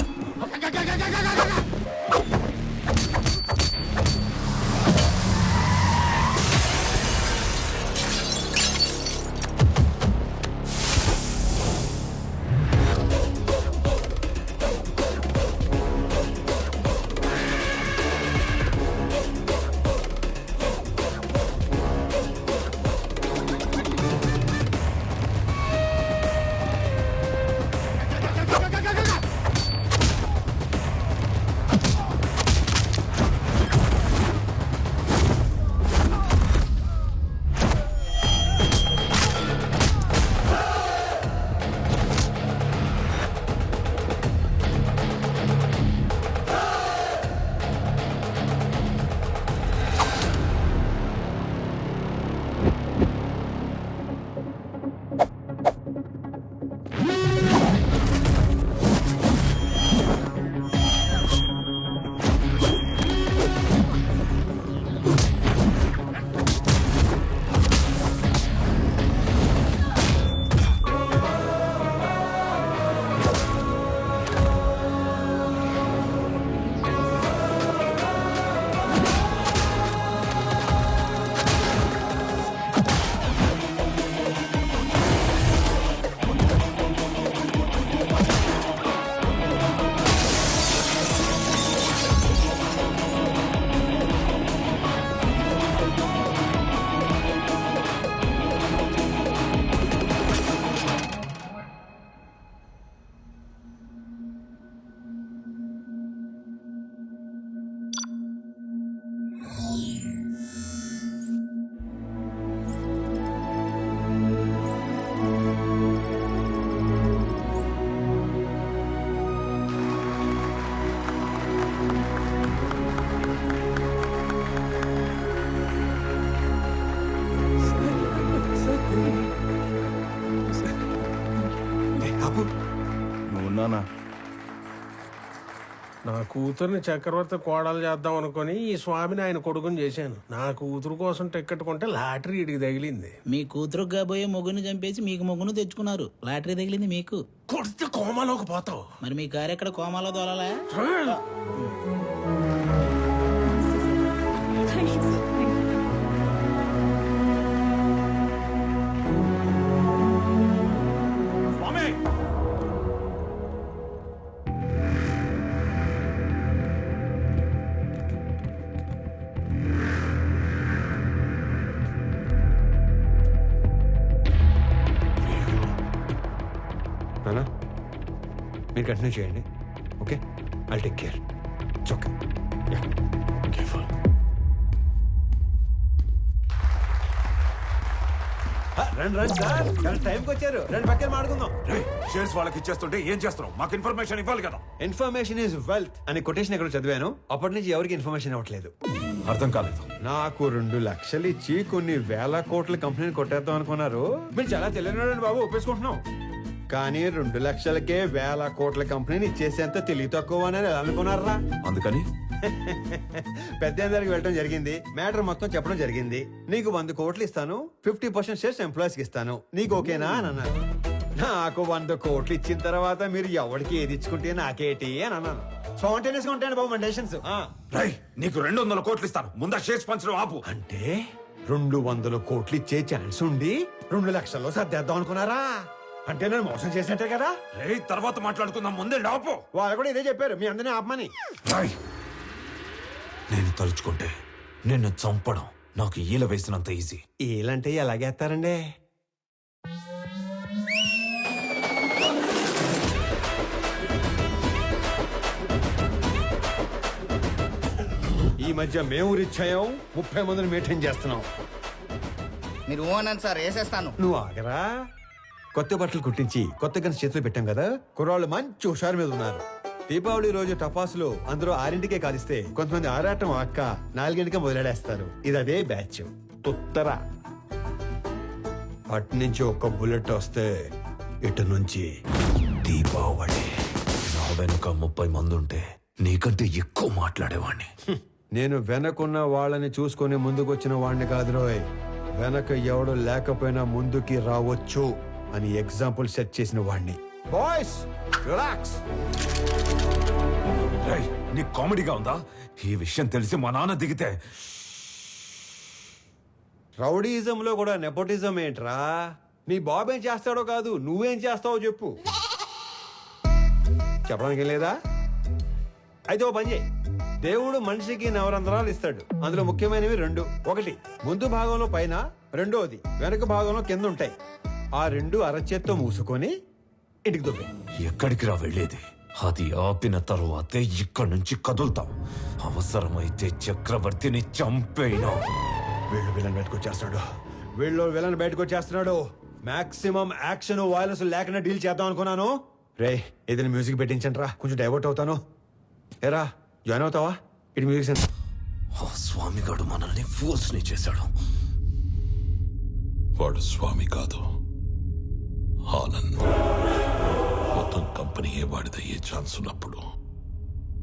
Speaker 7: నా కూతుర్ని చక్రవర్తి కోడలు చేద్దాం అనుకుని ఈ స్వామిని ఆయన కొడుకుని చేశాను. నా కూతురు కోసం టికెట్ కొంటే లాటరీ ఇడికి తగిలింది.
Speaker 13: మీ కూతురు కాబోయే మొగ్గుని చంపేసి మీకు మొగ్గును తెచ్చుకున్నారు. లాటరీ తగిలింది మీకు.
Speaker 7: కొడితే కోమాలోకి పోతావు.
Speaker 13: మరి మీ కారు ఎక్కడ కోమాలో దోలాలా?
Speaker 1: నానా మీరు కంటిన్యూ చేయండి. Okay, I take care. It's okay. Yeah, careful. రండి రండి సార్, టైంకి వచ్చారు. రండి పక్కన మాడుకుందాం.
Speaker 15: షేర్స్ వాళ్ళకి ఇచ్చేస్తుంటే ఏం చేస్తున్నావు? మాకు ఇన్ఫర్మేషన్ ఇవ్వాలి కదా.
Speaker 1: ఇన్ఫర్మేషన్ ఈజ్ వెల్త్ అనే కొటేషన్ ఎక్కడ చదివాను. అప్పటి నుంచి ఎవరికి ఇన్ఫర్మేషన్ ఇవ్వట్లేదు.
Speaker 15: అర్థం కాలేదు.
Speaker 1: నాకు 2 లక్షలు ఇచ్చి కొన్ని వేల కోట్ల కంపెనీని కొట్టేద్దాం అనుకున్నారు. మీరు చాలా తెలియనండి బాబు, ఒప్పేసుకుంటున్నాం. కానీ 2 లక్షలకే వేల కోట్ల కంపెనీని ఇచ్చేసేంత తెలివి తక్కువ అని అనుకున్నారా?
Speaker 15: అందుకని
Speaker 1: పెద్ద దగ్గరికి వెళ్ళడం జరిగింది. మ్యాటర్ మొత్తం చెప్పడం జరిగింది. నీకు 100 కోట్లు ఇస్తాను, 50% షేర్స్ ఎంప్లాయీస్ కి ఇస్తాను, నీకు ఓకేనా అని అన్నారు. నాకు 100 కోట్లు ఇచ్చిన తర్వాత మీరు ఎవరికి ఏది ఇచ్చుకుంటే నాకేటి అని అన్నాను. స్పాంటేనియస్ గా ఉంటాయండి బాబు మన డెసిషన్స్.
Speaker 15: నీకు 200 కోట్లు ఇస్తాను, ముందా షేర్స్ పంచడం ఆపు.
Speaker 1: అంటే 200 కోట్లు ఇచ్చే ఛాన్స్ ఉండి 2 లక్షల్లో సర్దేద్దాం అనుకున్నారా? అంటే నేను మోసం చేసినట్టే కదా.
Speaker 15: తర్వాత మాట్లాడుకుందాం, ముందే ఆపు.
Speaker 1: వాళ్ళు కూడా ఇదే చెప్పారు, మీ అందరినీ ఆపమని.
Speaker 15: నేను తలుచుకుంటే నిన్ను చంపడం నాకు ఈల వేసినంత ఈజీ.
Speaker 1: ఏలంటే ఎలాగేస్తారండి? ఈ మధ్య మేము రిచ్ అయ్యాం, 30 మందిని మెయింటైన్ చేస్తున్నాం.
Speaker 13: మీరు ఓనని సార్ వేసేస్తాను.
Speaker 1: నువ్వు ఆగరా. కొత్త బట్టలు కుట్టించి కొత్త గన్స్ చేతిలో పెట్టాం కదా, కుర్రాళ్ళు మంచి హుషారు మీద ఉన్నారు. దీపావళి రోజు టపాసులు అందరూ 6ంటికే కాలిస్తే కొంతమంది ఆరాటం అక్క 4ంటికే మొదలెడేస్తారు. ఇది అదే బ్యాచ్. ఉత్తర అటు నుంచి ఒక్క బుల్లెట్ వస్తే ఇటు నుంచి
Speaker 15: దీపావళి. నా వెనుక 30 మంది ఉంటే నీకంటే ఎక్కువ మాట్లాడేవాణ్ణి.
Speaker 1: నేను వెనకున్న వాళ్ళని చూసుకొని ముందుకొచ్చిన వాడిని కాదు రోయ్. వెనక ఎవడు లేకపోయినా ముందుకి రావచ్చు అని ఎగ్జాంపుల్ సెట్ చేసిన వాడిని. Boys relax.
Speaker 15: నీకు కామెడీగా ఉందా? ఈ విషయం తెలిసి మా నాన్న దిగితే.
Speaker 1: రౌడీజంలో కూడా నెపోటిజం ఏంట్రా? నీ బాబు ఏం చేస్తాడో కాదు, నువ్వేం చేస్తావో చెప్పు. చెప్పడానికి లేదా? అయితే ఓ పని చేయి. దేవుడు మనిషికి నవరంధ్రాలు ఇస్తాడు. అందులో ముఖ్యమైనవి 2. ఒకటి ముందు భాగంలో పైన, రెండోది వెనక భాగంలో కింద ఉంటాయి. ఆ 2 అరచేత్తో మూసుకొని ఇంటికి దొబ్బే.
Speaker 15: ఎక్కడికి రా వెళ్ళేది? అది ఆపిన తరువాతే ఇక్కడి నుంచి కదులుతాం. అవసరమైతే చక్రవర్తిని చంపేనా.
Speaker 1: వీళ్ళు విలన్ బయటకు వచ్చేస్తున్నాడు. మాక్సిమం యాక్షన్ వైలెన్స్ లేకుండా డీల్ చేద్దాం అనుకున్నాను. రే ఏదైనా మ్యూజిక్ పెట్టించండి రా, కొంచెం డైవర్ట్ అవుతాను. ఏరా జాయిన్ అవుతావా? ఇటు మ్యూజిక్ సెంటర్.
Speaker 15: ఆ స్వామిగాడు మనల్ని ఫోర్స్ ని చేశాడు.
Speaker 4: వాడు స్వామి కాదు, ఆనంద్. మొత్తం కంపెనీ వాడిదయ్యే ఛాన్స్ ఉన్నప్పుడు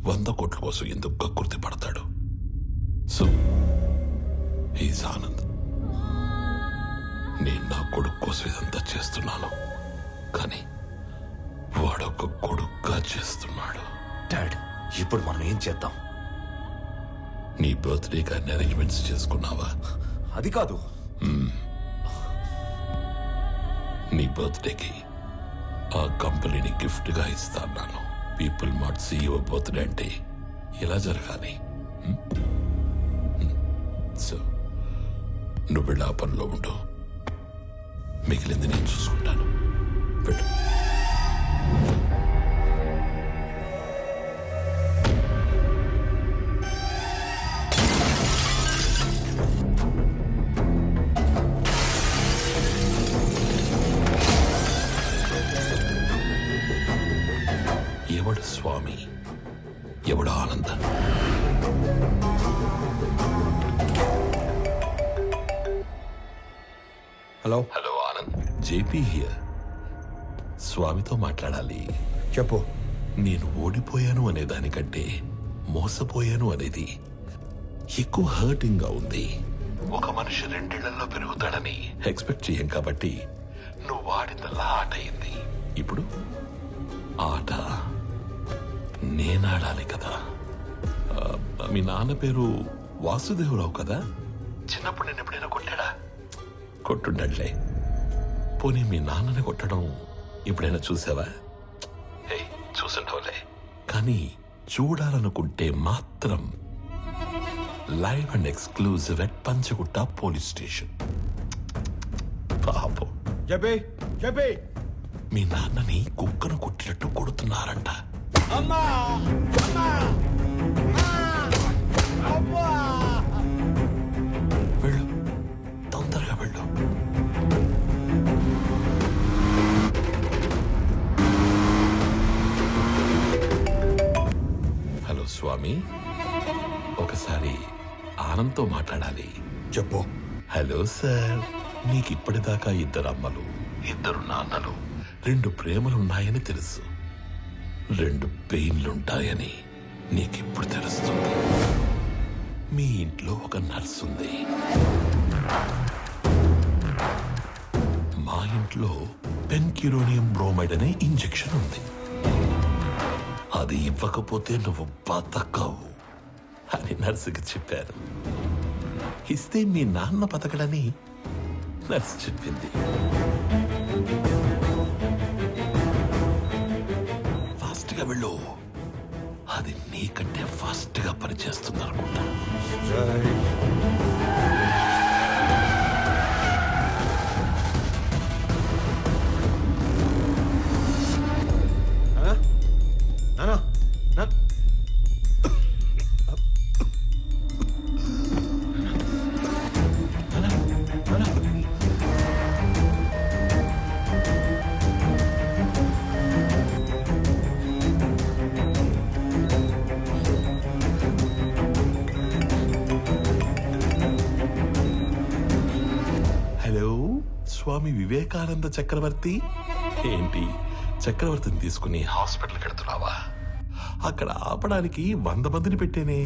Speaker 4: 100 కోట్ల కోసం ఎందుకు కక్కుర్తి పడతాడు? So he's Anand. నేను నా కొడుకు కోసం ఇదంతా చేస్తున్నాను, కానీ వాడొక కొడుకుగా చేస్తున్నాడు.
Speaker 15: డాడ్, ఇప్పుడు మనం ఏం చేద్దాం?
Speaker 4: నీ బర్త్డే కానీ అరేంజ్మెంట్స్ చేసుకున్నావా?
Speaker 15: అది కాదు.
Speaker 4: నీ బర్త్డేకి ఆ కంపెనీని గిఫ్ట్ గా ఇస్తాను. పీపుల్ మార్ట్ CEO బర్త్డే అంటే ఇలా జరగాలి. సో నువ్వు వెళ్ళి ఆ పనిలో ఉండు, మిగిలింది నేను చూసుకుంటాను. పెట్టు. ఎవడు స్వామి, ఎవడు Ananda?
Speaker 1: Hello
Speaker 4: Anand. JP here. స్వామితో మాట్లాడాలి.
Speaker 1: చెప్పు.
Speaker 4: నేను ఓడిపోయాను అనే దానికంటే మోసపోయాను అనేది ఎక్కువ హర్టింగ్ గా ఉంది. ఒక మనిషి 2 ఏళ్లలో పెరుగుతాడని ఎక్స్పెక్ట్ చేయం కాబట్టి నువ్వు వాడిందల్లా ఆట అయింది. ఇప్పుడు ఆట నేనాడాలి కదా. మీ నాన్న పేరు వాసుదేవరావు కదా? చిన్నప్పుడు నేను ఎప్పుడైనా కొట్టాడా? కొట్టుండట్లే. పోనీ మీ నాన్నని కొట్టడం ఎప్పుడైనా చూసావా? చూసుండవులే. కానీ చూడాలనుకుంటే మాత్రం live and exclusive at Panjagutta police station. పాపం
Speaker 6: చెప్పే
Speaker 4: మీ నాన్నని కుక్కను కొట్టినట్టు కొడుతున్నారంట.
Speaker 6: అమ్మా
Speaker 4: వెళ్ళు, తొందరగా వెళ్ళు. హలో స్వామి, ఒకసారి ఆనంద్తో మాట్లాడాలి.
Speaker 1: చెప్పు.
Speaker 4: హలో సార్, నీకు ఇప్పటిదాకా 2 అమ్మలు 2 నాన్నలు 2 ప్రేమలున్నాయని తెలుసు. 2 పెయిన్లుంటాయని నీకిప్పుడు తెలుస్తుంది. మీ ఇంట్లో ఒక నర్స్ ఉంది. మా ఇంట్లో పెన్క్యూరోనియం బ్రోమైడ్ అనే ఇంజెక్షన్ ఉంది. అది ఇవ్వకపోతే నువ్వు బతకవు అని నర్సుకి చెప్పారు. ఇస్తే మీ నాన్న బతకడని నర్సు చెప్పింది. ఫాస్ట్ గా వెళ్ళు, అది నీకంటే ఫాస్ట్ గా పనిచేస్తుంది అనుకుంటా. స్వామి వివేకానంద చక్రవర్తి. ఏంటి, చక్రవర్తిని తీసుకుని హాస్పిటల్కి వెళ్తున్నావా? అక్కడ ఆపడానికి 100 మందిని పెట్టేనే.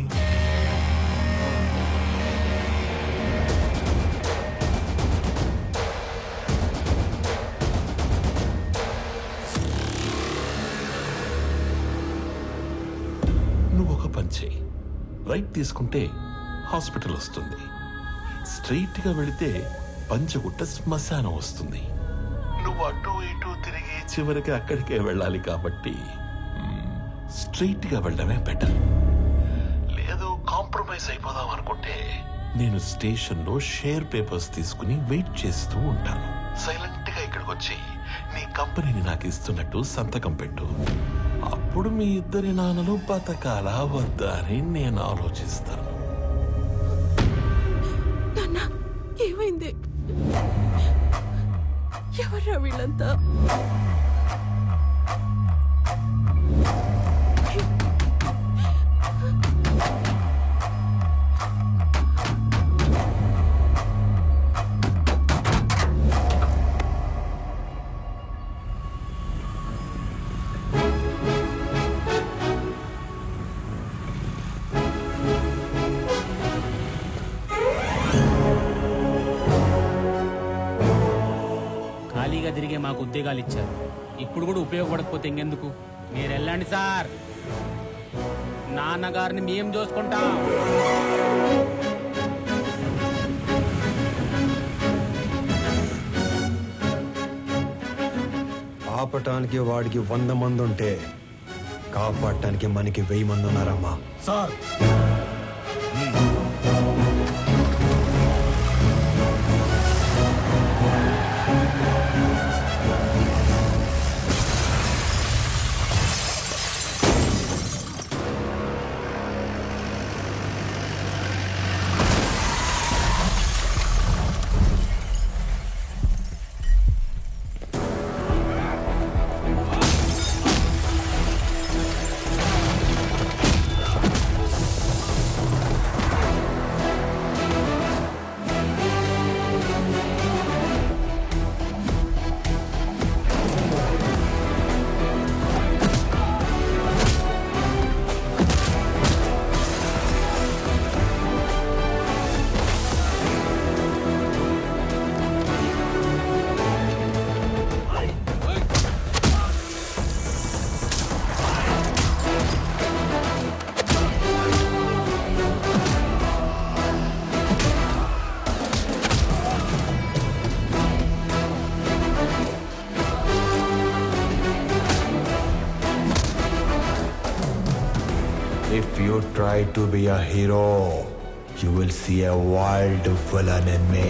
Speaker 4: నువ్వు ఒక పని చేయి. రైట్ తీసుకుంటే హాస్పిటల్ వస్తుంది. స్ట్రైట్ గా వెళితే పంచగుట్ట శ్మశానం వస్తుంది. నువ్వు అటు ఇటు తిరిగి చివరికి అక్కడికే వెళ్ళాలి కాబట్టి స్ట్రైట్ గా వెళ్ళడమే బెటర్. లేదు కాంప్రమైజ్ అయిపోదాం అనుకుంటే నేను స్టేషన్ లో షేర్ పేపర్స్ తీసుకుని వెయిట్ చేస్తూ ఉంటాను. సైలెంట్ గా ఇక్కడికి వచ్చి నీ కంపెనీని నాకు ఇస్తున్నట్టు సంతకం పెట్టు. అప్పుడు మీ 2 నాన్నలు బతకాలా వద్దా అని నేను ఆలోచిస్తాను.
Speaker 10: ఏమైంది? ఎవర్రా వీళ్ళంతా?
Speaker 13: ఖాళీగా తిరిగే మాకు ఉద్యోగాలు ఇచ్చారు. ఇప్పుడు కూడా ఉపయోగపడకపోతే ఇంకెందుకు? మీరు వెళ్ళండి సార్, నాన్నగారిని మేము చూసుకుంటాం.
Speaker 6: ఆపటానికి వాడికి 100 మంది ఉంటే కాపాడటానికి మనకి 1000 మంది ఉన్నారమ్మా.
Speaker 7: Sir
Speaker 1: try to be a hero, you will see a wild villain in me.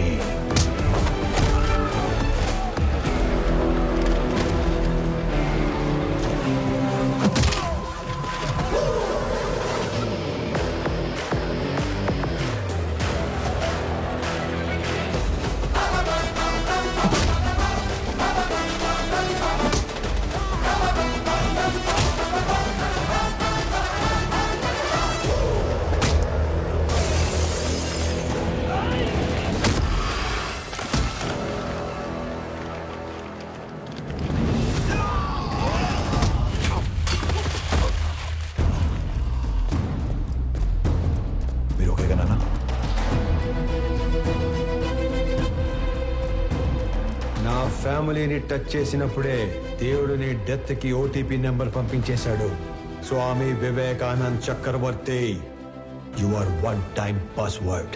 Speaker 1: మీరు ఓకేగా నాన్న? నా ఫ్యామిలీని టచ్ చేసినప్పుడే దేవుడు నీ డెత్ కి ఓటీపీ నెంబర్ పంపించేశాడు. Swami Vivekanand Chakravarthi, you are one time password.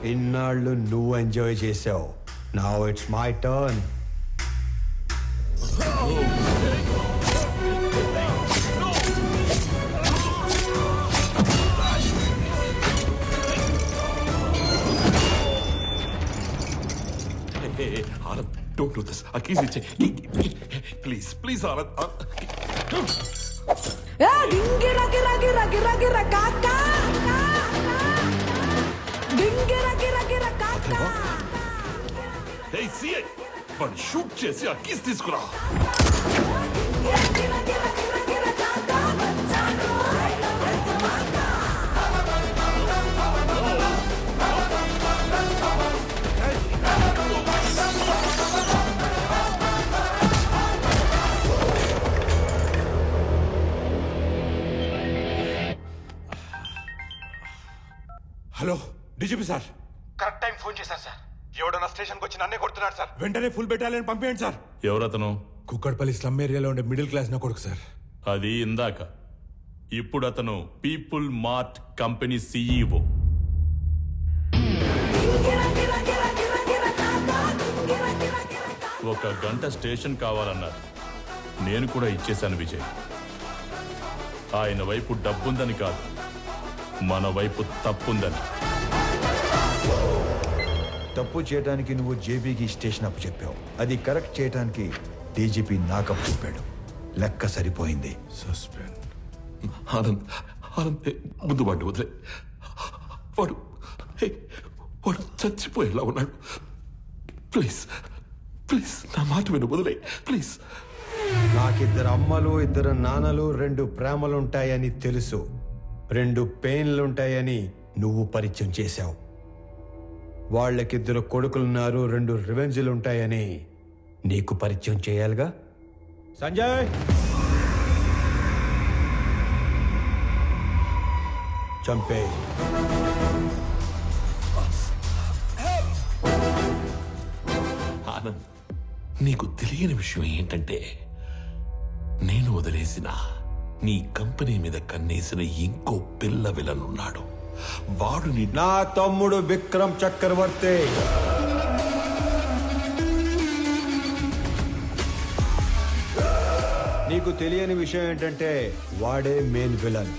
Speaker 1: ఇన్నాళ్ళు నువ్వు ఎంజాయ్ చేసావు. Now it's my turn.
Speaker 4: Anand, don't do this. ఆ కీస్ ఇచ్చే please please Anand. Hey, CI, వాడిని షూట్ చేసి ఆ కీస్ తీసుకురా.
Speaker 1: Hello DGP sir.
Speaker 6: Correct time phone చేశారు సార్. ఎవడన్నా స్టేషన్కి వచ్చి నన్నే కొడుతున్నాడు సార్.
Speaker 1: వెంటనే ఫుల్ బెటాలియన్ పంపించండి సార్.
Speaker 4: ఎవరతను?
Speaker 1: కుక్కడపల్లి స్లమ్ ఏరియాలో ఉండే మిడిల్ క్లాస్ నా కొడుకు సార్.
Speaker 4: అది ఇందాక. ఇప్పుడు అతను పీపుల్ మార్ట్ కంపెనీ CEO. ఒక గంట స్టేషన్ కావాలన్నారు. నేను కూడా ఇచ్చేశాను విజయ్. ఆయన వైపు డబ్బుందని కాదు, మన వైపు తప్పుందని.
Speaker 1: తప్పు చేయడానికి నువ్వు జేబీకి స్టేషన్ అప్పు చెప్పావు. అది కరెక్ట్ చేయడానికి డీజీపీ నాకు అప్పు చెప్పాడు. లెక్క సరిపోయింది.
Speaker 4: సస్పెండ్. ఆనంద్, ఆనంద్, ముందు వాడిని వదిలే. వాడు వాడు చచ్చిపోయేలా ఉన్నాడు. ప్లీజ్ ప్లీజ్ నా మాట విను, వదిలే ప్లీజ్.
Speaker 1: నాకిద్దరు అమ్మలు, ఇద్దరు నాన్నలు, 2 ప్రేమలుంటాయని తెలుసు. 2 పెయిన్లుంటాయని నువ్వు పరిచయం చేశావు. వాళ్ళకిద్దరు కొడుకులున్నారు, 2 రివెంజ్లుంటాయని నీకు పరిచయం చేయాలిగా. సంజయ్, చంపే.
Speaker 4: ఆనంద్, నీకు తెలియని విషయం ఏంటంటే నేను వదిలేసిన నీ కంపెనీ మీద కన్నేసిన ఇంకో పిల్ల విలనున్నాడు. వాడు
Speaker 1: నా తమ్ముడు విక్రమ్ చక్రవర్తి. నీకు తెలియని విషయం ఏంటంటే వాడే మెయిన్ విలన్.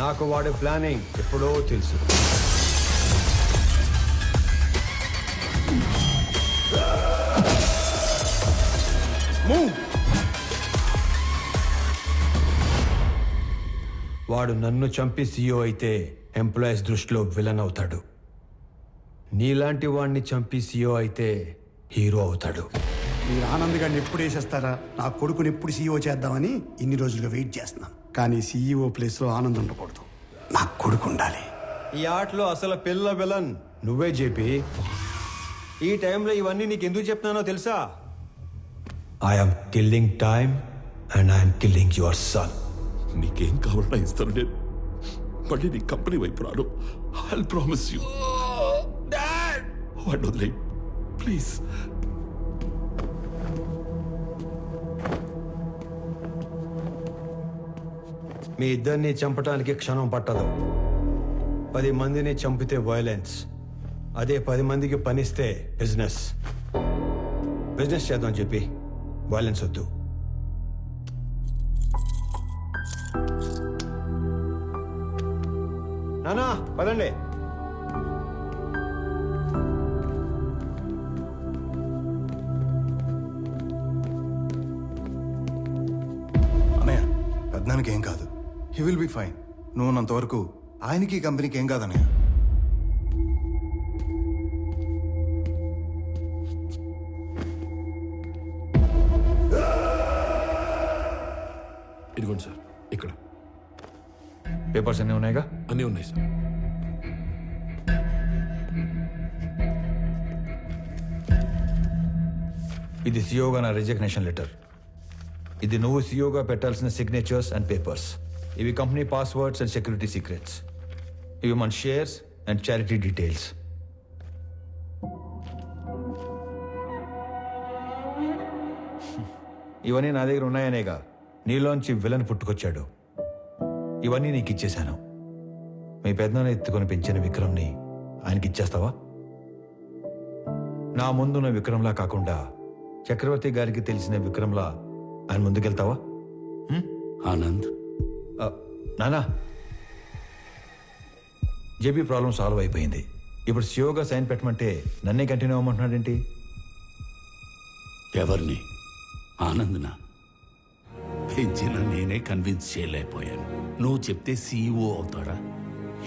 Speaker 1: నాకు వాడి ప్లానింగ్ ఎప్పుడో తెలుసు. వాడు నన్ను చంపి సీఈఓ అయితే ఎంప్లాయీస్ దృష్టిలో విలన్ అవుతాడు. నీలాంటి వాడిని చంపి సీఈఓ అయితే హీరో అవుతాడు.
Speaker 2: మీరు ఆనంద్ గారిని ఎప్పుడు వేసేస్తారా, నా కొడుకుని ఎప్పుడు సీఈఓ చేద్దామని ఇన్ని రోజులుగా వెయిట్ చేస్తున్నాను. కానీ సీఈఓ ప్లేస్లో ఆనంద్ ఉండకూడదు, నా కొడుకు ఉండాలి.
Speaker 6: ఈ ఆటలో అసలు పిల్ల విలన్ నువ్వే జేపీ. ఈ టైంలో ఇవన్నీ నీకు ఎందుకు చెప్తున్నానో తెలుసా?
Speaker 1: I'm killing time and I'm killing your son.
Speaker 4: నీకేం కావాలన్నా ఇస్తాను నేను. మళ్ళీ నీ కంపెనీ వైపు రాను. I promise you. వాడు వదిలే ప్లీజ్.
Speaker 1: మీ ఇద్దరిని చంపడానికి క్షణం పట్టదు. 10 మందిని చంపితే వైలెన్స్, అదే 10 మందికి పనిస్తే బిజినెస్. బిజినెస్ చేద్దాం చెప్పి వైలెన్స్ వద్దు. నానా పదండి.
Speaker 16: అన్నయ్య పెద్దనానికి ఏం కాదు, హీ విల్ బి ఫైన్. నువ్వు ఉన్నంతవరకు ఆయనకి ఈ కంపెనీకి ఏం కాదన్నయ్య.
Speaker 4: ఇదిగోండి సార్, ఇక్కడ
Speaker 1: పేపర్స్ అన్నీ ఉన్నాయిగా?
Speaker 4: అన్నీ ఉన్నాయి సార్.
Speaker 1: ఇది సీఓగా నా రిజిగ్నేషన్ లెటర్. ఇది నువ్వు సీఓగా పెట్టాల్సిన సిగ్నేచర్స్ అండ్ పేపర్స్. ఇవి company passwords and security secrets. ఇవి మన షేర్స్ అండ్ చారిటీ డీటెయిల్స్. ఇవన్నీ నా దగ్గర ఉన్నాయనేగా నీలోంచి విలన్ పుట్టుకొచ్చాడు. ఇవన్నీ నీకు ఇచ్చేశాను. మీ పెద్దనాన్న ఎత్తుకొని పెంచిన విక్రమ్ని ఆయనకి ఇచ్చేస్తావా? నా ముందున్న విక్రమ్లా కాకుండా చక్రవర్తి గారికి తెలిసిన విక్రమ్లా ఆయన ముందుకెళ్తావా?
Speaker 3: ఆనంద్,
Speaker 1: నానా, జేబీ ప్రాబ్లం సాల్వ్ అయిపోయింది. ఇప్పుడు సియోగా సైన్ పెట్టమంటే నన్నే కంటిన్యూ అవ్వమంటున్నాడేంటి?
Speaker 3: ఎవరిని? ఆనంద్నా? పెంచిన నేనే కన్విన్స్ చేయలేకపోయాను. నువ్వు చెప్తే సీఈఓ అవుతాడా?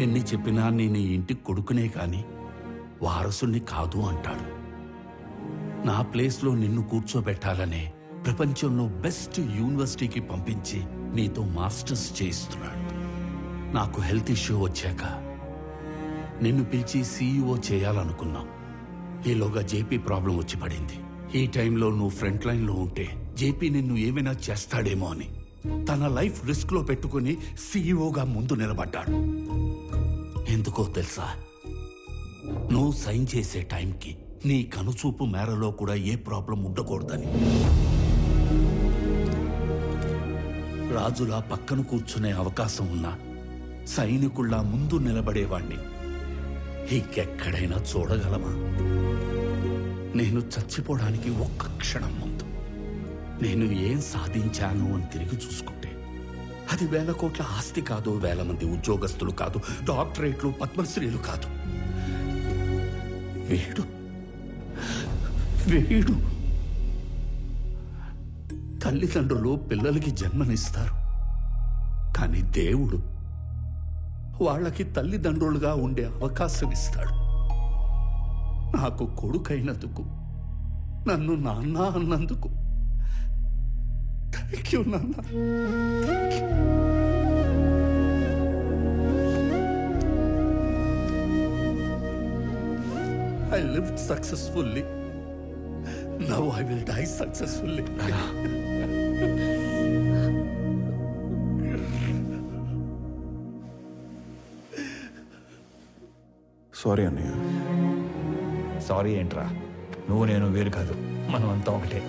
Speaker 3: ఎన్ని చెప్పినా నేను ఈ ఇంటికి కొడుకునే కాని వారసుని కాదు అంటాడు. నా ప్లేస్లో నిన్ను కూర్చోబెట్టాలనే ప్రపంచంలో బెస్ట్ యూనివర్సిటీకి పంపించి నీతో మాస్టర్స్ చేయిస్తున్నాడు. నాకు హెల్త్ ఇష్యూ వచ్చాక నిన్ను పిలిచి సీఈఓ చేయాలనుకున్నాం. ఈలోగా జేపీ ప్రాబ్లం వచ్చి పడింది. ఈ టైంలో నువ్వు ఫ్రంట్ లైన్లో ఉంటే జేపీ నిన్ను ఏమైనా చేస్తాడేమో అని తన లైఫ్ రిస్క్ లో పెట్టుకుని సీఈఓగా ముందు నిలబడ్డాడు. ఎందుకో తెలుసా? నువ్వు సైన్ చేసే టైంకి నీ కనుచూపు మేరలో కూడా ఏ ప్రాబ్లం ఉండకూడదని. రాజులా పక్కన కూర్చునే అవకాశం ఉన్నా సైనికుల్లా ముందు నిలబడేవాణ్ణి ఇంకెక్కడైనా చూడగలమా? నేను చచ్చిపోవడానికి ఒక్క క్షణం ముందు నేను ఏం సాధించాను అని తిరిగి చూసుకుంటే అది 1000 కోట్ల ఆస్తి కాదు, 1000 మంది ఉద్యోగస్తులు కాదు, డాక్టరేట్లు, పద్మశ్రీలు కాదు. వీడు వీడు తల్లిదండ్రులు పిల్లలకి జన్మనిస్తారు, కానీ దేవుడు వాళ్ళకి తల్లిదండ్రులుగా ఉండే అవకాశం ఇస్తాడు. నాకు కొడుకైనందుకు, నన్ను నాన్న అన్నందుకు థ్యాంక్ యూ నాన్న. I lived successfully. Now I will die successfully.
Speaker 16: Sorry అన్నయ్య.
Speaker 1: సారీ ఏంట్రా? నువ్వు నేను వేరు కాదు, మనం అంతా ఒకటే.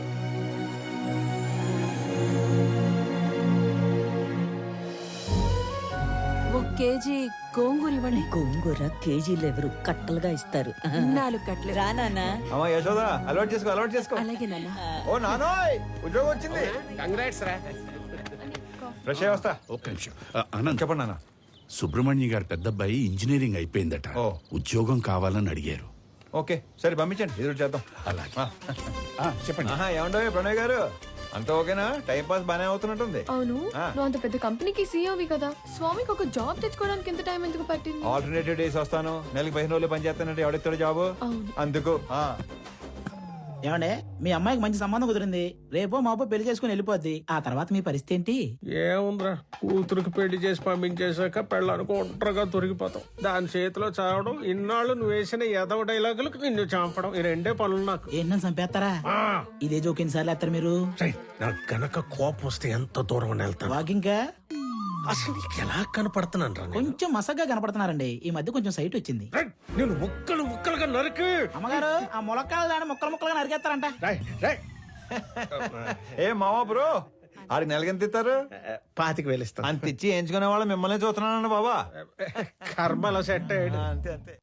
Speaker 14: కేజీ గోంగూర ఇవ్వండి. గోంగూర కేజీలు ఎవరు కట్టలుగా ఇస్తారు. 4 కట్టలు రా నాన్న.
Speaker 6: అమ్మా యశోద, అలవాటు చేసుకో, అలవాటు చేసుకో.
Speaker 14: అలాగే నాన్న.
Speaker 6: ఓ నానోయ్, ఉద్యోగం వచ్చింది.
Speaker 12: కంగ్రాట్స్ రా.
Speaker 6: ఫ్రెష్ అయ్యి వస్తా.
Speaker 3: ఒక్క నిమిషం. అనంత్,
Speaker 6: చెప్పండి నాన్న.
Speaker 3: సుబ్రహ్మణ్య గారి పెద్దబ్బాయి ఇంజనీరింగ్ అయిపోయిందట. ఉద్యోగం కావాలని అడిగారు.
Speaker 6: ఓకే సరే పంపించండి, ఎదురు చేద్దాం.
Speaker 3: అలాగే. చెప్పండి.
Speaker 6: ఏమంటావు ప్రణయ్ గారు? అంత ఓకేనా? టైం పాస్ బానే అవుతున్నట్టుంది.
Speaker 5: అవును,
Speaker 6: ఆ.
Speaker 5: నువ్వు అంత పెద్ద కంపెనీకి సీఈఓవి కదా, స్వామికి ఒక జాబ్ తెచ్చుకోవడానికి ఎంత టైం ఎందుకు పట్టింది?
Speaker 6: ఆల్టర్నేటివ్ డేస్ వస్తాను, నెలకి 15 రోజులు పని చేస్తానంటే ఎవడెత్తాడు జాబు?
Speaker 5: అవును.
Speaker 6: అందుకు
Speaker 13: ఏమండే మీ అమ్మాయికి మంచి సంబంధం కుదిరింది, రేపో మాపో పెళ్లి చేసుకుని వెళ్ళిపోద్ది. ఆ తర్వాత మీ పరిస్థితి ఏంటి?
Speaker 7: ఏముందిరా, కూతురికి పెళ్లి చేసి పంపించేశాక పెళ్ళానికి ఒంటరిగా దొరికిపోతాం. దాని చేతిలో చావడం, ఇన్నాళ్ళు నువ్వు వేసిన ఎదవ డైలాగులకు నిన్ను చంపడం, ఈ రెండే పనులు నాకు.
Speaker 13: ఏంటని చంపేస్తారా? ఇదే జోకిన్ సార్లు వేస్తారు మీరు.
Speaker 7: నాకు గనక కోపం వస్తే ఎంత దూరం వెళ్తాను.
Speaker 13: వాకింగ్
Speaker 7: అసలు నీకు ఎలా కనపడుతున్నాను రా?
Speaker 13: కొంచెం మసగ్గా కనపడుతున్నారండి. ఈ మధ్య కొంచెం సైట్ వచ్చింది.
Speaker 7: నేను ముక్కలు ముక్కలుగా నరికి.
Speaker 13: అమ్మగారు ఆ ములక్కాలు దాన్ని ముక్కలు ముక్కలుగా నరికేస్తారంట.
Speaker 6: ఏ మావా బ్రో, ఆడికి నెలకెంత ఇస్తారు?
Speaker 7: 25,000 ఇస్తాను.
Speaker 6: అంత ఇచ్చి ఎంచుకునే వాళ్ళు మిమ్మల్ని చూస్తున్నానండి బాబా.
Speaker 7: కర్మలో సెట్ అయ్యాడు.
Speaker 6: అంతే అంతే.